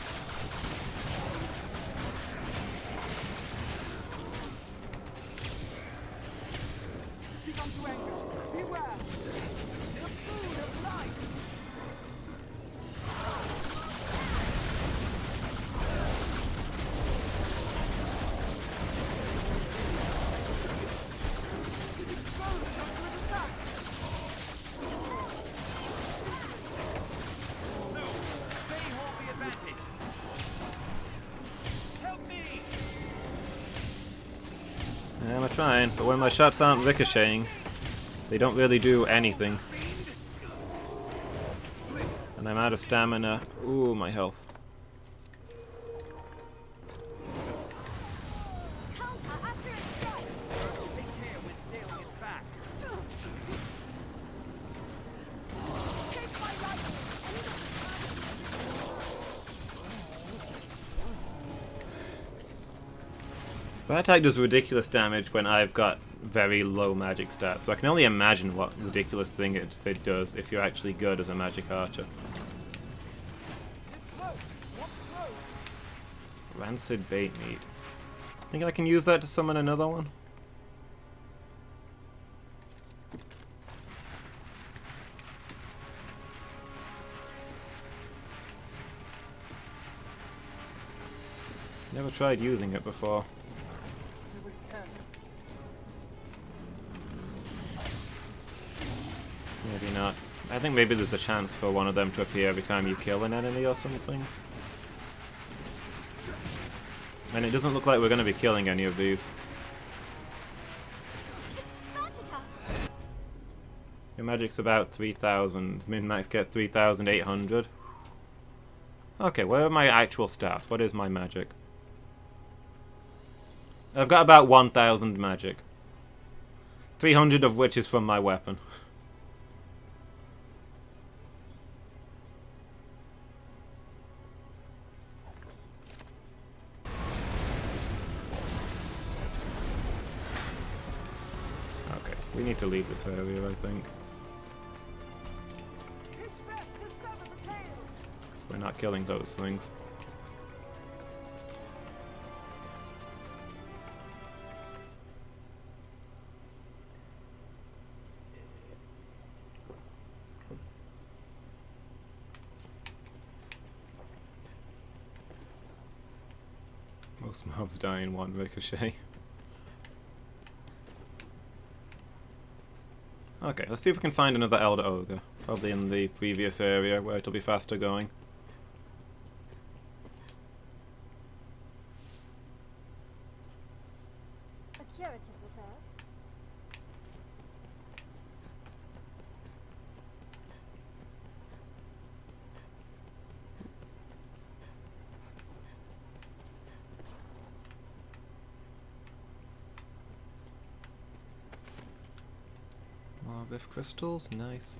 Speak unto anger. Beware! The food of light! Is exposed under an attack! No! They hold the advantage! Help me! Yeah, I'm trying, but when my shots aren't ricocheting, they don't really do anything. And I'm out of stamina. Ooh, my health. Counter after it strikes. Take care when scaling its back. Take my life. That attack does ridiculous damage when I've got very low magic stats, so I can only imagine what ridiculous thing it does if you're actually good as a magic archer. It's close. Watch close. Rancid bait meat. Think I can use that to summon another one? Never tried using it before. It was careless. Maybe not. I think maybe there's a chance for one of them to appear every time you kill an enemy or something. And it doesn't look like we're going to be killing any of these. Your magic's about 3,000. Min-max get 3,800. Okay, where are my actual stats? What is my magic? I've got about 1,000 magic. 300 of which is from my weapon. Okay, we need to leave this area, I think. It's best to sever the tail. 'Cause we're not killing those things. Most mobs die in one ricochet. Okay, let's see if we can find another Elder Ogre. Probably in the previous area where it'll be faster going. A curative reserve. More rift crystals, nice.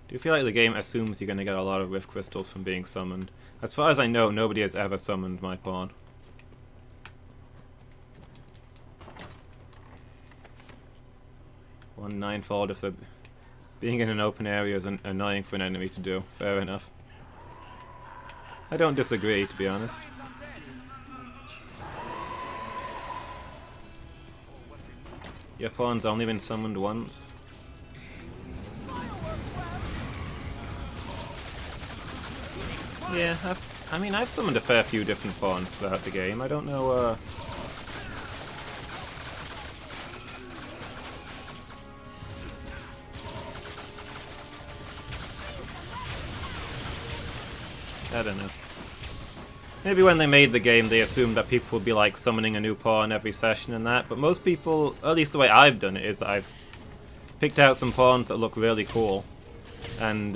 Do you feel like the game assumes you're going to get a lot of rift crystals from being summoned? As far as I know, nobody has ever summoned my pawn. One ninefold if the being in an open area is annoying for an enemy to do. Fair enough. I don't disagree, to be honest. Your pawn's only been summoned once. Yeah, I've summoned a fair few different pawns throughout the game. I don't know, I don't know. Maybe when they made the game they assumed that people would be like summoning a new pawn every session and that, but most people, at least the way I've done it, is that I've picked out some pawns that look really cool and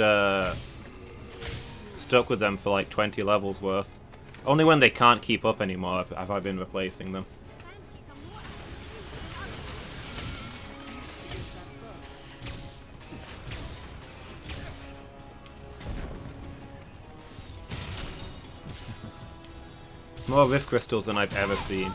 stuck with them for like 20 levels worth. Only when they can't keep up anymore have I been replacing them. More rift crystals than I've ever seen.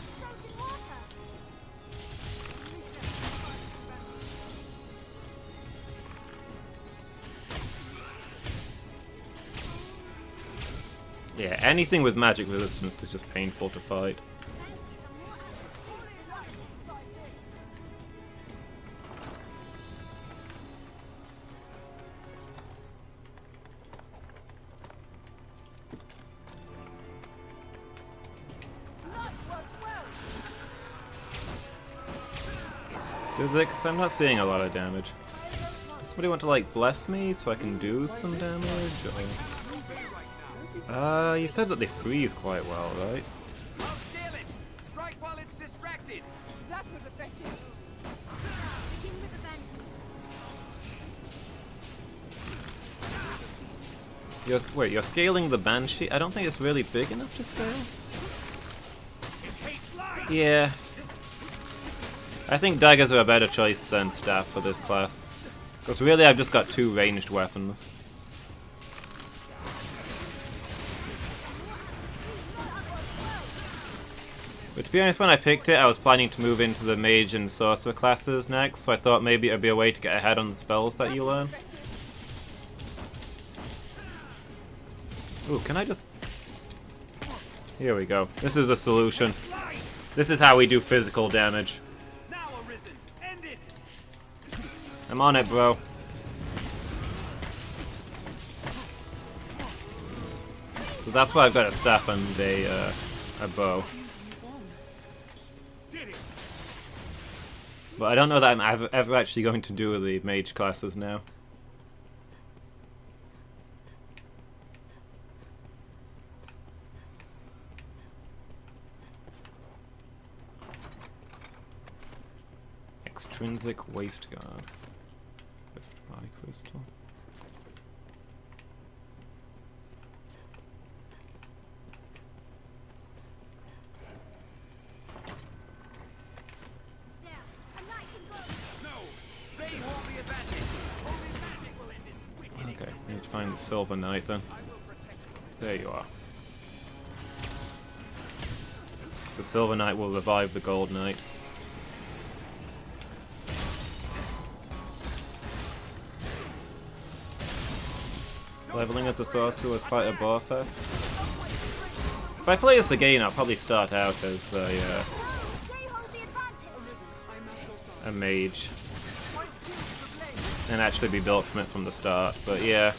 Yeah, anything with magic resistance is just painful to fight. Does it? Because I'm not seeing a lot of damage. Does somebody want to like bless me so I can do some damage? Or... you said that they freeze quite well, right? I'll steal it. Strike while it's distracted. That was effective. Begin with the banshees. Wait, you're scaling the Banshee? I don't think it's really big enough to scale. Yeah. I think daggers are a better choice than staff for this class. Because really I've just got two ranged weapons. But to be honest, when I picked it, I was planning to move into the mage and sorcerer classes next, so I thought maybe it'd be a way to get ahead on the spells that you learn. Ooh, can I just... Here we go. This is a solution. This is how we do physical damage. I'm on it, bro. So that's why I've got a staff and a bow. But I don't know that I'm ever actually going to do the mage classes now. Extrinsic waist guard. Rift by crystal. Okay, I need to find the Silver Knight then. There you are. The Silver Knight will revive the Gold Knight. Leveling as a sorcerer was quite a bore fest. If I play as the game, I'll probably start out as a mage. And actually be built from it from the start. But yeah,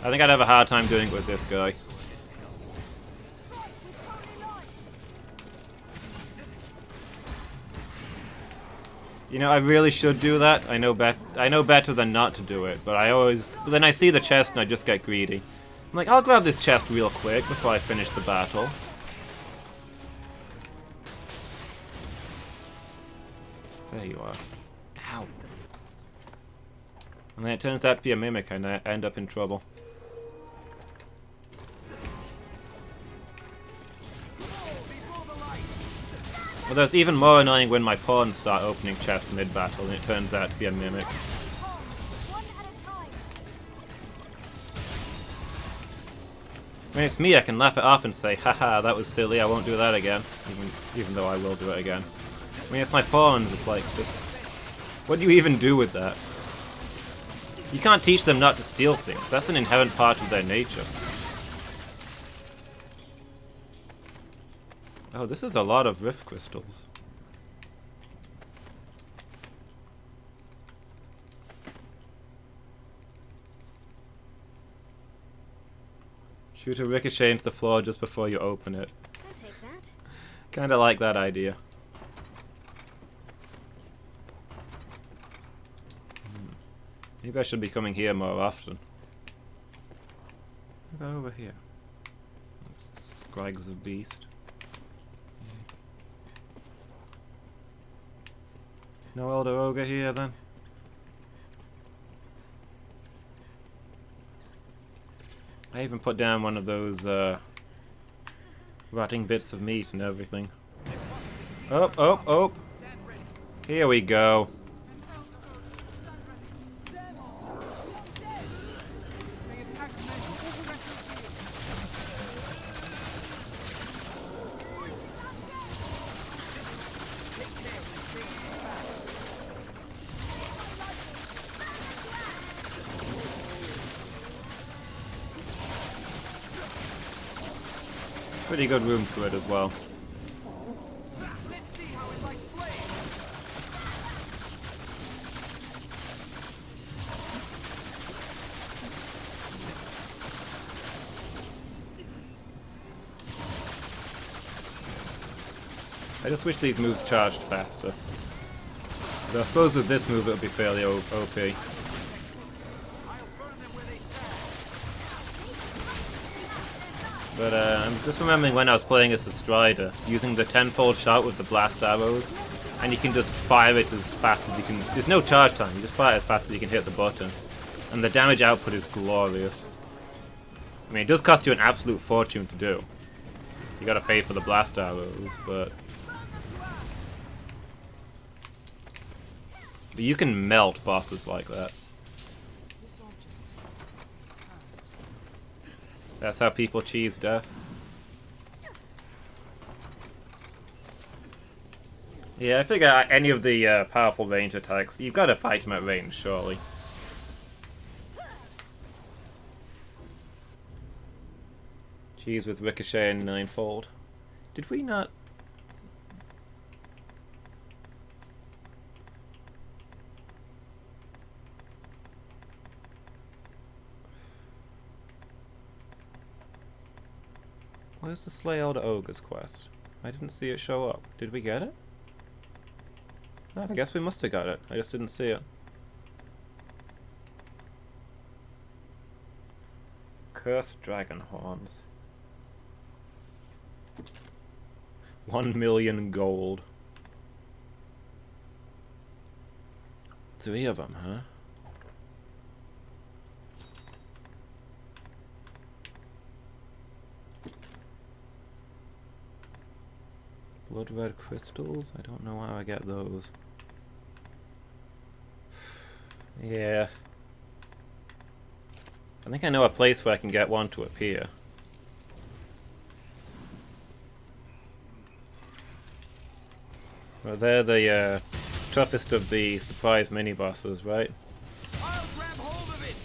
I think I'd have a hard time doing it with this guy. You know, I really should do that. I know better than not to do it, but then I see the chest and I just get greedy. I'm like, I'll grab this chest real quick before I finish the battle. There you are. Ow. And then it turns out to be a mimic and I end up in trouble. Although it's even more annoying when my pawns start opening chests mid-battle and it turns out to be a mimic. I mean, it's me, I can laugh it off and say, haha, that was silly, I won't do that again. Even though I will do it again. I mean, it's my pawns, it's like, what do you even do with that? You can't teach them not to steal things, that's an inherent part of their nature. Oh, this is a lot of rift crystals. Shoot a ricochet into the floor just before you open it. I'll take that. Kinda like that idea. Maybe I should be coming here more often. What about over here? Scrags of beast. No elder ogre here then? I even put down one of those rotting bits of meat and everything. Oh, oh, oh! Here we go. Pretty good room to it as well. Let's see how it likes blade. I just wish these moves charged faster. But I suppose with this move it would be fairly OP. But I'm just remembering when I was playing as a Strider, using the tenfold shot with the blast arrows, and you can just fire it as fast as you can. There's no charge time, you just fire it as fast as you can hit the button. And the damage output is glorious. I mean, it does cost you an absolute fortune to do. You gotta pay for the blast arrows, but you can melt bosses like that. This object is cursed. That's how people cheese death. Yeah, I figure any of the powerful range attacks, you've got to fight them at range, surely. Cheese with ricochet and ninefold. Did we not... Where's the Slay Elder Ogres quest? I didn't see it show up. Did we get it? Oh, I guess we must have got it. I just didn't see it. Cursed Dragon Horns. 1 million gold. 3 of them, huh? Blood red crystals? I don't know how I get those. Yeah. I think I know a place where I can get one to appear. Well, they're the toughest of the surprise mini-bosses, right? I'll grab hold of it.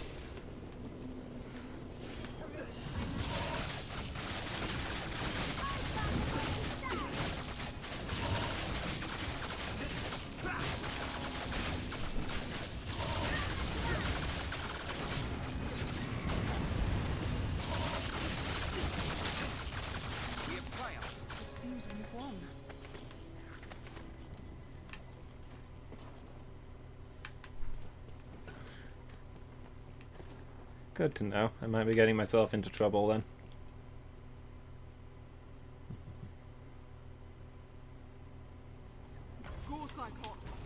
We have triumphed. It seems we've won. Good to know. I might be getting myself into trouble then. Go, Cyclops.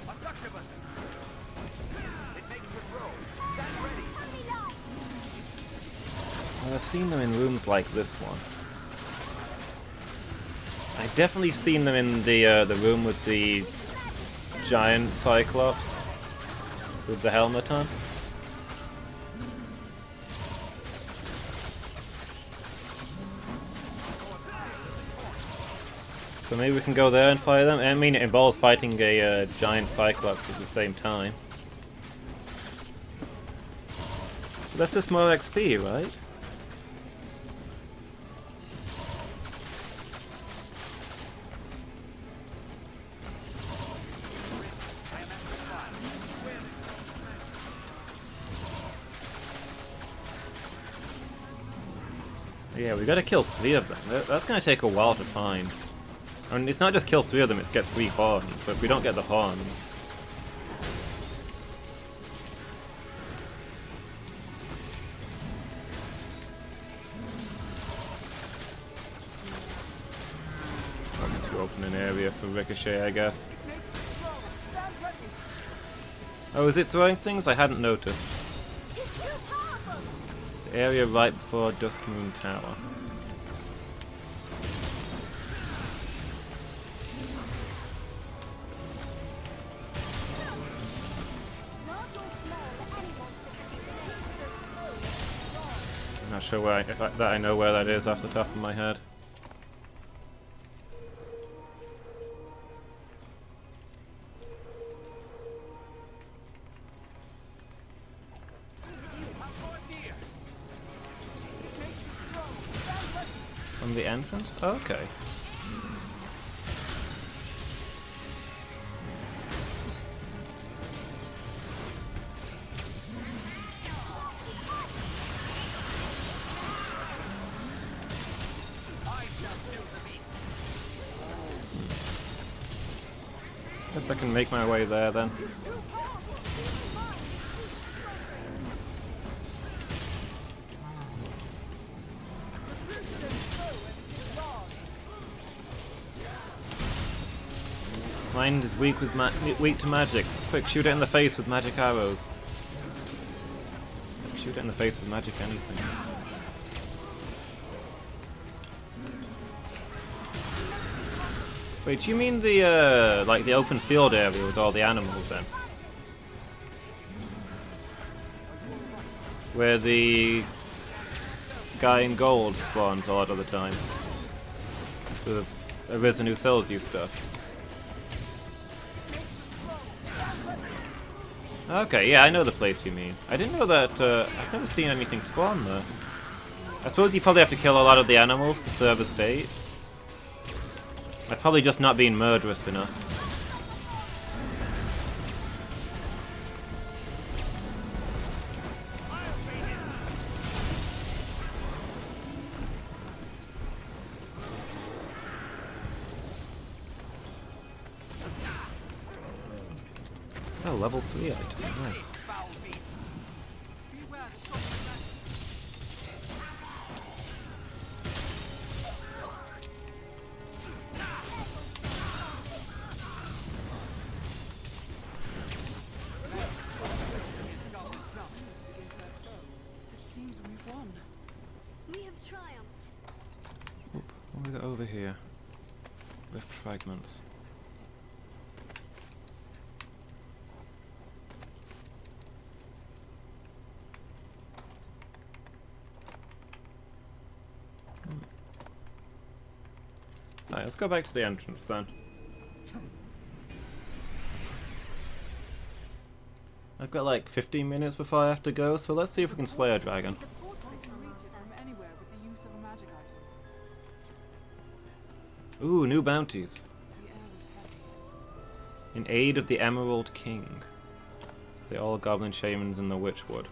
A succubus. It makes good roll. Stand ready. I've seen them in rooms like this one. I've definitely seen them in the room with the giant Cyclops with the helmet on. So maybe we can go there and fight them. I mean, it involves fighting a giant Cyclops at the same time. But that's just more XP, right? Yeah, we gotta kill 3 of them. That's gonna take a while to find. I mean, it's not just kill 3 of them, it's get 3 horns. So if we don't get the horns... I'm to open an area for Ricochet, I guess. Oh, is it throwing things? I hadn't noticed. The area right before Dusk Moon Tower. I'm not sure where that I know where that is off the top of my head. From the entrance? Oh, okay. Guess I can make my way there then. Mind is weak to magic. Quick, shoot it in the face with magic arrows. Shoot it in the face with magic anything. Wait, do you mean the like the open field area with all the animals then? Where the guy in gold spawns a lot of the time. The Arisen who sells you stuff. Okay, yeah, I know the place you mean. I didn't know that, I've never seen anything spawn there. I suppose you probably have to kill a lot of the animals to serve as bait. I've probably just not been murderous enough. Oh, level 3 item, nice. It seems we've won. We have triumphed. Oop, what have we got over here? Rift fragments. Alright, let's go back to the entrance then. I've got like 15 minutes before I have to go, so let's see if we can slay a dragon. You can reach it from anywhere with the use of a magic item. Ooh, new bounties. The air is heavy. In aid of the Emerald King. So the all goblin shamans in the Witchwood.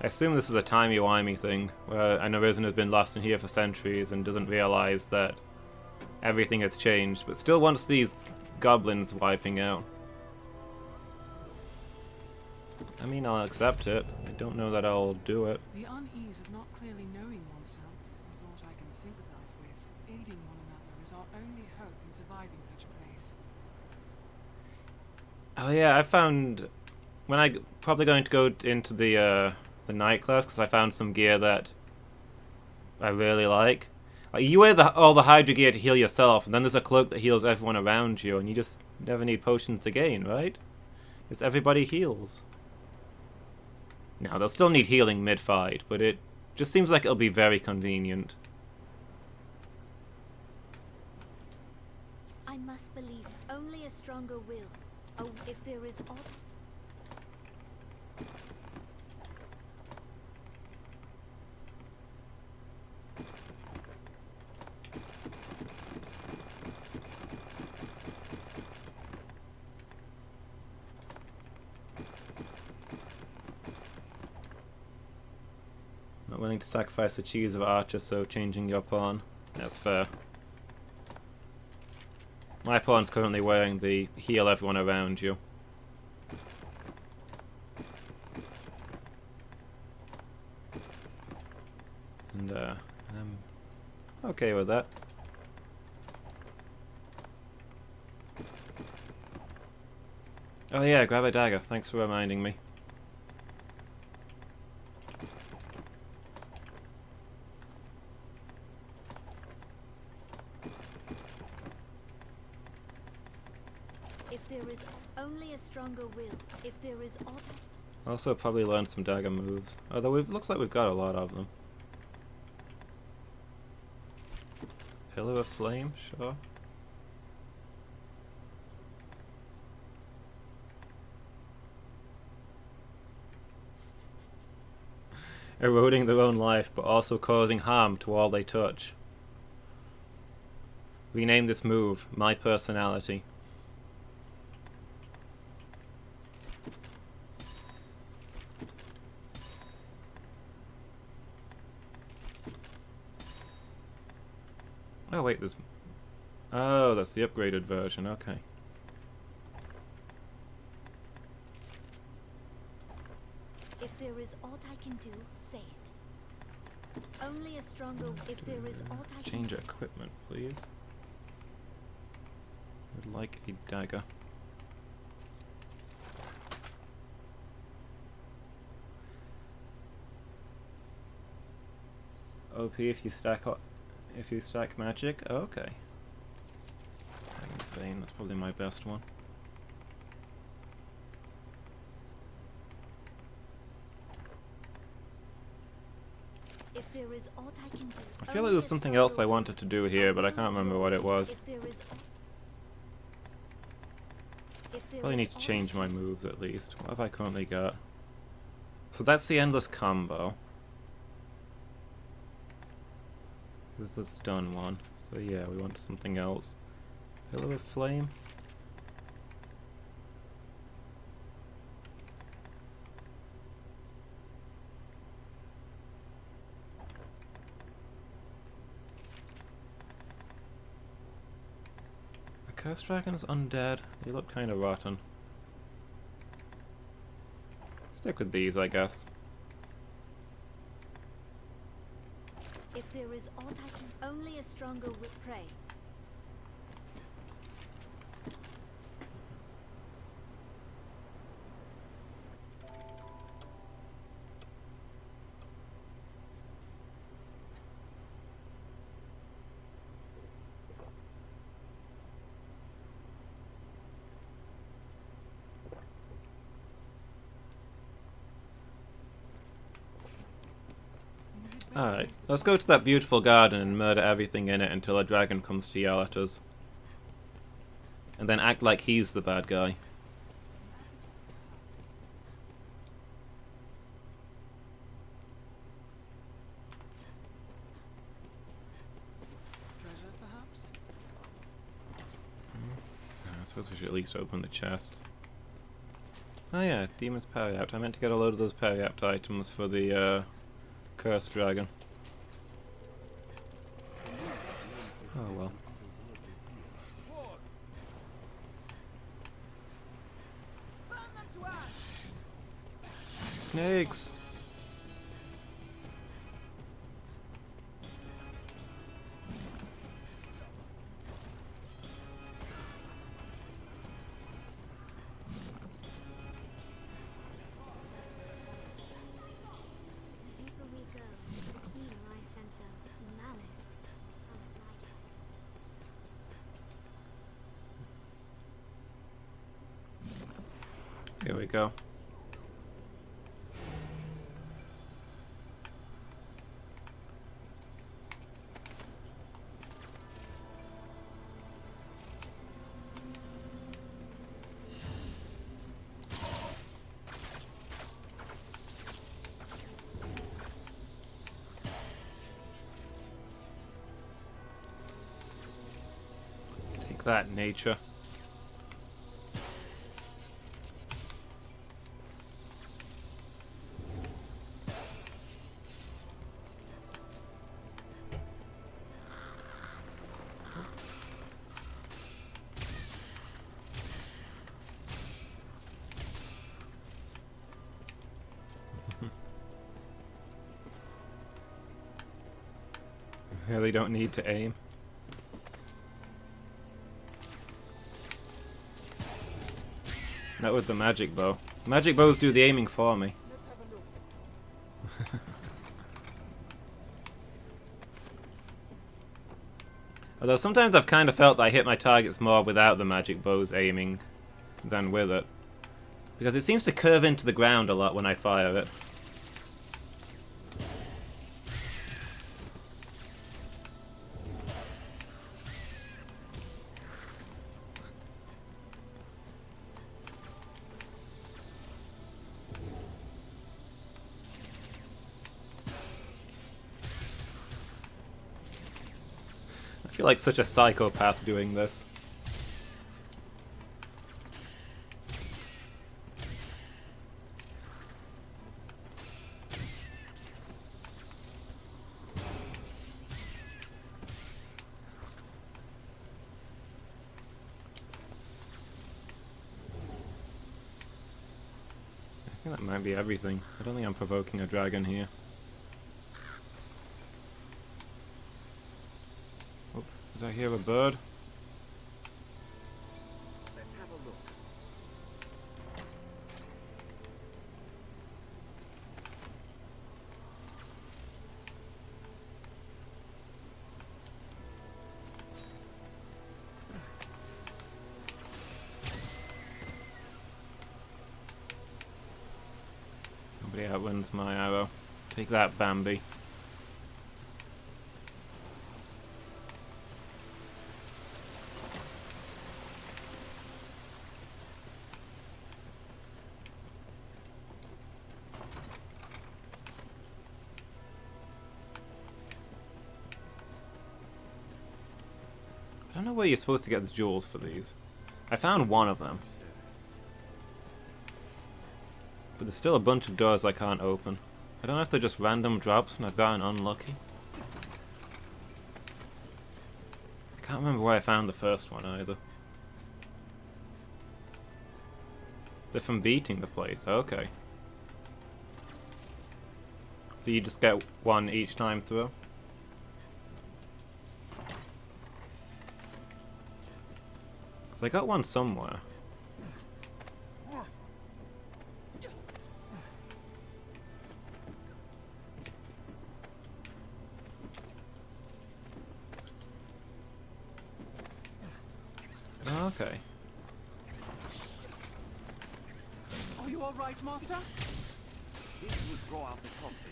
I assume this is a timey-wimey thing, where an Arisen has been lost in here for centuries and doesn't realise that everything has changed, but still wants these goblins wiping out. I mean, I'll accept it. I don't know that I'll do it. The unease of not clearly knowing oneself is aught I can sympathize with. Aiding one another is our only hope in surviving such a place. Oh yeah, I found when probably going to go into the night class because I found some gear that I really like. Like you wear all the Hydra gear to heal yourself, and then there's a cloak that heals everyone around you, and you just never need potions again, right? Because everybody heals. Now they'll still need healing mid-fight, but it just seems like it'll be very convenient. I must believe only a stronger will. Oh, if there is all. Not willing to sacrifice the cheese of Archer, so changing your pawn. That's fair. My pawn's currently wearing the heal everyone around you. And I'm okay with that. Oh yeah, grab a dagger. Thanks for reminding me. If there is only a stronger will. If there is all. Also probably learn some dagger moves. Although it looks like we've got a lot of them. Pillar of Flame, sure. Eroding their own life, but also causing harm to all they touch. Rename this move, My Personality. Oh wait, there's... Oh, that's the upgraded version, okay. If there is aught I can do, say it. Only a stronger. If there is aught I can Change equipment, please. Would like a dagger. OP if you stack magic. Oh, okay. Dragon's Vein, that's probably my best one. If there is aught I can do. I feel like there's something else I wanted to do here, but I can't remember what it was. If there is Probably need to change my moves at least. What have I currently got? So that's the endless combo. This is the stun one. So yeah, we want something else. Pillar of Flame. Curse Dragon's undead. They look kind of rotten. Stick with these, I guess. If there is aught I can. Only a stronger will pray. Alright, let's go to that beautiful garden and murder everything in it until a dragon comes to yell at us. And then act like he's the bad guy. Treasure, perhaps? I suppose we should at least open the chest. Oh yeah, Demon's Periapt. I meant to get a load of those Periapt items for the Cursed Dragon. Oh well. Snakes! The deeper we go, the keener I sense a malice, or something like it. Here we go. Take that, nature. Really don't need to aim. That was the magic bow. Magic bows do the aiming for me. Although sometimes I've kind of felt that I hit my targets more without the magic bows aiming than with it. Because it seems to curve into the ground a lot when I fire it. I feel like such a psychopath doing this. I think that might be everything. I don't think I'm provoking a dragon here. Oh, did I hear a bird? Let's have a look. Nobody outwins my arrow. Take that, Bambi. I don't know where you're supposed to get the jewels for these. I found one of them. But there's still a bunch of doors I can't open. I don't know if they're just random drops and I've gotten unlucky. I can't remember where I found the first one either. They're from beating the place, okay. So you just get one each time through? I got one somewhere. Oh, okay. Are you all right, Master? This would draw out the toxins.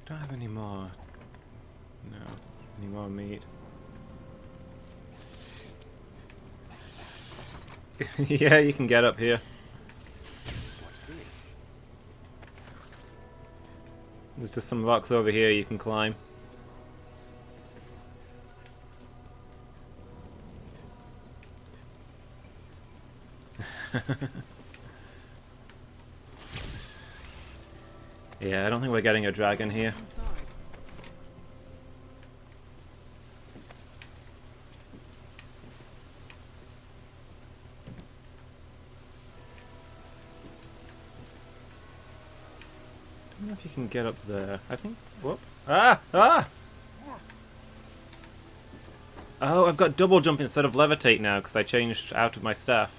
Don't have any more. No. Any more meat? Yeah, you can get up here. What's this? There's just some rocks over here you can climb. Yeah, I don't think we're getting a dragon here. Inside. I don't know if you can get up there. I think. Whoop. Ah! Ah! Oh, I've got double jump instead of levitate now because I changed out of my staff.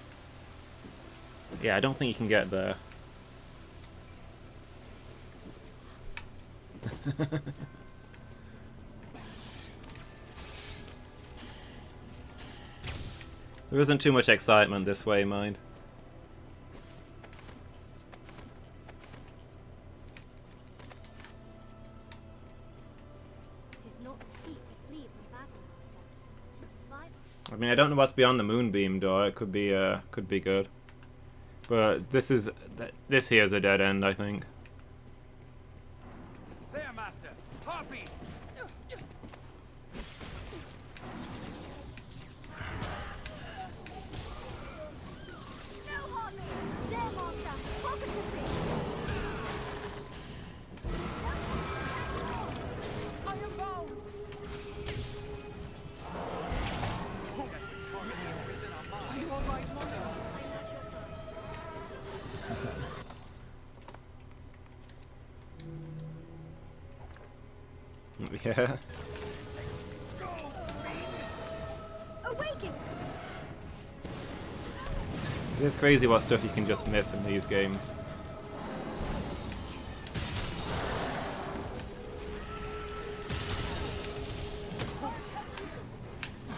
Yeah, I don't think you can get there. There isn't too much excitement this way, mind. It is not defeat to flee from battle, master. It is survival. I mean, I don't know what's beyond the moonbeam door. It could be good. But this here is a dead end, I think. There, master. Harpies. Snow harpy! There, master. Competency! I am bound. Are you all right, master? I'm at your side. Yeah. Awaken! It is crazy what stuff you can just miss in these games.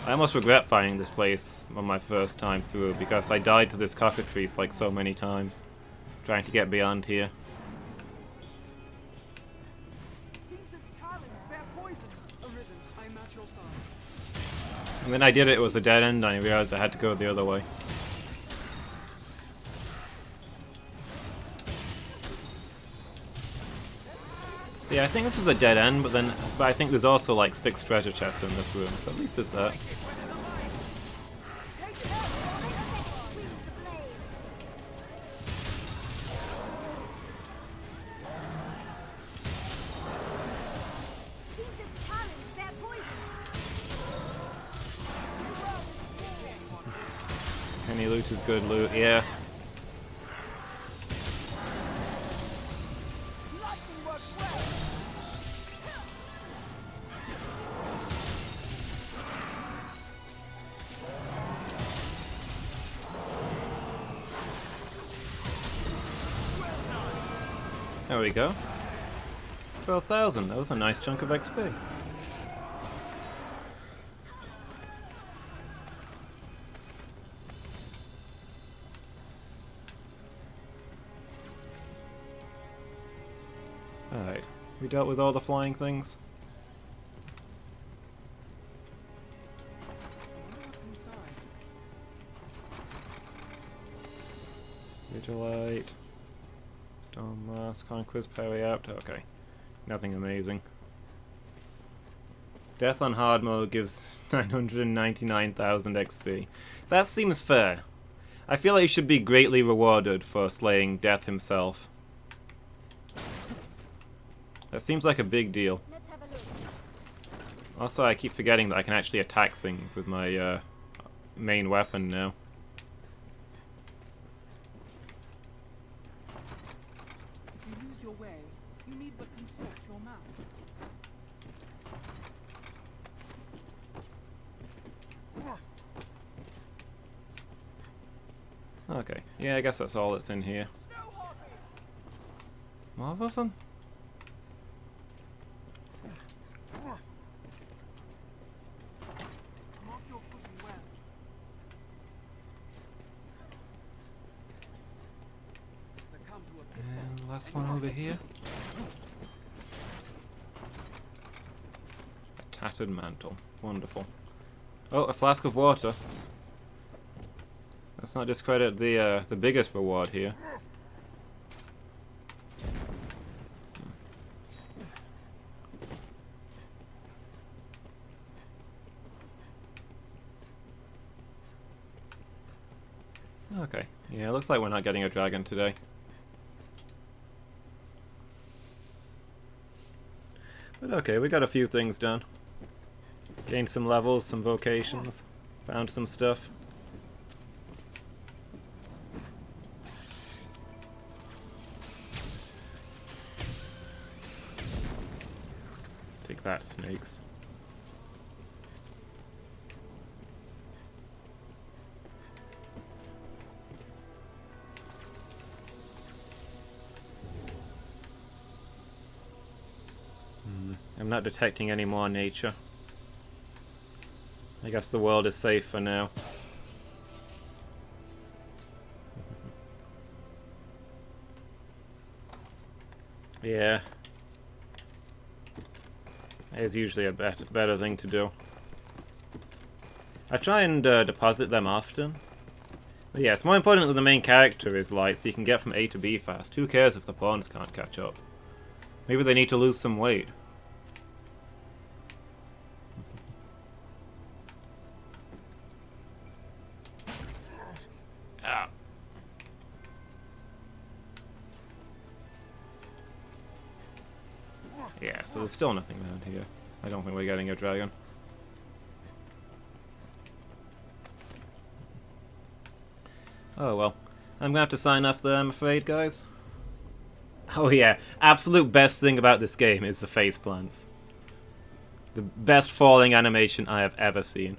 I almost regret finding this place on my first time through because I died to this cockatrice like so many times, trying to get beyond here. Seems its talons bear poison. Arisen, I am at your side. And then I did it, it was a dead end, and I realized I had to go the other way. So yeah, I think this is a dead end, but I think there's also like 6 treasure chests in this room, so at least there's that. Seems its talons bear poison. Any loot is good loot, yeah. Lightning works well. There we go. 12,000, that was a nice chunk of XP. Alright, we dealt with all the flying things. What's inside? Vigilite. Stone Mask, Conquest, Parry Out. Okay. Nothing amazing. Death on hard mode gives 999,000 XP. That seems fair. I feel like you should be greatly rewarded for slaying Death himself. That seems like a big deal. Let's have a look. Also, I keep forgetting that I can actually attack things with my main weapon now. If you lose your way, you need but consult your map. Okay, yeah, I guess that's all that's in here. More of them? Mark your footing well. Succumb to a pitfall. And last one over here. A tattered mantle. Wonderful. Oh, a flask of water. Let's not discredit the biggest reward here. Okay, yeah, looks like we're not getting a dragon today. But okay, we got a few things done. Gained some levels, some vocations, found some stuff. Take that, snakes. I'm not detecting any more nature. I guess the world is safe for now. Yeah. That is usually a better thing to do. I try and deposit them often. But yeah, it's more important that the main character is light so you can get from A to B fast. Who cares if the pawns can't catch up? Maybe they need to lose some weight. Yeah, so there's still nothing around here. I don't think we're getting a dragon. Oh well. I'm gonna have to sign off there, I'm afraid, guys. Oh yeah, absolute best thing about this game is the face plants. The best falling animation I have ever seen.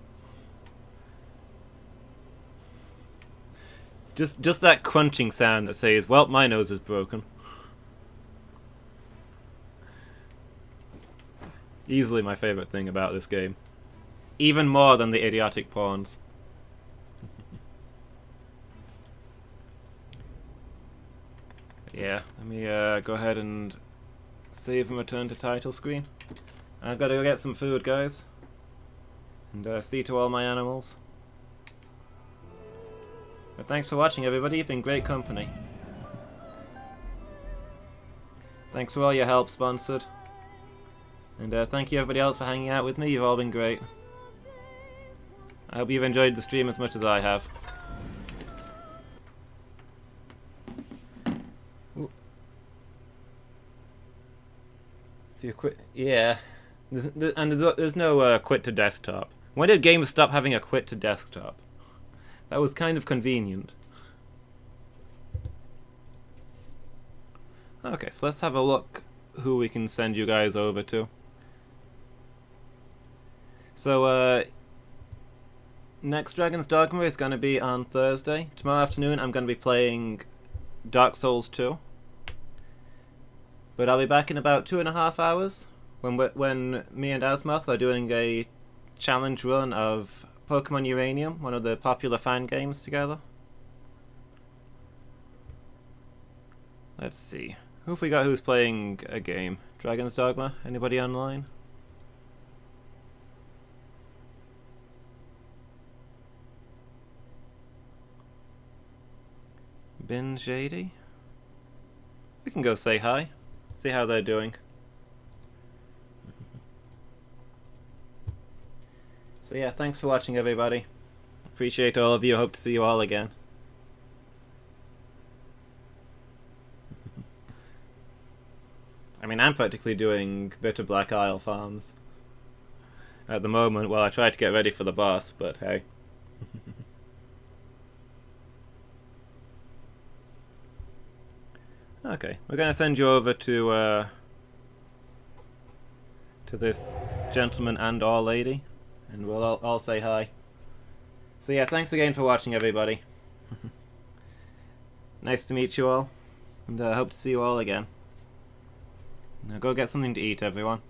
Just that crunching sound that says, well, my nose is broken. Easily my favorite thing about this game. Even more than the idiotic pawns. Yeah, let me go ahead and save and return to title screen. I've got to go get some food, guys. And see to all my animals. But thanks for watching, everybody. You've been great company. Thanks for all your help, Sponsored. And thank you everybody else for hanging out with me. You've all been great. I hope you've enjoyed the stream as much as I have. Ooh. If you quit, yeah. There's no quit to desktop. When did games stop having a quit to desktop? That was kind of convenient. Okay, so let's have a look who we can send you guys over to. So, next Dragon's Dogma is going to be on Thursday. Tomorrow afternoon I'm going to be playing Dark Souls 2. But I'll be back in about 2.5 hours when me and Asmoth are doing a challenge run of Pokemon Uranium, one of the popular fan games, together. Let's see. Who have we got who's playing a game? Dragon's Dogma? Anybody online? Bin Shady? We can go say hi. See how they're doing. So yeah, thanks for watching, everybody. Appreciate all of you. Hope to see you all again. I mean, I'm practically doing Bitter Black Isle farms at the moment while I try to get ready for the boss, but hey. Okay, we're gonna send you over to this gentleman and or lady, and we'll all say hi. So yeah, thanks again for watching, everybody. Nice to meet you all, and hope to see you all again. Now go get something to eat, everyone.